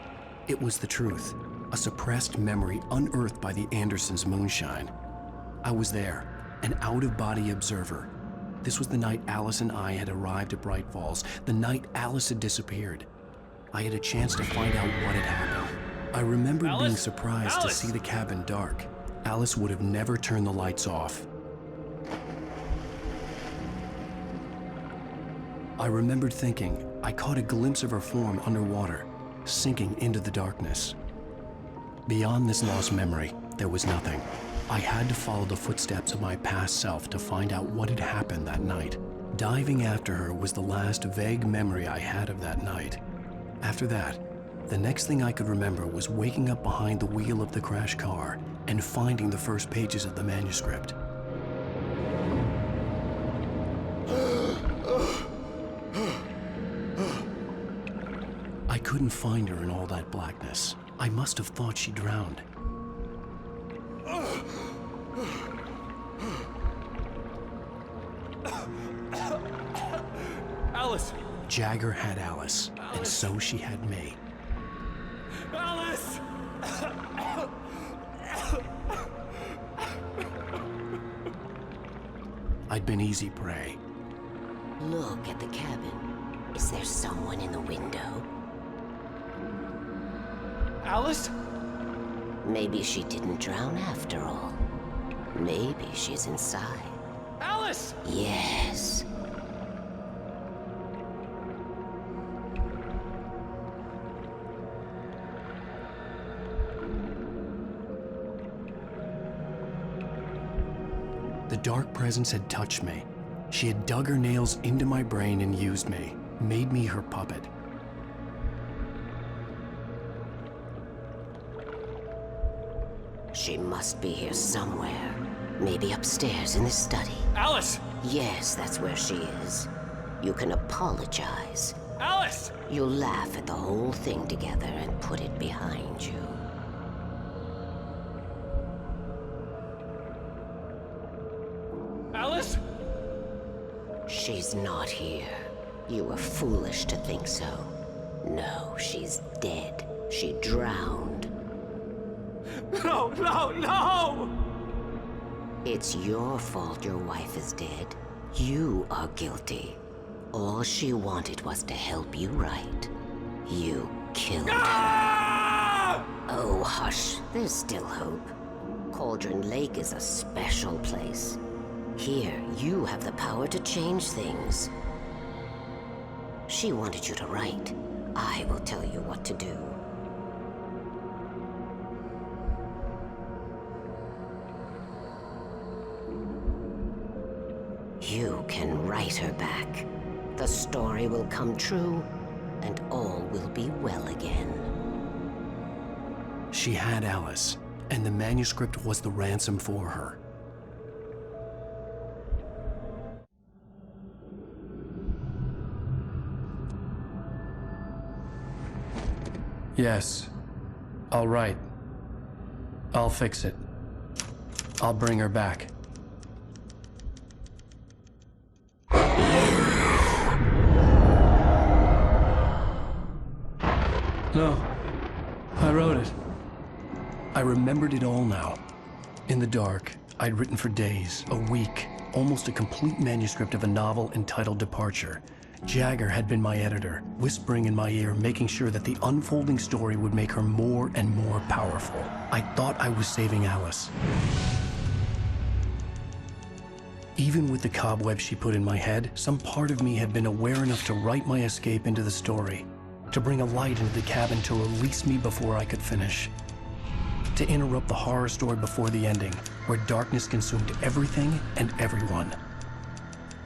[SPEAKER 1] It was the truth, a suppressed memory unearthed by the Andersons' moonshine. I was there, an out-of-body observer. This was the night Alice and I had arrived at Bright Falls, the night Alice had disappeared. I had a chance to find out what had happened. I remembered being surprised to see the cabin dark. Alice would have never turned the lights off. I remembered thinking I caught a glimpse of her form underwater, sinking into the darkness. Beyond this lost memory, there was nothing. I had to follow the footsteps of my past self to find out what had happened that night. Diving after her was the last vague memory I had of that night. After that, the next thing I could remember was waking up behind the wheel of the crashed car and finding the first pages of the manuscript. I couldn't find her in all that blackness. I must have thought she drowned.
[SPEAKER 15] Alice!
[SPEAKER 1] Jagger had Alice, and so she had me.
[SPEAKER 15] Alice!
[SPEAKER 1] I'd been easy prey.
[SPEAKER 21] Look at the cabin. Is there someone in the window?
[SPEAKER 15] Alice?
[SPEAKER 21] Maybe she didn't drown after all. Maybe she's inside.
[SPEAKER 15] Alice!
[SPEAKER 21] Yes.
[SPEAKER 1] The dark presence had touched me. She had dug her nails into my brain and used me, made me her puppet.
[SPEAKER 21] She must be here somewhere. Maybe upstairs in the study.
[SPEAKER 15] Alice!
[SPEAKER 21] Yes, that's where she is. You can apologize.
[SPEAKER 15] Alice!
[SPEAKER 21] You'll laugh at the whole thing together and put it behind you.
[SPEAKER 15] Alice?
[SPEAKER 21] She's not here. You were foolish to think so. No, she's dead. She drowned.
[SPEAKER 15] No, no, no!
[SPEAKER 21] It's your fault your wife is dead. You are guilty. All she wanted was to help you right. You killed her. Oh, hush. There's still hope. Cauldron Lake is a special place. Here, you have the power to change things. She wanted you to write. I will tell you what to do. You can write her back. The story will come true, and all will be well again.
[SPEAKER 1] She had Alice, and the manuscript was the ransom for her.
[SPEAKER 7] Yes, I'll write. I'll fix it. I'll bring her back. No, I wrote it. I remembered it all now. In the dark, I'd written for days, a week, almost a complete manuscript of a novel entitled Departure. Jagger had been my editor, whispering in my ear, making sure that the unfolding story would make her more and more powerful. I thought I was saving Alice. Even with the cobwebs she put in my head, some part of me had been aware enough to write my escape into the story, to bring a light into the cabin to release me before I could finish, to interrupt the horror story before the ending, where darkness consumed everything and everyone.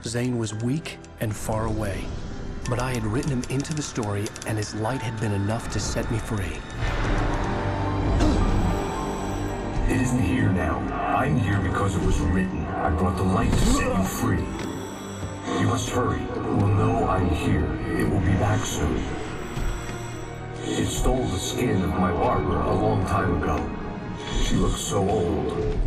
[SPEAKER 7] Zane was weak and far away, but I had written him into the story, and his light had been enough to set me free.
[SPEAKER 8] It isn't here now. I'm here because it was written. I brought the light to set you free. You must hurry. It will know I'm here. It will be back soon. It stole the skin of my barber a long time ago. She looks so old.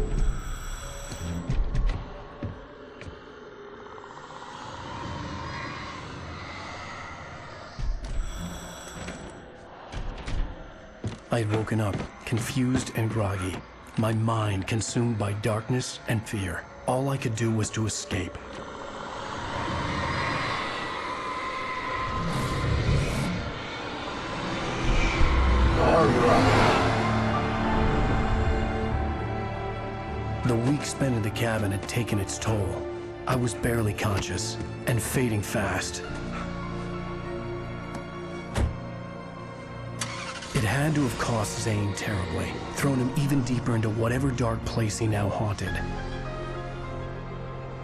[SPEAKER 7] I had woken up, confused and groggy, my mind consumed by darkness and fear. All I could do was to escape. The week spent in the cabin had taken its toll. I was barely conscious, and fading fast. It had to have cost Zane terribly, thrown him even deeper into whatever dark place he now haunted.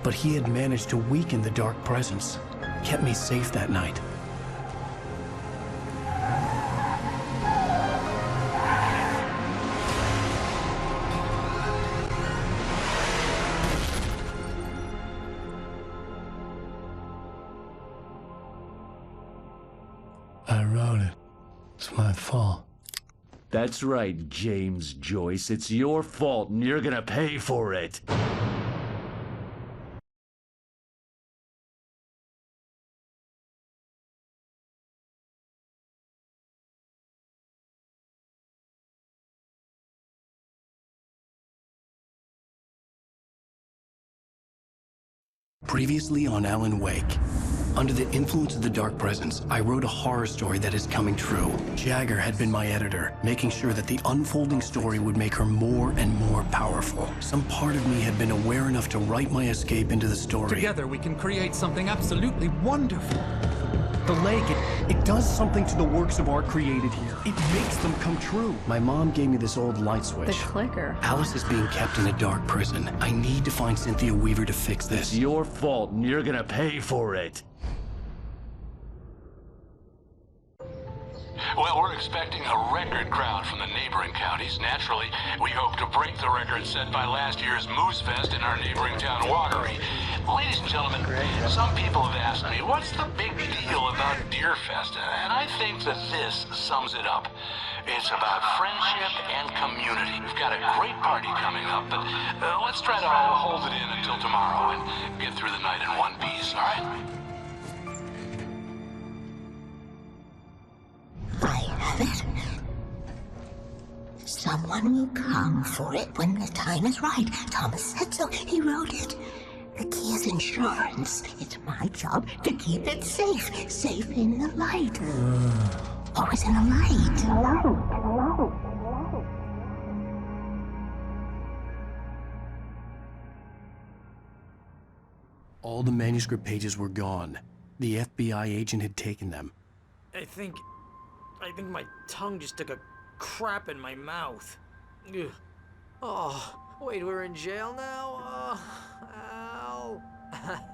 [SPEAKER 7] But he had managed to weaken the dark presence, kept me safe that night.
[SPEAKER 6] I wrote it. It's my fault.
[SPEAKER 9] That's right, James Joyce. It's your fault, and you're gonna pay for it.
[SPEAKER 7] Previously on Alan Wake. Under the influence of the dark presence, I wrote a horror story that is coming true. Jagger had been my editor, making sure that the unfolding story would make her more and more powerful. Some part of me had been aware enough to write my escape into the story.
[SPEAKER 23] Together we can create something absolutely wonderful.
[SPEAKER 7] The lake, it does something to the works of art created here. It makes them come true. My mom gave me this old light switch.
[SPEAKER 17] The clicker.
[SPEAKER 7] Alice is being kept in a dark prison. I need to find Cynthia Weaver to fix this.
[SPEAKER 9] It's your fault, and you're gonna pay for it.
[SPEAKER 24] Well, we're expecting a record crowd from the neighboring counties. Naturally, we hope to break the record set by last year's Moose Fest in our neighboring town, Watery. Ladies and gentlemen, some people have asked me, what's the big deal about Deer Fest? And I think that this sums it up. It's about friendship and community. We've got a great party coming up, but let's try to hold it in until tomorrow and get through the night in one piece, all right?
[SPEAKER 21] I have it. Someone will come for it when the time is right. Thomas said so. He wrote it. The key is insurance. It's my job to keep it safe. Safe in the light. Always in the light.
[SPEAKER 7] All the manuscript pages were gone. The FBI agent had taken them.
[SPEAKER 19] I think my tongue just took a crap in my mouth. Ugh. Oh, wait, we're in jail now? Al.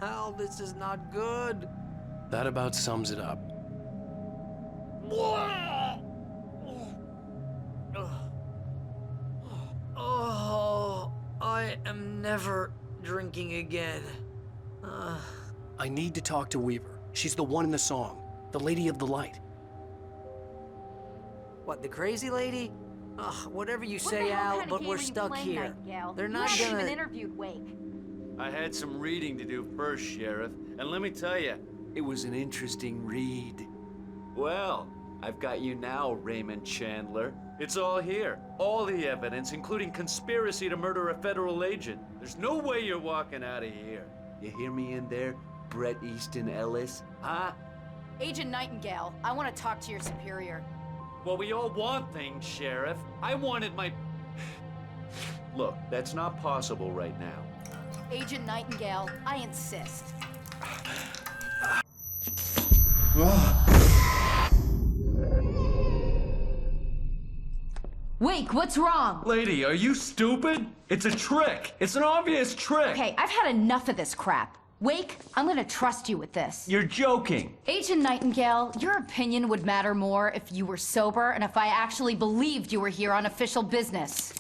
[SPEAKER 19] Al, this is not good.
[SPEAKER 7] That about sums it up.
[SPEAKER 19] Oh, I am never drinking again.
[SPEAKER 7] I need to talk to Weaver. She's the one in the song. The Lady of the Light.
[SPEAKER 19] What, the crazy lady? Ugh, whatever you
[SPEAKER 20] What
[SPEAKER 19] say,
[SPEAKER 20] the hell
[SPEAKER 19] Al,
[SPEAKER 20] kind of
[SPEAKER 19] but
[SPEAKER 20] game
[SPEAKER 19] we're
[SPEAKER 20] are you
[SPEAKER 19] stuck
[SPEAKER 20] playing,
[SPEAKER 19] here.
[SPEAKER 20] Nightingale?
[SPEAKER 19] They're
[SPEAKER 20] You
[SPEAKER 19] not
[SPEAKER 20] haven't
[SPEAKER 19] gonna...
[SPEAKER 20] even interviewed Wake.
[SPEAKER 9] I had some reading to do first, Sheriff, and let me tell you, it was an interesting read. Well, I've got you now, Raymond Chandler. It's all here. All the evidence, including conspiracy to murder a federal agent. There's no way you're walking out of here. You hear me in there, Bret Easton Ellis? Huh?
[SPEAKER 17] Agent Nightingale, I want to talk to your superior.
[SPEAKER 9] Well, we all want things, Sheriff. I wanted my... Look, that's not possible right now.
[SPEAKER 17] Agent Nightingale, I insist. Wake, what's wrong?
[SPEAKER 9] Lady, are you stupid? It's a trick. It's an obvious trick.
[SPEAKER 17] Okay, I've had enough of this crap. Wake, I'm gonna trust you with this.
[SPEAKER 9] You're joking.
[SPEAKER 17] Agent Nightingale, your opinion would matter more if you were sober and if I actually believed you were here on official business.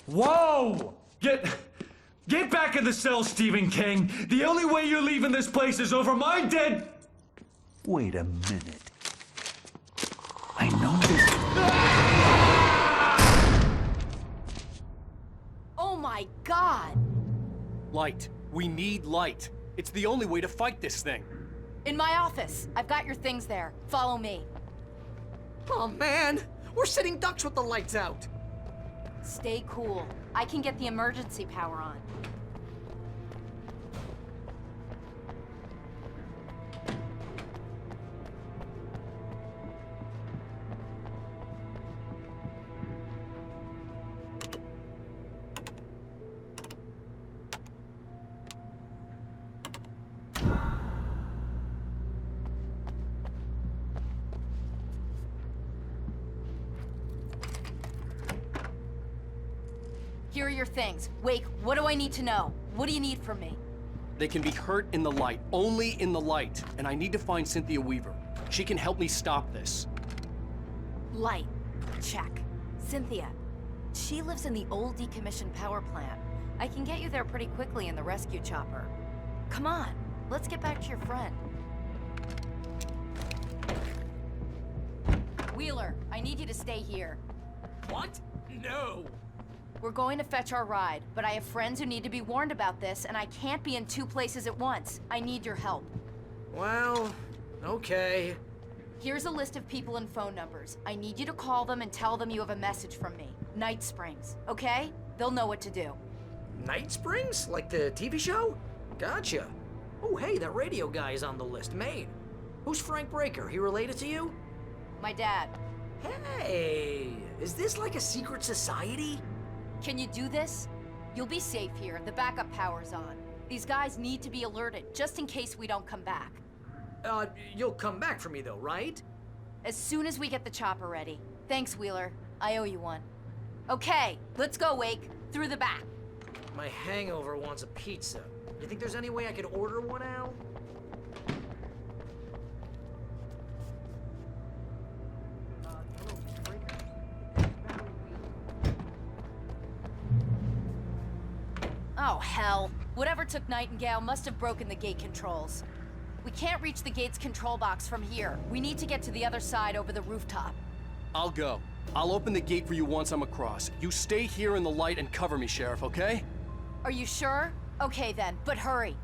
[SPEAKER 9] Whoa! Get back in the cell, Stephen King. The only way you're leaving this place is over my dead... Wait a minute. I know this...
[SPEAKER 17] Oh my God!
[SPEAKER 15] Light. We need light. It's the only way to fight this thing.
[SPEAKER 17] In my office. I've got your things there. Follow me.
[SPEAKER 19] Oh, man! We're sitting ducks with the lights out!
[SPEAKER 17] Stay cool. I can get the emergency power on. Here are your things. Wake, what do I need to know? What do you need from me?
[SPEAKER 15] They can be hurt in the light, only in the light. And I need to find Cynthia Weaver. She can help me stop this.
[SPEAKER 17] Light. Check. Cynthia. She lives in the old decommissioned power plant. I can get you there pretty quickly in the rescue chopper. Come on, let's get back to your friend. Wheeler, I need you to stay here.
[SPEAKER 19] What? No!
[SPEAKER 17] We're going to fetch our ride, but I have friends who need to be warned about this, and I can't be in 2 places at once. I need your help.
[SPEAKER 19] Well, okay.
[SPEAKER 17] Here's a list of people and phone numbers. I need you to call them and tell them you have a message from me. Night Springs, okay? They'll know what to do.
[SPEAKER 19] Night Springs? Like the TV show? Gotcha. Oh, hey, that radio guy is on the list. Maine. Who's Frank Breaker? He related to you?
[SPEAKER 17] My dad.
[SPEAKER 19] Hey, is this like a secret society?
[SPEAKER 17] Can you do this? You'll be safe here. The backup power's on. These guys need to be alerted, just in case we don't come back.
[SPEAKER 19] You'll come back for me though, right?
[SPEAKER 17] As soon as we get the chopper ready. Thanks, Wheeler. I owe you one. Okay, let's go, Wake. Through the back.
[SPEAKER 19] My hangover wants a pizza. You think there's any way I could order one, Al?
[SPEAKER 17] Oh, hell. Whatever took Nightingale must have broken the gate controls. We can't reach the gate's control box from here. We need to get to the other side over the rooftop.
[SPEAKER 15] I'll go. I'll open the gate for you once I'm across. You stay here in the light and cover me, Sheriff, okay?
[SPEAKER 17] Are you sure? Okay then, but hurry.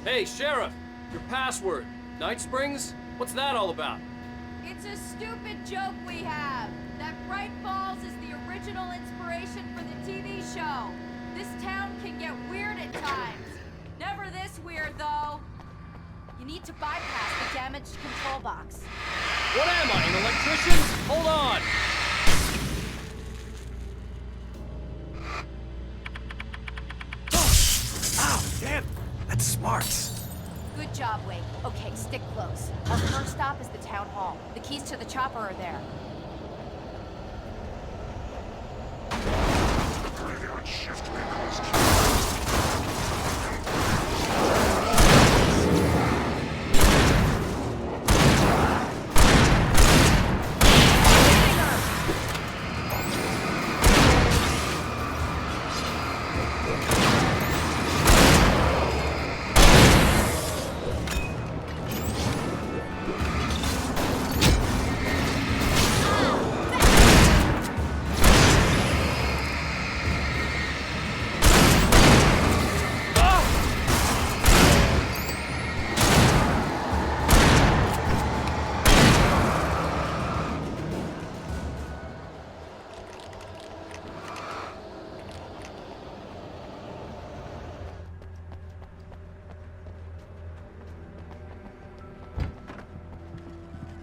[SPEAKER 15] Hey, Sheriff! Your password. Night Springs? What's that all about?
[SPEAKER 17] It's a stupid joke we have. That Bright Falls is the original inspiration for the TV show. This town can get weird at times. Never this weird, though. You need to bypass the damaged control box.
[SPEAKER 15] What am I, an electrician? Hold on! Ow, damn! smarts.
[SPEAKER 17] Good job, Wake. Okay, stick close. Our first stop is the town hall. The keys to the chopper are there.
[SPEAKER 11] Graveyard shift because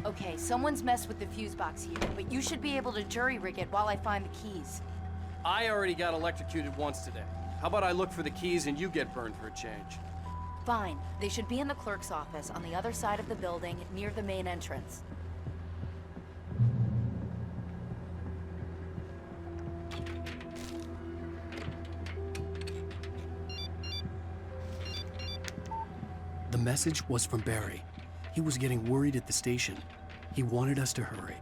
[SPEAKER 17] Okay, someone's messed with the fuse box here, but you should be able to jury-rig it while I find the keys.
[SPEAKER 15] I already got electrocuted once today. How about I look for the keys and you get burned for a change?
[SPEAKER 17] Fine. They should be in the clerk's office on the other side of the building, near the main entrance.
[SPEAKER 1] The message was from Barry. He was getting worried at the station. He wanted us to hurry.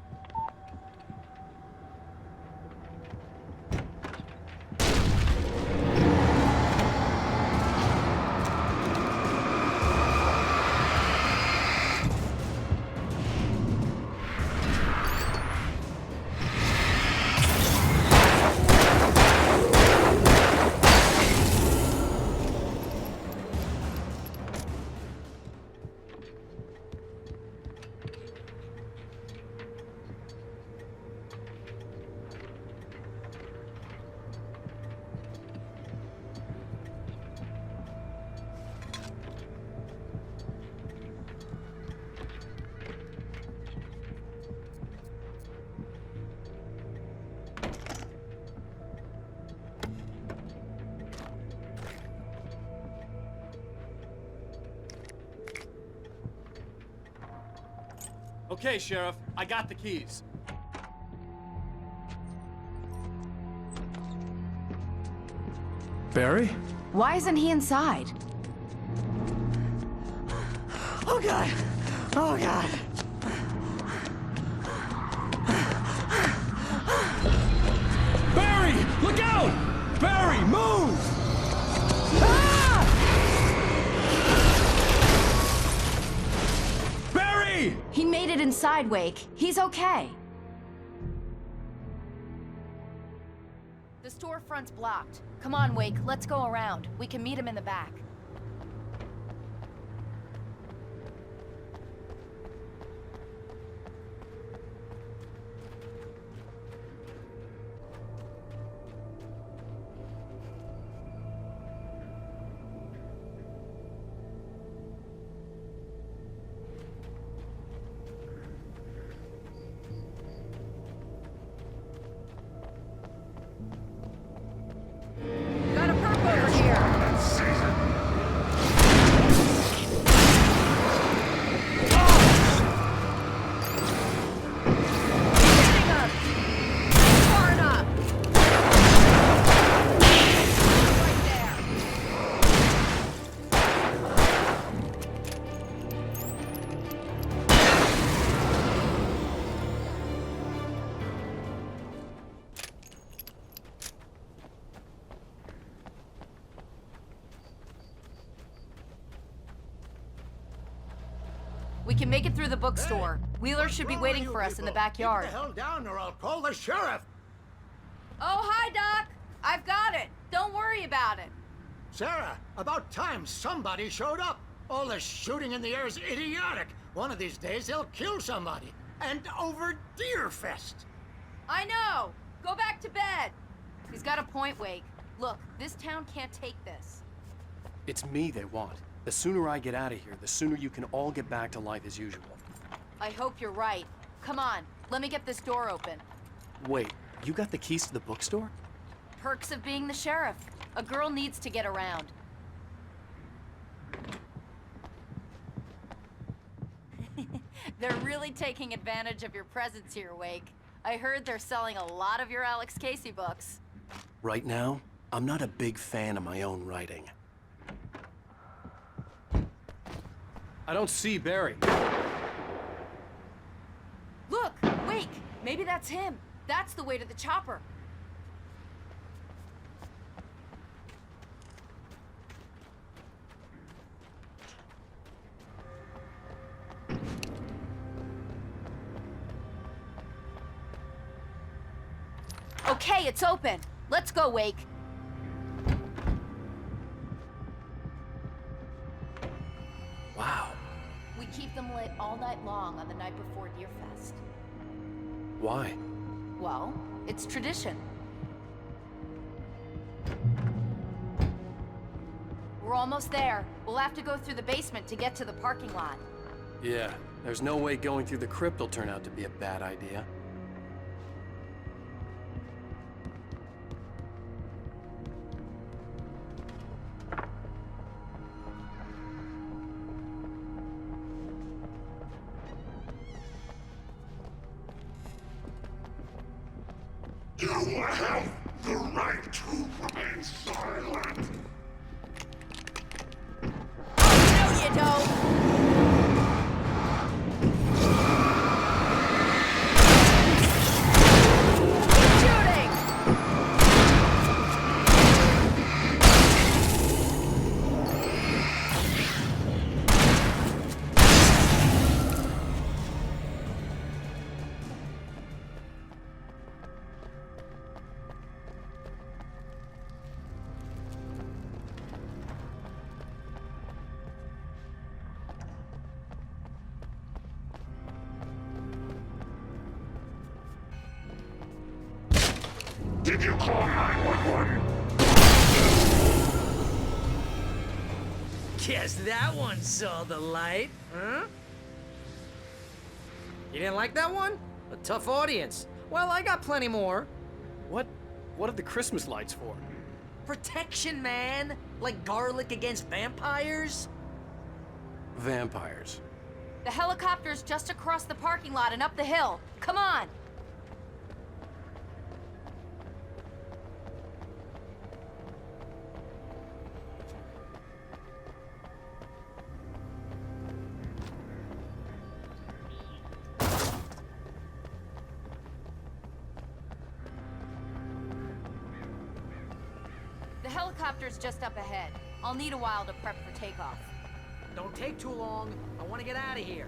[SPEAKER 15] Okay, Sheriff, I got the keys.
[SPEAKER 7] Barry?
[SPEAKER 17] Why isn't he inside?
[SPEAKER 14] Oh God! Oh God!
[SPEAKER 18] Barry! Look out! Barry, move! Barry!
[SPEAKER 17] He made it inside, Wake. He's okay. The storefront's blocked. Come on, Wake, let's go around. We can meet him in the back. Got a perp over here. Getting up. Far enough. Right there. We can make it through the bookstore. Wheeler should be waiting for us in the backyard.
[SPEAKER 12] Get the hell down or I'll call the sheriff.
[SPEAKER 17] Oh, hi, Doc. I've got it. Don't worry about it.
[SPEAKER 12] Sarah, about time somebody showed up. All this shooting in the air is idiotic. One of these days they'll kill somebody. And over Deerfest.
[SPEAKER 17] I know. Go back to bed. He's got a point, Wake. Look, this town can't take this.
[SPEAKER 1] It's me they want. The sooner I get out of here, the sooner you can all get back to life as usual.
[SPEAKER 17] I hope you're right. Come on, let me get this door open.
[SPEAKER 1] Wait, you got the keys to the bookstore?
[SPEAKER 17] Perks of being the sheriff. A girl needs to get around. They're really taking advantage of your presence here, Wake. I heard they're selling a lot of your Alex Casey books.
[SPEAKER 1] Right now, I'm not a big fan of my own writing.
[SPEAKER 15] I don't see Barry.
[SPEAKER 17] Look! Wake! Maybe that's him. That's the way to the chopper. Okay, it's open. Let's go, Wake.
[SPEAKER 1] Wow.
[SPEAKER 17] We keep them lit all night long on the night before Deerfest.
[SPEAKER 1] Why?
[SPEAKER 17] Well, it's tradition. We're almost there. We'll have to go through the basement to get to the parking lot.
[SPEAKER 1] Yeah, there's no way going through the crypt will turn out to be a bad idea.
[SPEAKER 11] You have the right to remain silent.
[SPEAKER 17] No, you don't!
[SPEAKER 11] Did you call 911?
[SPEAKER 19] Guess that one saw the light, huh? You didn't like that one? A tough audience. Well, I got plenty more.
[SPEAKER 15] What are the Christmas lights for?
[SPEAKER 19] Protection, man. Like garlic against vampires.
[SPEAKER 1] Vampires.
[SPEAKER 17] The helicopter's just across the parking lot and up the hill. Come on! The helicopter's just up ahead. I'll need a while to prep for takeoff.
[SPEAKER 19] Don't take too long. I want to get out of here.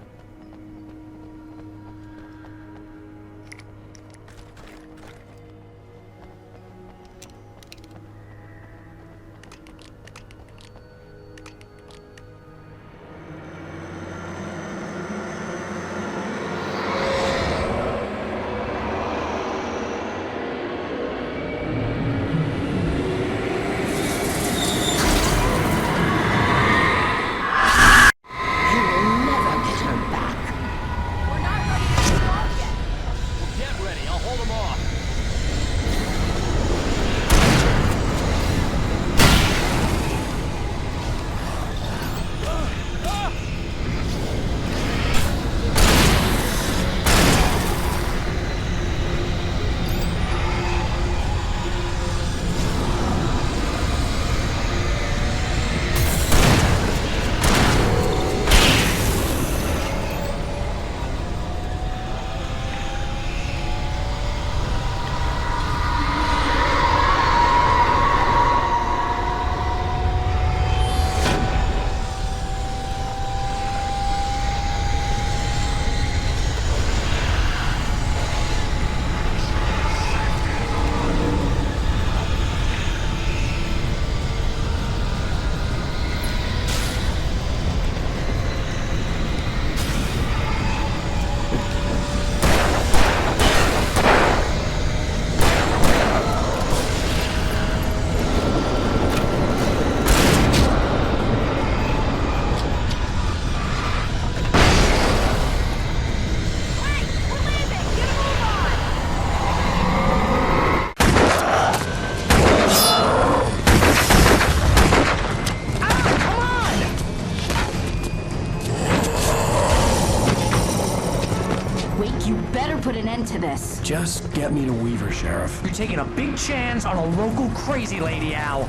[SPEAKER 17] this.
[SPEAKER 7] Just get me to Weaver, Sheriff.
[SPEAKER 19] You're taking a big chance on a local crazy lady, Al.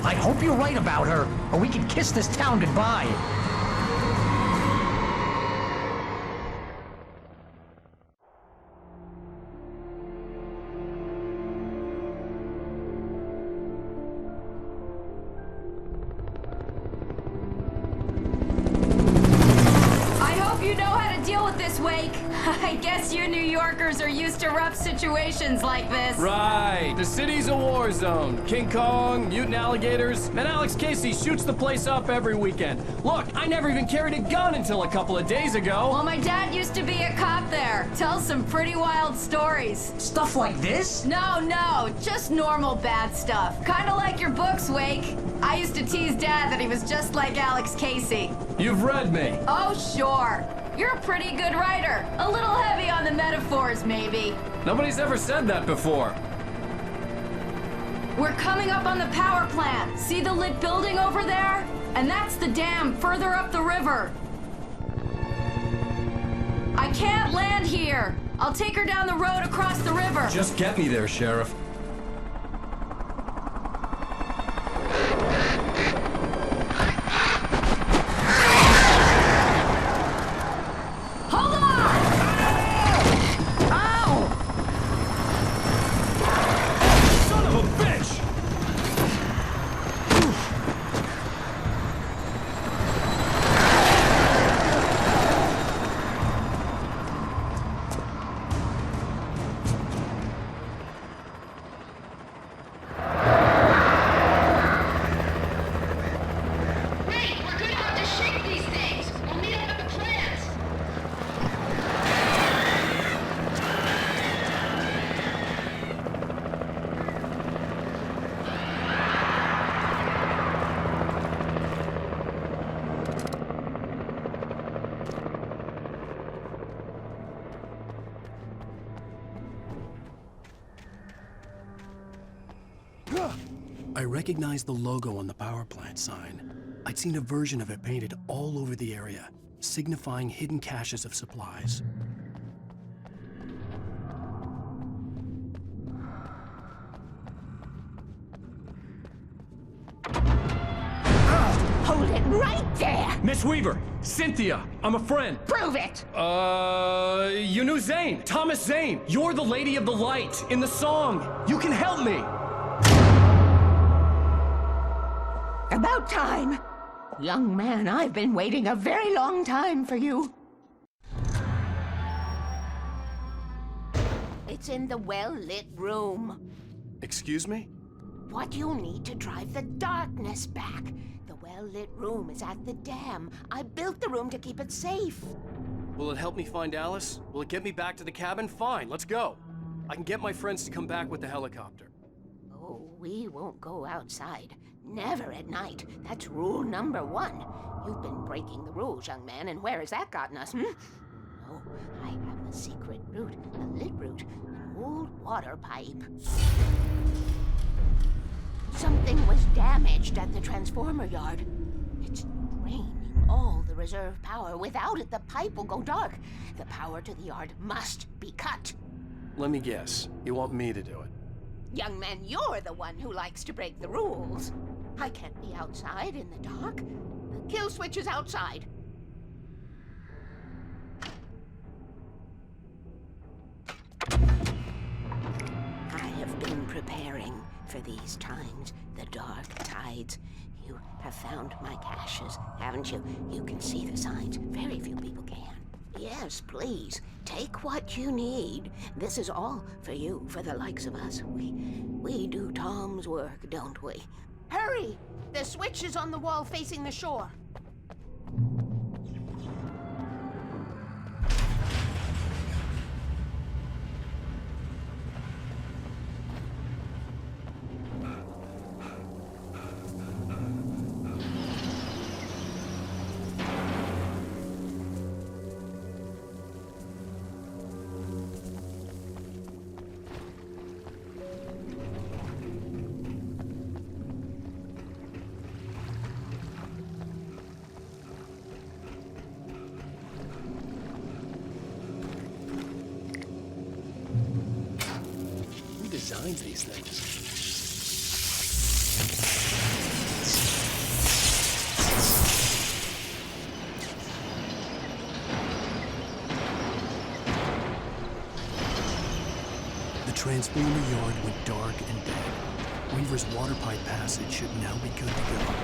[SPEAKER 19] I hope you're right about her, or we can kiss this town goodbye.
[SPEAKER 17] I guess you New Yorkers are used to rough situations like this.
[SPEAKER 7] Right. The city's a war zone. King Kong, mutant alligators, and Alex Casey shoots the place up every weekend. Look, I never even carried a gun until a couple of days ago.
[SPEAKER 17] Well, my dad used to be a cop there. Tells some pretty wild stories.
[SPEAKER 19] Stuff like this?
[SPEAKER 17] No, just normal bad stuff. Kinda like your books, Wake. I used to tease Dad that he was just like Alex Casey.
[SPEAKER 7] You've read me.
[SPEAKER 17] Oh, sure. You're a pretty good writer. A little heavy on the metaphors, maybe.
[SPEAKER 7] Nobody's ever said that before.
[SPEAKER 17] We're coming up on the power plant. See the lit building over there? And that's the dam further up the river. I can't land here. I'll take her down the road across the river.
[SPEAKER 7] Just get me there, Sheriff.
[SPEAKER 1] I recognized the logo on the power plant sign. I'd seen a version of it painted all over the area, signifying hidden caches of supplies.
[SPEAKER 3] Hold it right there!
[SPEAKER 7] Miss Weaver, Cynthia, I'm a friend.
[SPEAKER 3] Prove it!
[SPEAKER 7] You knew Zane, Thomas Zane. You're the Lady of the Light in the song. You can help me.
[SPEAKER 3] About time. Young man, I've been waiting a very long time for you. It's in the well-lit room.
[SPEAKER 1] Excuse me?
[SPEAKER 3] What you need to drive the darkness back. The well-lit room is at the dam. I built the room to keep it safe.
[SPEAKER 1] Will it help me find Alice? Will it get me back to the cabin? Fine, let's go. I can get my friends to come back with the helicopter.
[SPEAKER 3] Oh, we won't go outside. Never at night. That's rule number 1. You've been breaking the rules, young man, and where has that gotten us, Oh, I have a secret route, a lit route, an old water pipe. Something was damaged at the transformer yard. It's draining all the reserve power. Without it, the pipe will go dark. The power to the yard must be cut.
[SPEAKER 1] Let me guess. You want me to do it?
[SPEAKER 3] Young man, you're the one who likes to break the rules. I can't be outside in the dark. The kill switch is outside. I have been preparing for these times, the dark tides. You have found my caches, haven't you? You can see the signs. Very few people can. Yes, please. Take what you need. This is all for you, for the likes of us. We do Tom's work, don't we? Hurry! The switch is on the wall facing the shore.
[SPEAKER 7] designs these things?
[SPEAKER 1] The transformer yard went dark and dead. Weaver's water pipe passage should now be good to go.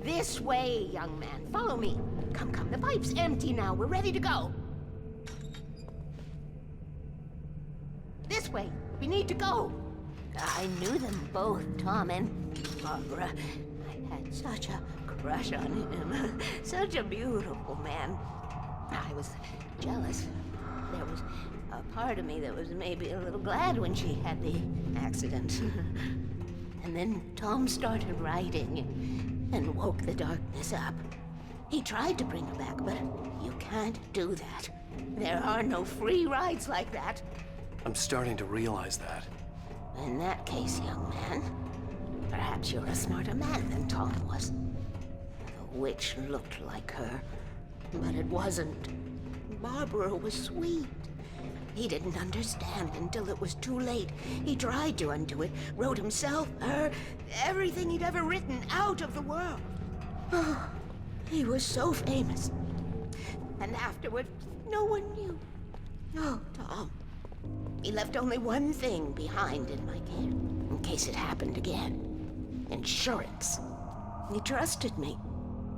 [SPEAKER 3] This way, young man. Follow me. Come, come. The pipe's empty now. We're ready to go. This way. We need to go. I knew them both, Tom and Barbara. I had such a crush on him. Such a beautiful man. I was jealous. There was a part of me that was maybe a little glad when she had the accident. And then Tom started writing and woke the darkness up. He tried to bring her back, but you can't do that. There are no free rides like that.
[SPEAKER 7] I'm starting to realize that.
[SPEAKER 3] In that case, young man, perhaps you're a smarter man than Tom was. The witch looked like her, but it wasn't. Barbara was sweet. He didn't understand until it was too late. He tried to undo it, wrote himself, her, everything he'd ever written out of the world. Oh, he was so famous. And afterward, no one knew. Oh, Tom. He left only one thing behind in my care, in case it happened again. Insurance. He trusted me.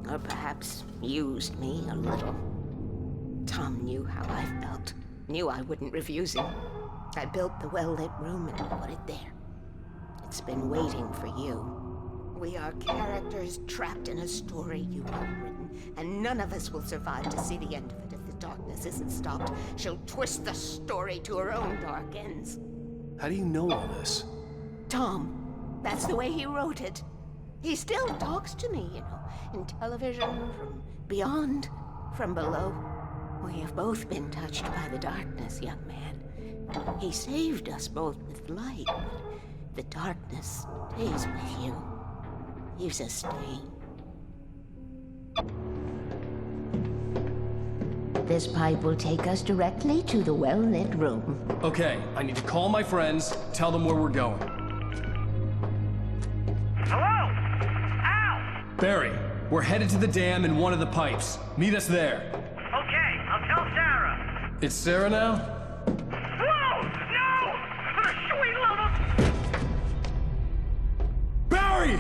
[SPEAKER 3] Or perhaps used me a little. Tom knew how I felt. Knew I wouldn't refuse him. I built the well-lit room and put it there. It's been waiting for you. We are characters trapped in a story you have written, and none of us will survive to see the end of it if the darkness isn't stopped. She'll twist the story to her own dark ends.
[SPEAKER 7] How do you know all this?
[SPEAKER 3] Tom, that's the way he wrote it. He still talks to me, you know, in television, from beyond, from below. We have both been touched by the darkness, young man. He saved us both with light, but the darkness stays with you. Leaves a stain. This pipe will take us directly to the well-lit room.
[SPEAKER 7] Okay, I need to call my friends, tell them where we're going.
[SPEAKER 5] Hello? Al!
[SPEAKER 7] Barry, we're headed to the dam in one of the pipes. Meet us there.
[SPEAKER 5] Okay, I'll tell Sarah.
[SPEAKER 7] It's Sarah now?
[SPEAKER 5] Whoa! No! For the sweet love of...
[SPEAKER 7] Barry!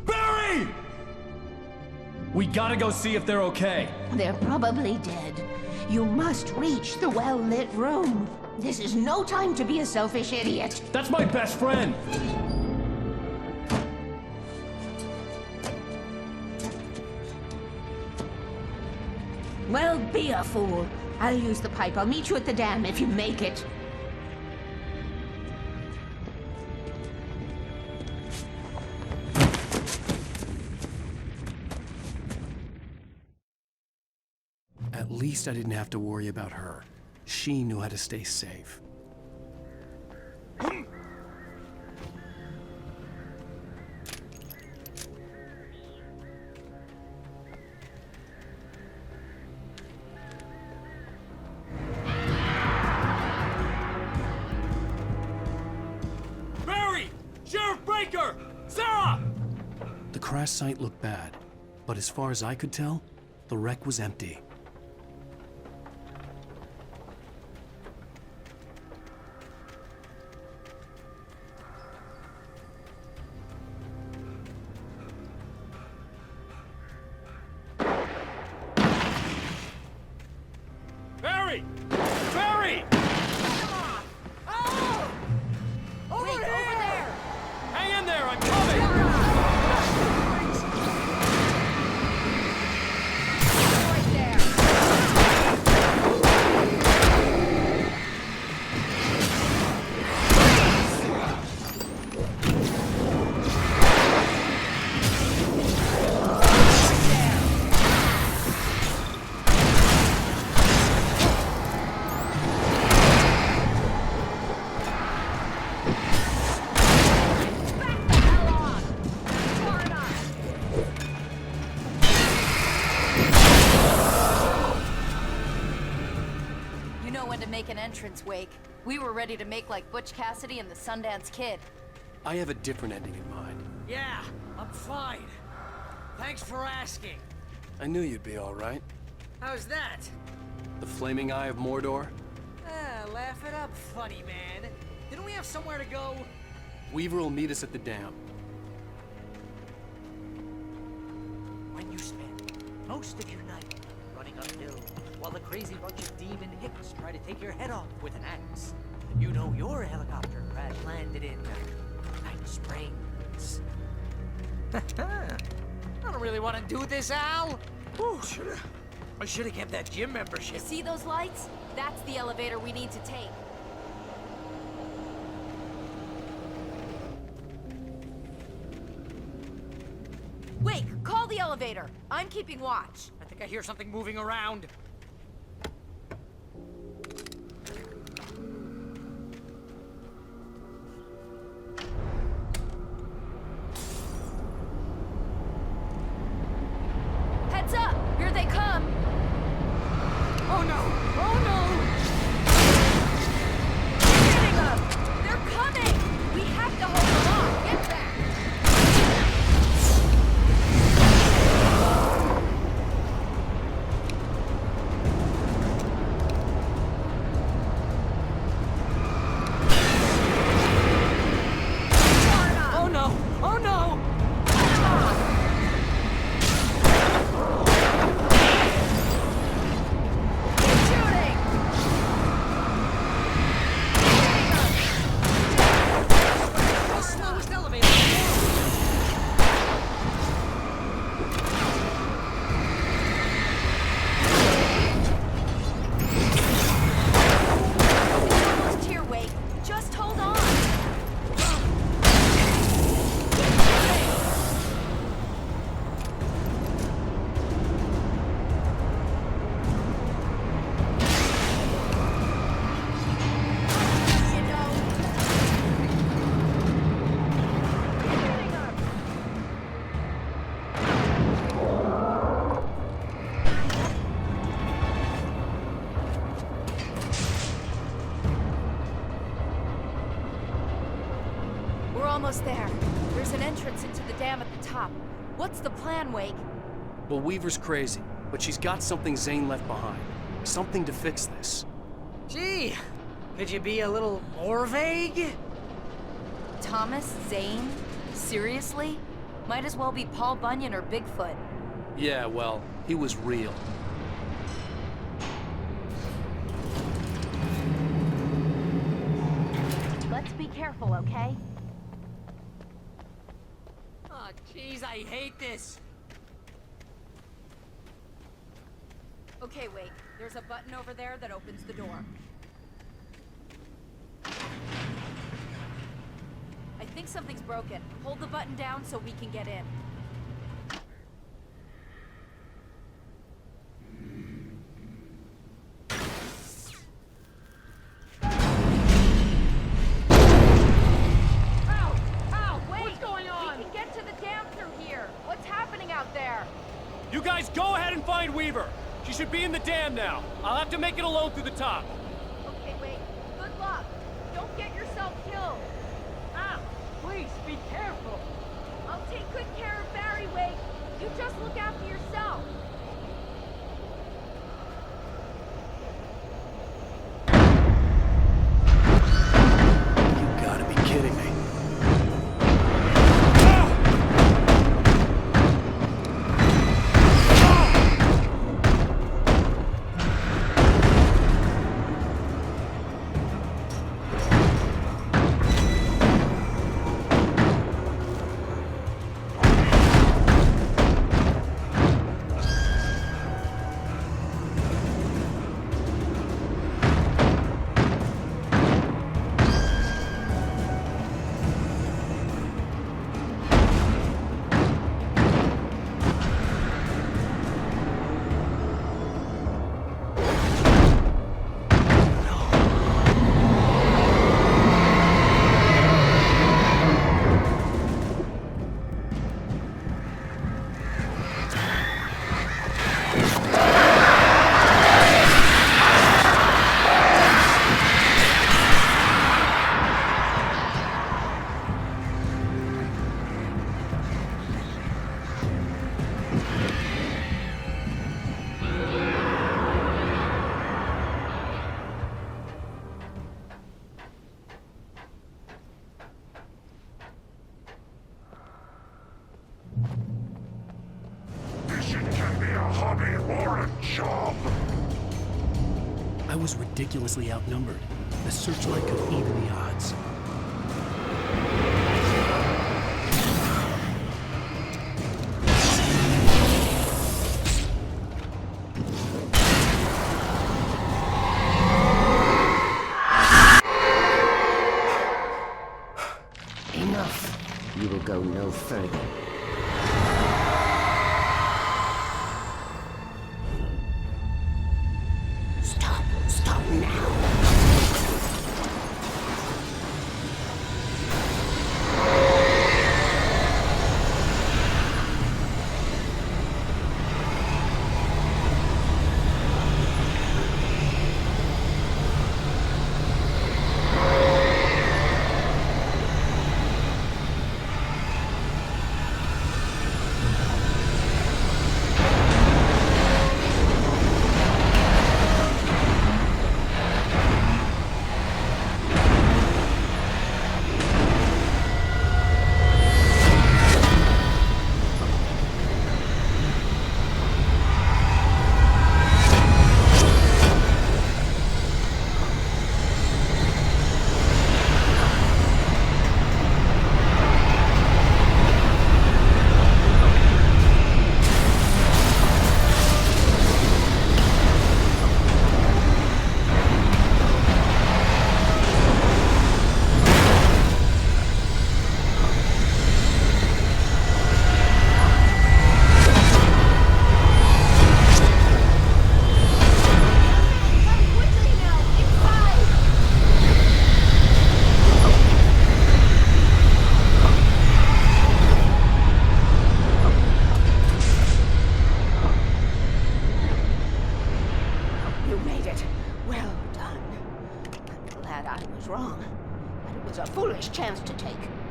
[SPEAKER 7] Barry! We gotta go see if they're okay.
[SPEAKER 3] They're probably dead. You must reach the well-lit room. This is no time to be a selfish idiot.
[SPEAKER 18] That's my best friend!
[SPEAKER 3] Well, be a fool. I'll use the pipe. I'll meet you at the dam if you make it.
[SPEAKER 1] At least I didn't have to worry about her. She knew how to stay safe.
[SPEAKER 2] Barry! Sheriff Baker! Sarah!
[SPEAKER 1] The crash site looked bad, but as far as I could tell, the wreck was empty.
[SPEAKER 2] Barry! Barry!
[SPEAKER 17] Wait, over there!
[SPEAKER 2] Hang in there, I'm coming!
[SPEAKER 17] Right there! You know when to make an entrance, Wake. We were ready to make like Butch Cassidy and the Sundance Kid.
[SPEAKER 1] I have a different ending in mind.
[SPEAKER 19] Yeah, I'm fine. Thanks for asking.
[SPEAKER 1] I knew you'd be all right.
[SPEAKER 19] How's that?
[SPEAKER 1] The flaming eye of Mordor?
[SPEAKER 19] Laugh it up, funny man. Didn't we have somewhere to go?
[SPEAKER 1] Weaver will meet us at the dam.
[SPEAKER 19] When you spend most of your night running uphill while a crazy bunch of demon hicks try to take your head off with an axe, you know your helicopter crash landed in Night Springs. I don't really want to do this, Al. Ooh, I should have kept that gym membership.
[SPEAKER 17] You see those lights? That's the elevator we need to take. Wake, call the elevator. I'm keeping watch.
[SPEAKER 19] I think I hear something moving around.
[SPEAKER 17] Heads up! Here they come!
[SPEAKER 19] Oh no! Oh no!
[SPEAKER 17] Getting them! They're coming! We have to hold them off! Get back!
[SPEAKER 19] Oh no! Oh no! The slowest elevator in the world.
[SPEAKER 17] Almost here, Wake. Just hold on. You know. We're almost there. There's an entrance into the dam at the top. What's the plan, Wake?
[SPEAKER 1] Well, Weaver's crazy, but she's got something Zane left behind. Something to fix this.
[SPEAKER 19] Gee, could you be a little more vague?
[SPEAKER 17] Thomas Zane? Seriously? Might as well be Paul Bunyan or Bigfoot.
[SPEAKER 1] Yeah, well, he was real.
[SPEAKER 17] be careful, okay?
[SPEAKER 19] Oh, jeez, I hate this.
[SPEAKER 17] Okay, wait. There's a button over there that opens the door. I think something's broken. Hold the button down so we can get in.
[SPEAKER 15] You guys go ahead and find Weaver. She should be in the dam now. I'll have to make it alone through the top.
[SPEAKER 17] Okay, wait. Good luck. Don't get yourself killed.
[SPEAKER 19] Ah, please, be careful.
[SPEAKER 17] I'll take good care of Barry, Wade. You just look after yourself.
[SPEAKER 1] You gotta be kidding me. I was ridiculously outnumbered. The searchlight could even the odds.
[SPEAKER 21] Enough. You will go no further. Stop now.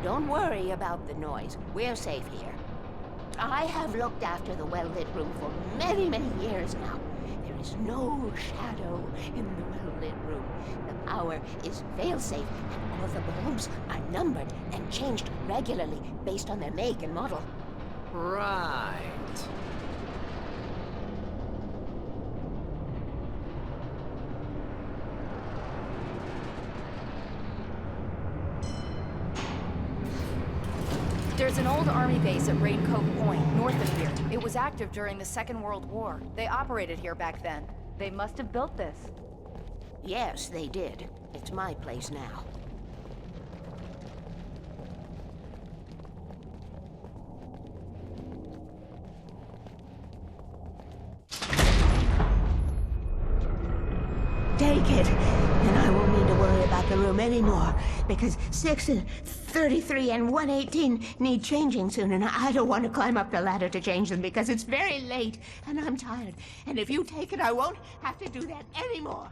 [SPEAKER 21] Don't worry about the noise. We're safe here. I have looked after the well-lit room for many, many years now. There is no shadow in the well-lit room. The power is fail-safe, and all the bulbs are numbered and changed regularly based on their make and model.
[SPEAKER 9] Right.
[SPEAKER 17] There's an old army base at Raincoat Point, north of here. It was active during the Second World War. They operated here back then. They must have built this.
[SPEAKER 3] Yes, they did. It's my place now. Take it, and I won't need to worry about the room anymore, because 6 and 33 and 118 need changing soon, and I don't want to climb up the ladder to change them because it's very late, and I'm tired. And if you take it, I won't have to do that anymore.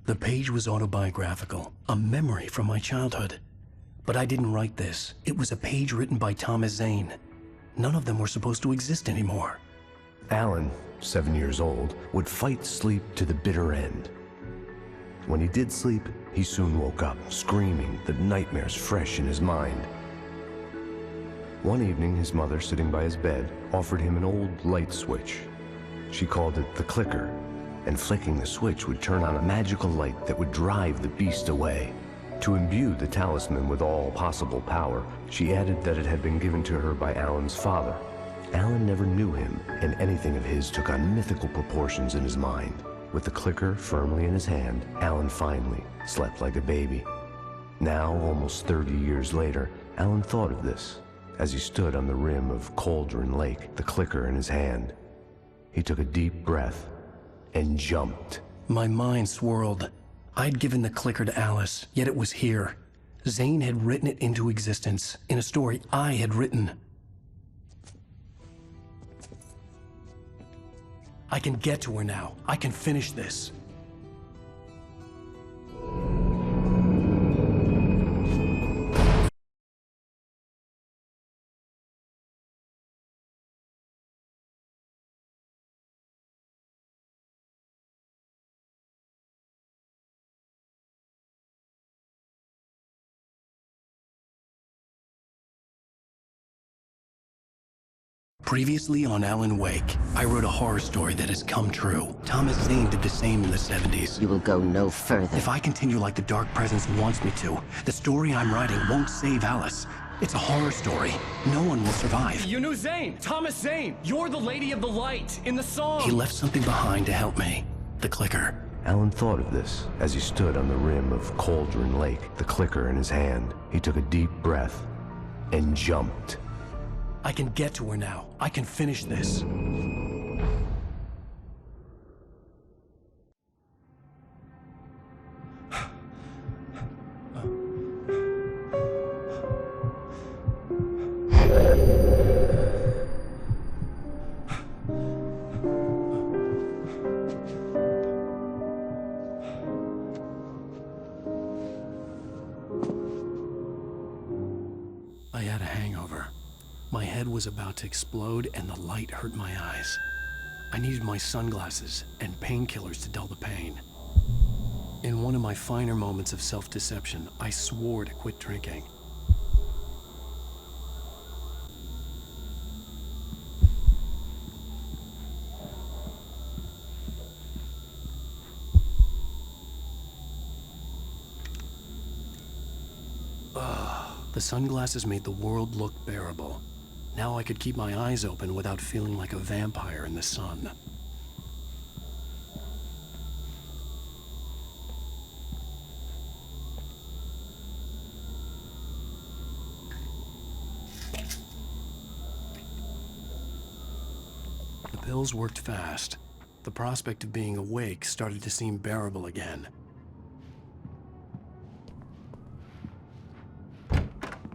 [SPEAKER 1] The page was autobiographical, a memory from my childhood. But I didn't write this. It was a page written by Thomas Zane. None of them were supposed to exist anymore.
[SPEAKER 8] Alan, 7 years old, would fight sleep to the bitter end. When he did sleep, he soon woke up, screaming, the nightmares fresh in his mind. One evening, his mother, sitting by his bed, offered him an old light switch. She called it the clicker, and flicking the switch would turn on a magical light that would drive the beast away. To imbue the talisman with all possible power, she added that it had been given to her by Alan's father. Alan never knew him, and anything of his took on mythical proportions in his mind. With the clicker firmly in his hand, Alan finally slept like a baby. Now, almost 30 years later, Alan thought of this as he stood on the rim of Cauldron Lake, the clicker in his hand. He took a deep breath and jumped.
[SPEAKER 1] My mind swirled. I'd given the clicker to Alice, yet it was here. Zane had written it into existence, in a story I had written. I can get to her now. I can finish this. Previously on Alan Wake, I wrote a horror story that has come true. Thomas Zane did the same in the 70s.
[SPEAKER 3] You will go no further.
[SPEAKER 1] If I continue like the Dark Presence wants me to, the story I'm writing won't save Alice. It's a horror story. No one will survive.
[SPEAKER 15] You knew Zane! Thomas Zane! You're the Lady of the Light in the song!
[SPEAKER 1] He left something behind to help me. The clicker.
[SPEAKER 8] Alan thought of this as he stood on the rim of Cauldron Lake, the clicker in his hand. He took a deep breath and jumped.
[SPEAKER 1] I can get to her now. I can finish this. I had a hangover. My head was about to explode and the light hurt my eyes. I needed my sunglasses and painkillers to dull the pain. In one of my finer moments of self-deception, I swore to quit drinking. The sunglasses made the world look bearable. Now I could keep my eyes open without feeling like a vampire in the sun. The pills worked fast. The prospect of being awake started to seem bearable again.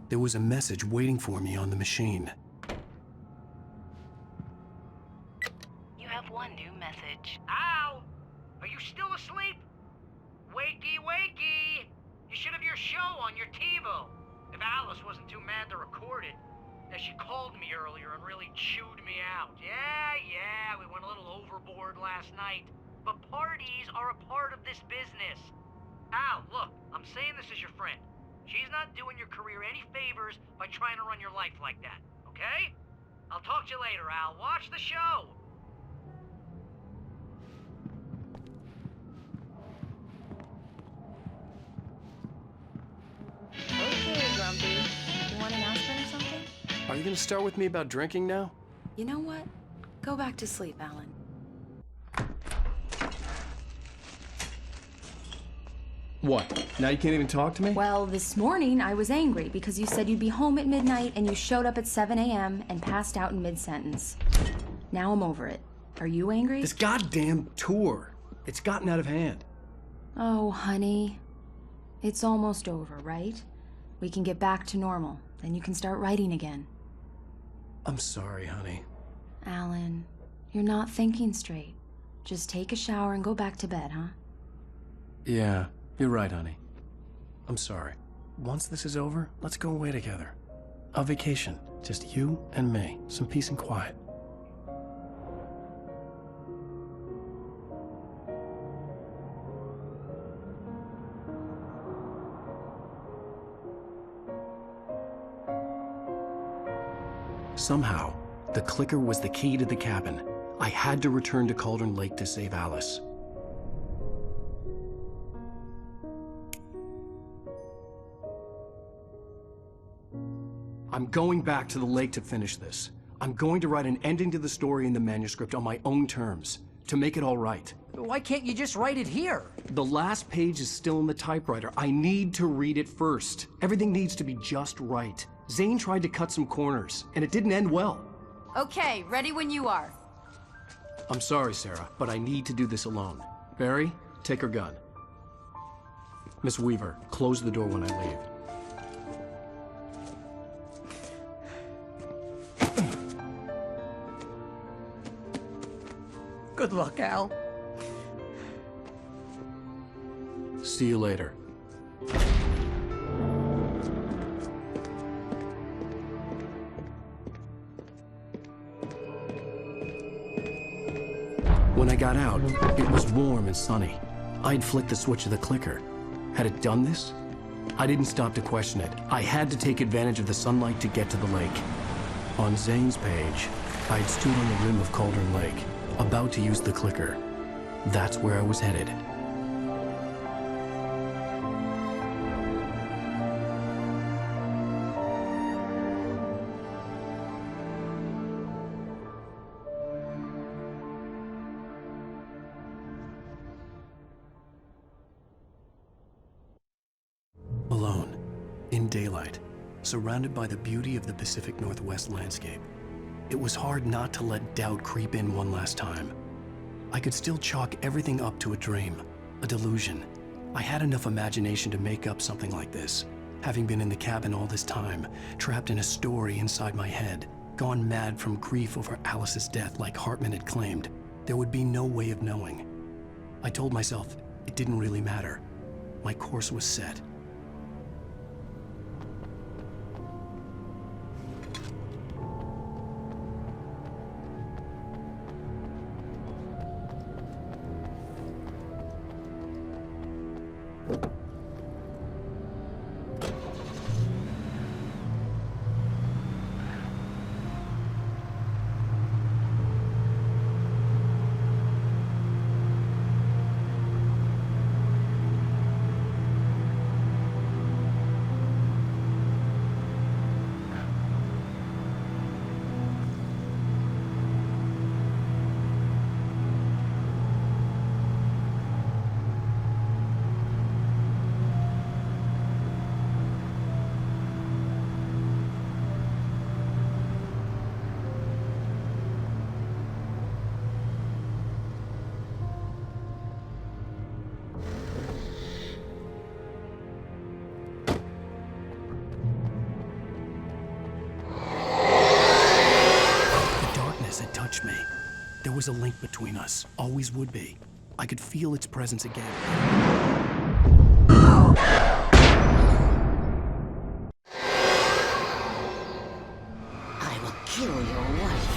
[SPEAKER 1] There was a message waiting for me on the machine.
[SPEAKER 10] You have one new message.
[SPEAKER 13] Al! Are you still asleep? Wakey, wakey! You should have your show on your TiVo. If Alice wasn't too mad to record it. As she called me earlier and really chewed me out. Yeah, we went a little overboard last night. But parties are a part of this business. Al, look, I'm saying this as your friend. She's not doing your career any favors by trying to run your life like that, okay? I'll talk to you later, Al. Watch the show!
[SPEAKER 7] you gonna start with me about drinking now?
[SPEAKER 4] You know what? Go back to sleep, Alan.
[SPEAKER 7] What? Now you can't even talk to me?
[SPEAKER 4] Well, this morning I was angry because you said you'd be home at midnight and you showed up at 7 a.m. and passed out in mid-sentence. Now I'm over it. Are you angry?
[SPEAKER 7] This goddamn tour. It's gotten out of hand.
[SPEAKER 4] Oh, honey. It's almost over, right? We can get back to normal. Then you can start writing again.
[SPEAKER 7] I'm sorry, honey.
[SPEAKER 4] Alan, you're not thinking straight. Just take a shower and go back to bed, huh?
[SPEAKER 7] Yeah, you're right, honey. I'm sorry. Once this is over, let's go away together. A vacation. Just you and me. Some peace and quiet. Somehow, the clicker was the key to the cabin. I had to return to Cauldron Lake to save Alice. I'm going back to the lake to finish this. I'm going to write an ending to the story in the manuscript on my own terms, to make it all right.
[SPEAKER 19] Why can't you just write it here?
[SPEAKER 7] The last page is still in the typewriter. I need to read it first. Everything needs to be just right. Zane tried to cut some corners, and it didn't end well.
[SPEAKER 17] Okay, ready when you are.
[SPEAKER 7] I'm sorry, Sarah, but I need to do this alone. Barry, take her gun. Miss Weaver, close the door when I leave.
[SPEAKER 19] Good luck, Al.
[SPEAKER 7] See you later. When I got out, it was warm and sunny. I'd flicked the switch of the clicker. Had it done this? I didn't stop to question it. I had to take advantage of the sunlight to get to the lake. On Zane's page, I'd stood on the rim of Cauldron Lake, about to use the clicker. That's where I was headed. Alone, in daylight, surrounded by the beauty of the Pacific Northwest landscape. It was hard not to let doubt creep in one last time. I could still chalk everything up to a dream, a delusion. I had enough imagination to make up something like this, having been in the cabin all this time, trapped in a story inside my head, gone mad from grief over Alice's death like Hartman had claimed. There would be no way of knowing. I told myself it didn't really matter. My course was set. Me. There was a link between us, always would be. I could feel its presence again.
[SPEAKER 21] I will kill your wife.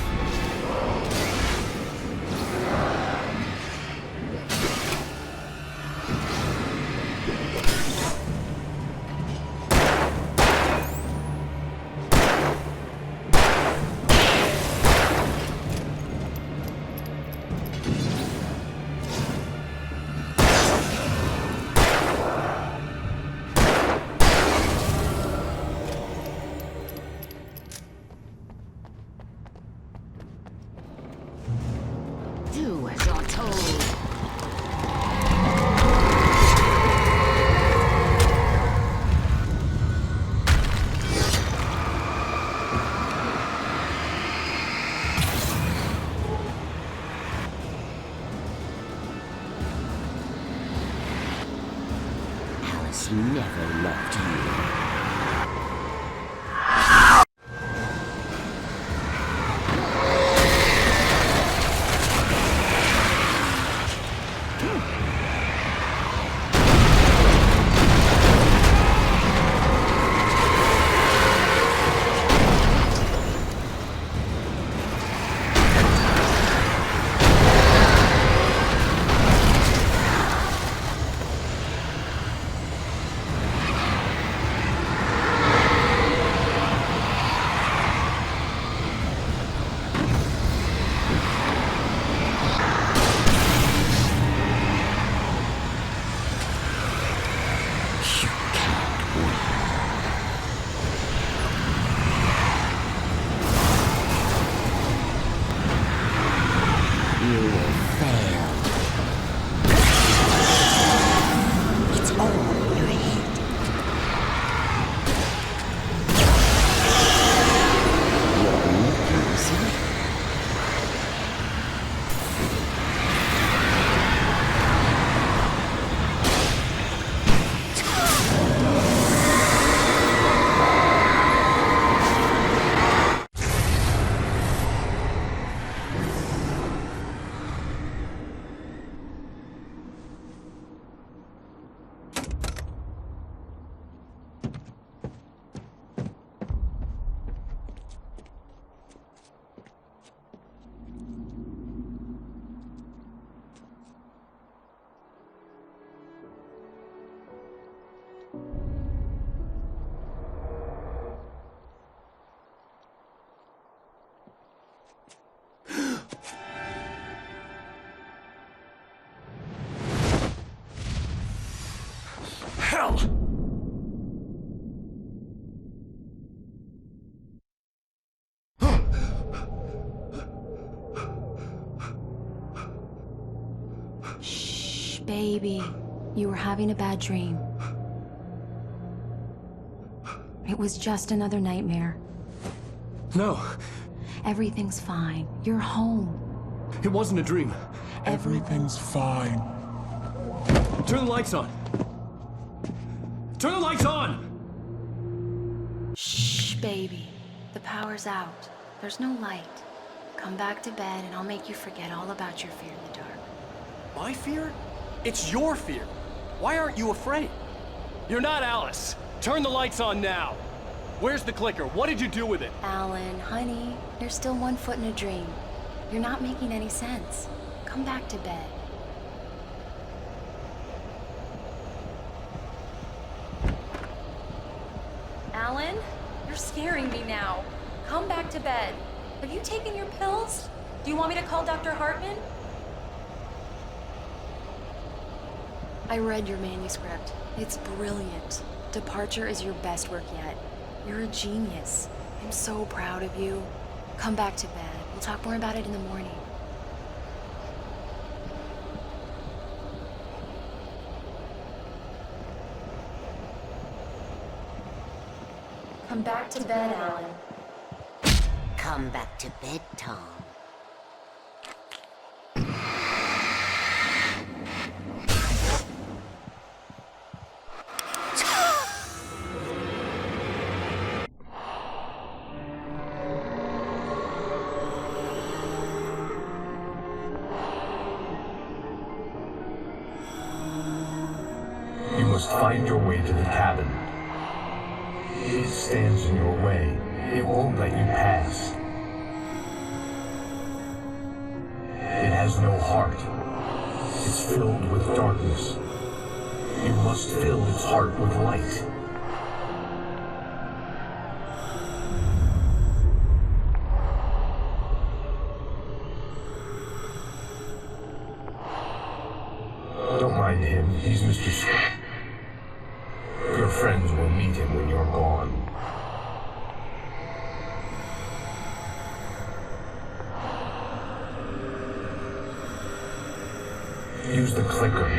[SPEAKER 21] parents never loved you.
[SPEAKER 15] Hell!
[SPEAKER 4] Shh, baby. You were having a bad dream. It was just another nightmare.
[SPEAKER 15] No.
[SPEAKER 4] Everything's fine. You're home.
[SPEAKER 15] It wasn't a dream.
[SPEAKER 11] Everything's fine.
[SPEAKER 15] Turn the lights on. Turn the lights on!
[SPEAKER 4] Shh, baby. The power's out. There's no light. Come back to bed and I'll make you forget all about your fear in the dark.
[SPEAKER 15] My fear? It's your fear. Why aren't you afraid? You're not Alice. Turn the lights on now. Where's the clicker? What did you do with it?
[SPEAKER 4] Alan, honey, you're still 1 foot in a dream. You're not making any sense. Come back to bed. Alan, you're scaring me now. Come back to bed. Have you taken your pills? Do you want me to call Dr. Hartman? I read your manuscript. It's brilliant. Departure is your best work yet. You're a genius. I'm so proud of you. Come back to bed. We'll talk more about it in the morning. Come back to bed, Alan.
[SPEAKER 21] Come back to bed, Tom.
[SPEAKER 8] You must find your way to the cabin. It stands in your way. It won't let you pass. It has no heart. It's filled with darkness. You must fill its heart with light. Don't mind him. He's Mr. Scott. Your friends will meet him when you're gone. Use the clicker.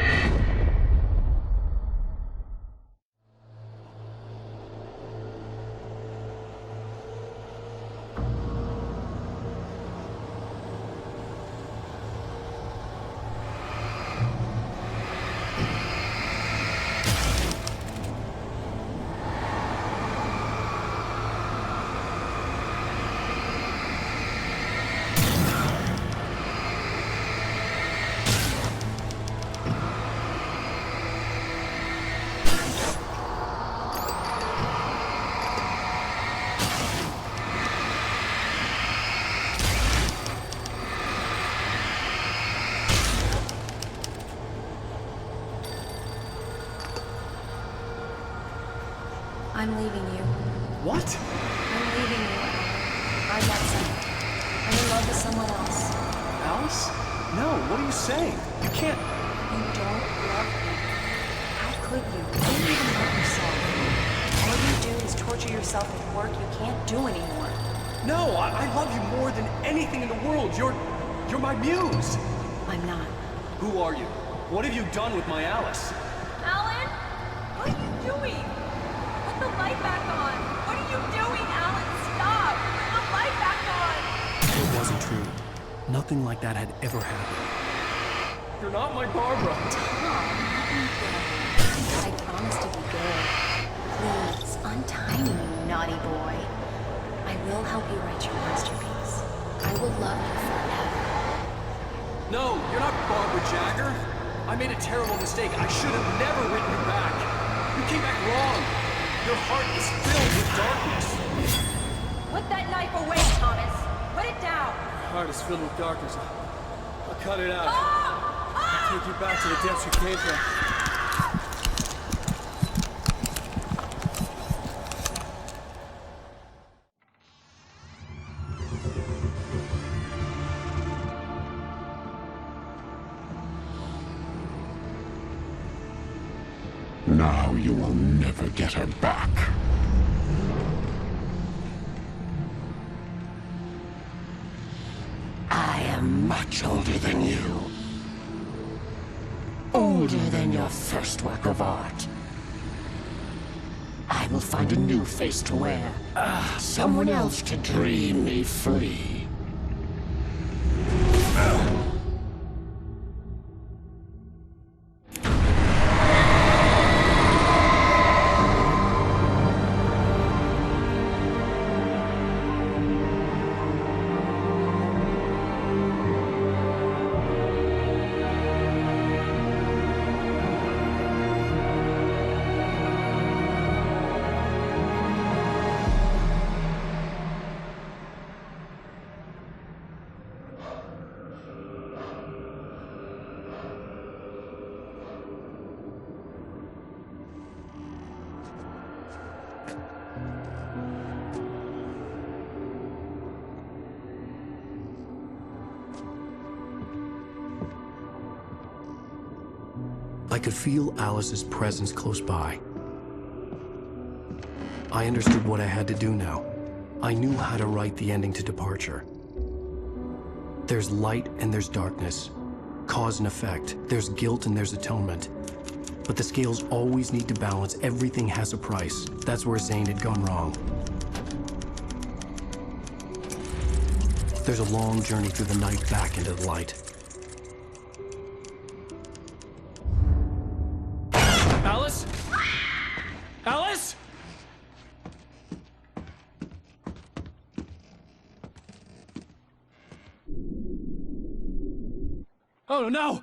[SPEAKER 4] I'm leaving you.
[SPEAKER 15] What?
[SPEAKER 4] I'm leaving you, Alan. I met someone. I'm in love with someone else.
[SPEAKER 15] Alice? No, what are you saying? You can't...
[SPEAKER 4] You don't love me. How could you? You don't even love yourself. All you do is torture yourself with work you can't do anymore.
[SPEAKER 15] No, I love you more than anything in the world. You're my muse.
[SPEAKER 4] I'm not.
[SPEAKER 15] Who are you? What have you done with my Alice?
[SPEAKER 17] Alan? What are you doing? Put the light back on. What are you doing, Alan? Stop! Put the light back on!
[SPEAKER 1] It wasn't true. Nothing like that had ever happened.
[SPEAKER 15] You're not my Barbara.
[SPEAKER 4] Tom, I promise to be good. Please, untie me, you naughty boy. I will help you write your masterpiece. I will love you forever.
[SPEAKER 15] No, you're not Barbara Jagger. I made a terrible mistake. I should have never written you back. You came back wrong. Your heart is filled with darkness.
[SPEAKER 17] Put that knife away, Thomas. Put it down.
[SPEAKER 15] My heart is filled with darkness. I'll cut it out. I'll take you back to the depths you came from.
[SPEAKER 11] Now you will never get her back. I am much older than you. Older than your first work of art. I will find a new face to wear. Someone else to dream me free.
[SPEAKER 1] I could feel Alice's presence close by. I understood what I had to do now. I knew how to write the ending to Departure. There's light and there's darkness. Cause and effect. There's guilt and there's atonement. But the scales always need to balance. Everything has a price. That's where Zane had gone wrong. There's a long journey through the night back into the light.
[SPEAKER 15] Alice? Alice? Oh no!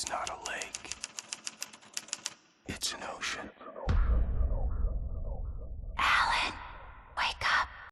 [SPEAKER 6] It's not a lake. It's an ocean.